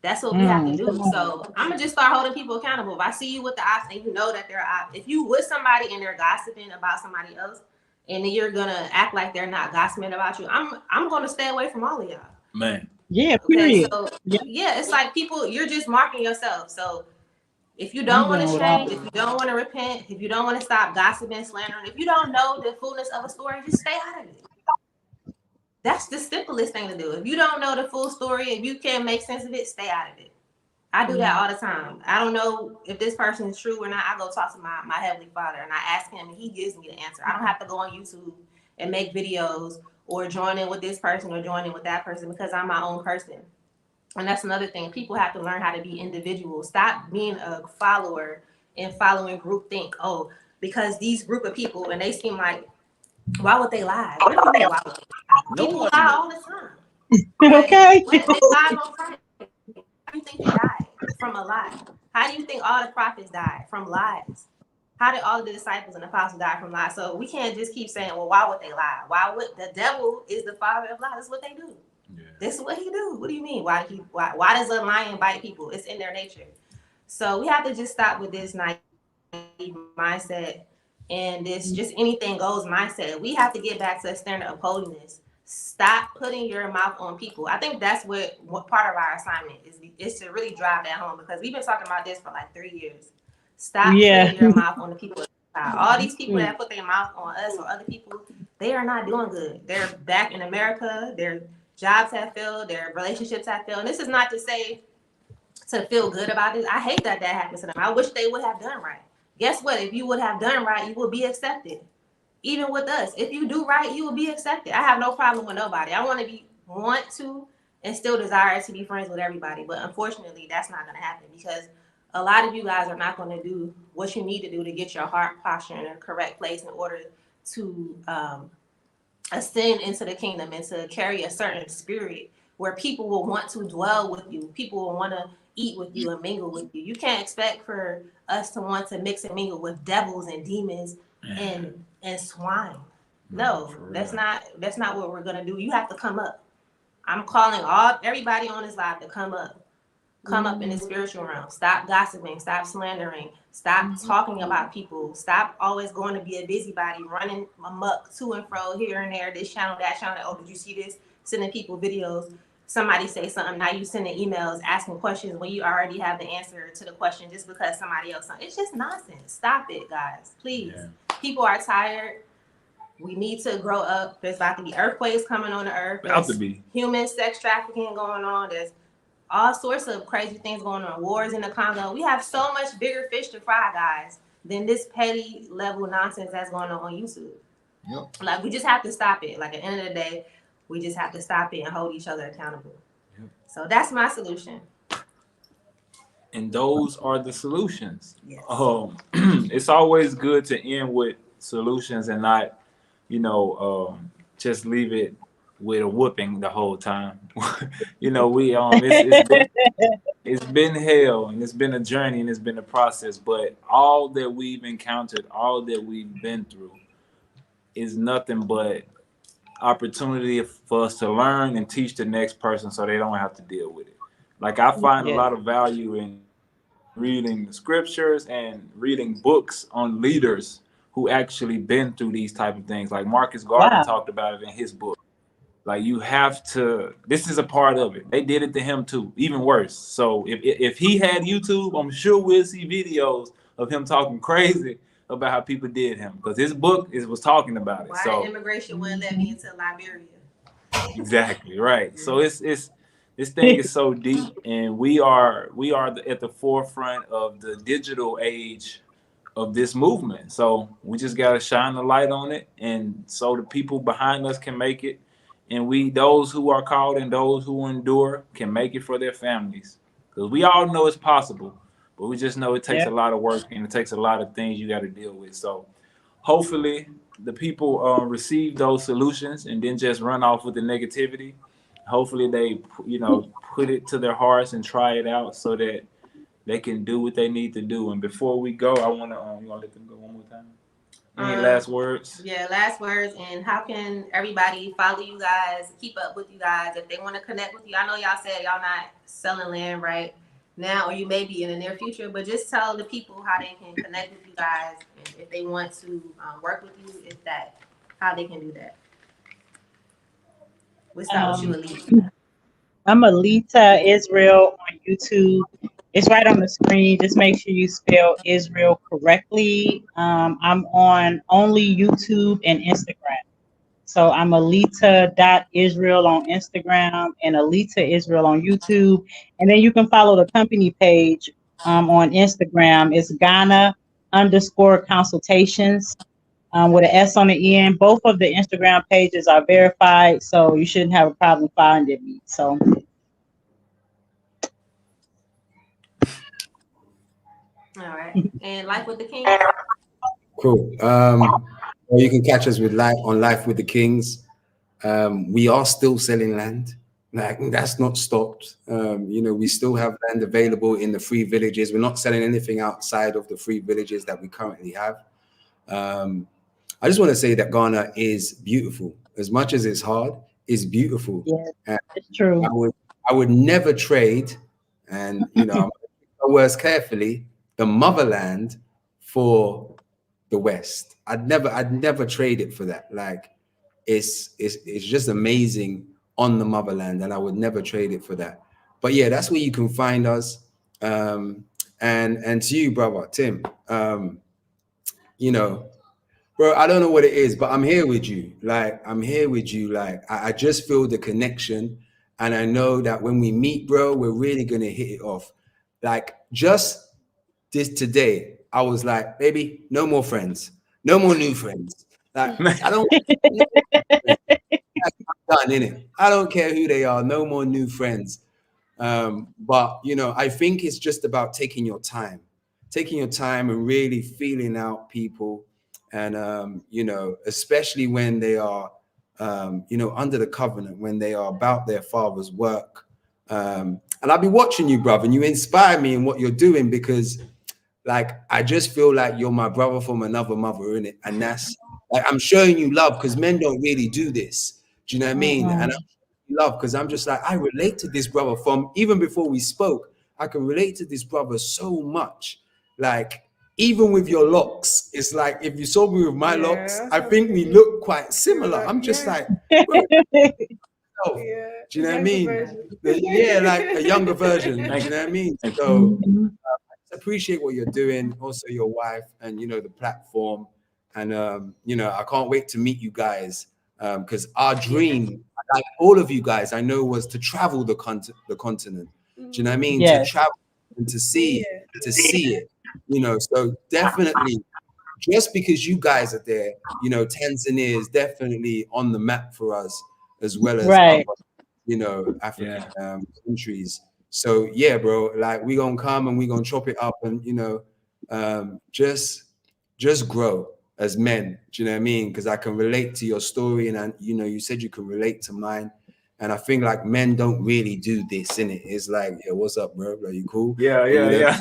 That's what we have to do. So I'm gonna just start holding people accountable. If I see you with the ops and you know that they're ops, if you with somebody and they're gossiping about somebody else, and then you're gonna act like they're not gossiping about you, I'm gonna stay away from all of y'all. Man. Yeah, Okay, period. so Yeah, yeah, it's like people, you're just marking yourself. So if you I'm don't want done to with all change, if you don't want to repent, if you don't want to stop gossiping, slandering, if you don't know the fullness of a story, just stay out of it. That's the simplest thing to do. If you don't know the full story, if you can't make sense of it, stay out of it. I do that all the time. I don't know if this person is true or not. I go talk to my Heavenly Father and I ask him and he gives me the answer. I don't have to go on YouTube and make videos or join in with this person or join in with that person because I'm my own person. And that's another thing. People have to learn how to be individuals. Stop being a follower and following group think. Oh, because these group of people and they seem like, why would they lie? What do you mean? Why would they lie? No People one lie knows. all the time. okay. But they lied on Friday. How do you think they died? From a lie. How do you think all the prophets died? From lies. How did all of the disciples and apostles die from lies? So we can't just keep saying, well, why would they lie? Why would the devil is the father of lies? That's what they do. Yeah. This is what he do. What do you mean? Why does a lion bite people? It's in their nature. So we have to just stop with this naive mindset and this just anything goes mindset. We have to get back to a standard of holiness. Stop putting your mouth on people. I think that's what part of our assignment is to really drive that home because we've been talking about this for like 3 years. Stop Yeah. putting your mouth on the people. All these people that put their mouth on us or other people, they are not doing good. They're back in America. Their jobs have failed. Their relationships have failed. And this is not to say to feel good about it. I hate that happens to them. I wish they would have done right. Guess what? If you would have done right, you would be accepted. Even with us, if you do right, you will be accepted. I have no problem with nobody. I want to and still desire to be friends with everybody. But unfortunately, that's not going to happen because a lot of you guys are not going to do what you need to do to get your heart posture in a correct place in order to ascend into the kingdom and to carry a certain spirit where people will want to dwell with you. People will want to eat with you and mingle with you. You can't expect for us to want to mix and mingle with devils and demons and swine. No, that's not what we're gonna do. You have to come up. I'm calling everybody on this live to come up. Come up in the spiritual realm. Stop gossiping. Stop slandering. Stop talking about people. Stop always going to be a busybody, running amok to and fro here and there, this channel, that channel. Oh, did you see this? Sending people videos. Somebody say something. Now you sending emails asking questions when you already have the answer to the question just because somebody else. It's just nonsense. Stop it, guys. Please. Yeah. People are tired. We need to grow up. There's about to be earthquakes coming on the earth. There's about to be human sex trafficking going on. There's all sorts of crazy things going on. Wars in the Congo. We have so much bigger fish to fry, guys, than this petty level nonsense that's going on YouTube. Yep. Like, we just have to stop it. Like, at the end of the day, we just have to stop it and hold each other accountable. Yep. So that's my solution. And those are the solutions. Yes. It's always good to end with solutions and not, just leave it with a whooping the whole time. It's been hell and it's been a journey and it's been a process, but all that we've encountered, all that we've been through is nothing but opportunity for us to learn and teach the next person so they don't have to deal with it. Like, I find a lot of value in reading the scriptures and reading books on leaders who actually been through these type of things. Like Marcus Garvey talked about it in his book. Like, you have to, this is a part of it. They did it to him too, even worse. So if he had YouTube, I'm sure we'll see videos of him talking crazy about how people did him, because his book was talking about it. Why so immigration wouldn't let me into Liberia? Exactly, right. So it's this thing is so deep, and we are at the forefront of the digital age of this movement. So we just got to shine the light on it, and so the people behind us can make it, and those who are called and those who endure can make it for their families, because we all know it's possible, but we just know it takes a lot of work and it takes a lot of things you got to deal with. So hopefully the people receive those solutions and then just run off with the negativity. hopefully they, you know, put it to their hearts and try it out so that they can do what they need to do. And before we go, I want to you want to let them go one more time. Any last words? Yeah, last words. And how can everybody follow you guys, keep up with you guys if they want to connect with you? I know y'all said y'all not selling land right now, or you may be in the near future, but just tell the people how they can connect with you guys and if they want to work with you, how they can do that. We'll start with you, Alita. I'm Alita Israel on YouTube. It's right on the screen. Just make sure you spell Israel correctly. I'm on only YouTube and Instagram. So I'm Alita.Israel on Instagram and Alita Israel on YouTube. And then you can follow the company page on Instagram. It's Ghana_consultations with an S on the end. Both of the Instagram pages are verified, so you shouldn't have a problem finding me. So all right. And Life with the King. Cool. Well, you can catch us with Life with the Kings. We are still selling land. Like, that's not stopped. You know, we still have land available in the free villages. We're not selling anything outside of the free villages that we currently have. I just want to say that Ghana is beautiful. As much as it's hard, it's beautiful. yeah, it's true. I would never trade, and you know, I'm gonna pick my words carefully, the motherland for the West. I'd never trade it for that. Like, it's just amazing on the motherland, and I would never trade it for that. But yeah, that's where you can find us. And to you, brother Tim, you know, bro, I don't know what it is, but I'm here with you. Like, I'm here with you. Like, I just feel the connection, and I know that when we meet, bro, we're really gonna hit it off. Like, just this today, I was like, baby, no more friends, no more new friends. Like, I don't. I'm done, innit? I don't care who they are. No more new friends. But you know, I think it's just about taking your time and really feeling out people, and you know, especially when they are, you know, under the covenant, when they are about their father's work. And I'll be watching you, brother, and you inspire me in what you're doing, because like, I just feel like you're my brother from another mother, innit? And that's like, I'm showing you love, because men don't really do this. Do you know what I mean? And I'm showing you love because I'm just like, I relate to this brother from even before we spoke. I can relate to this brother so much. Like, even with your locks, it's like, if you saw me with my locks, I think we look quite similar. I'm just like, bro, do you know what I mean? Yeah, like a younger version. Do you know what I mean? So appreciate what you're doing, also your wife, and you know, the platform, and you know, I can't wait to meet you guys, because our dream, like all of you guys, I know, was to travel the continent. Do you know what I mean? Yes. To travel and to see it, you know. So definitely, just because you guys are there, you know, Tanzania is definitely on the map for us, as well as Right. other, you know, African countries. So yeah, bro, like, we gonna come and we gonna chop it up, and you know, just grow as men. Do you know what I mean? Because I can relate to your story, and you know, you said you can relate to mine, and I think like men don't really do this, innit? It's like, yeah, what's up, bro? Are you cool? Yeah.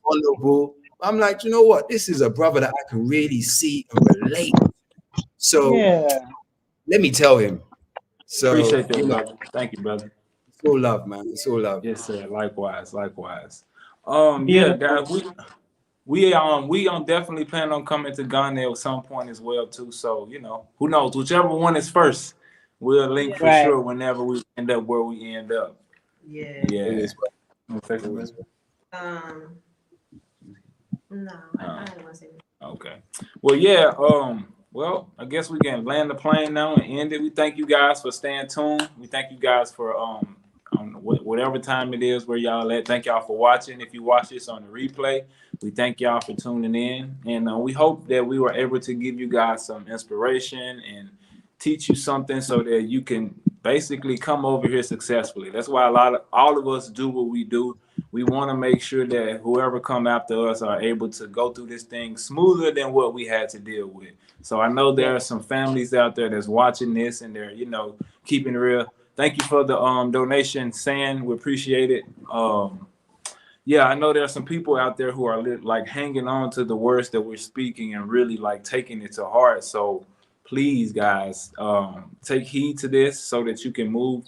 Vulnerable. I'm like, you know what? This is a brother that I can really see and relate. So let me tell him. So Appreciate that, brother. Thank you, brother. It's all love, man. It's all love. Yes, sir. Likewise. Yeah, guys, we definitely plan on coming to Ghana at some point as well too. So, you know, who knows? Whichever one is first, we'll link for sure whenever we end up where we end up. Yeah. No, I didn't want to say that. Okay. Well, yeah. Well, I guess we can land the plane now and end it. We thank you guys for staying tuned. We thank you guys for whatever time it is where y'all at. Thank y'all for watching. If you watch this on the replay, we thank y'all for tuning in, and we hope that we were able to give you guys some inspiration and teach you something so that you can basically come over here successfully. That's why all of us do what we do. we want to make sure that whoever come after us are able to go through this thing smoother than what we had to deal with. So I know there are some families out there that's watching this and they're, you know, keeping it real. Thank you for the donation, San. We appreciate it. Yeah, I know there are some people out there who are like hanging on to the words that we're speaking and really like taking it to heart. So please, guys, take heed to this so that you can move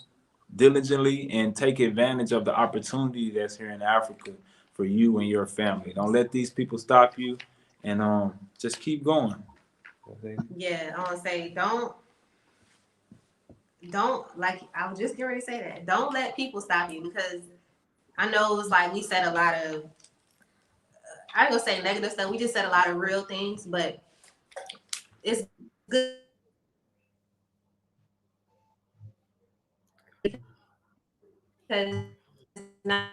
diligently and take advantage of the opportunity that's here in Africa for you and your family. Don't let these people stop you, and just keep going. Yeah, I want to say don't like I was just getting ready to say that. Don't let people stop you, because I know it's like we said a lot of I ain't gonna say negative stuff. We just said a lot of real things, but it's good because now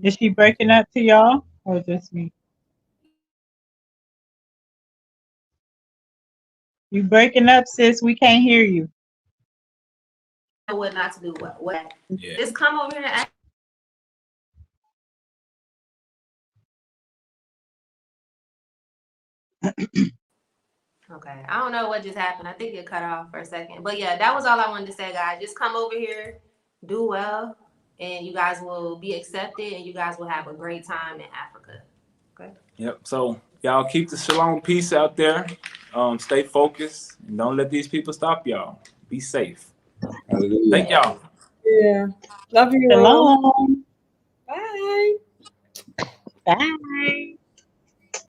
Is she breaking up to y'all or just me? You breaking up, sis. We can't hear you. what not to do. What? Yeah. Just come over here and ask. Okay, I don't know what just happened. I think it cut off for a second. But yeah, that was all I wanted to say, guys. Just come over here, do well, and you guys will be accepted and you guys will have a great time in Africa. Okay. Yep. So y'all keep the shalom peace out there. Stay focused and don't let these people stop y'all. Be safe. Hallelujah. Thank y'all. Yeah. Love you all. Shalom. Bye. Bye.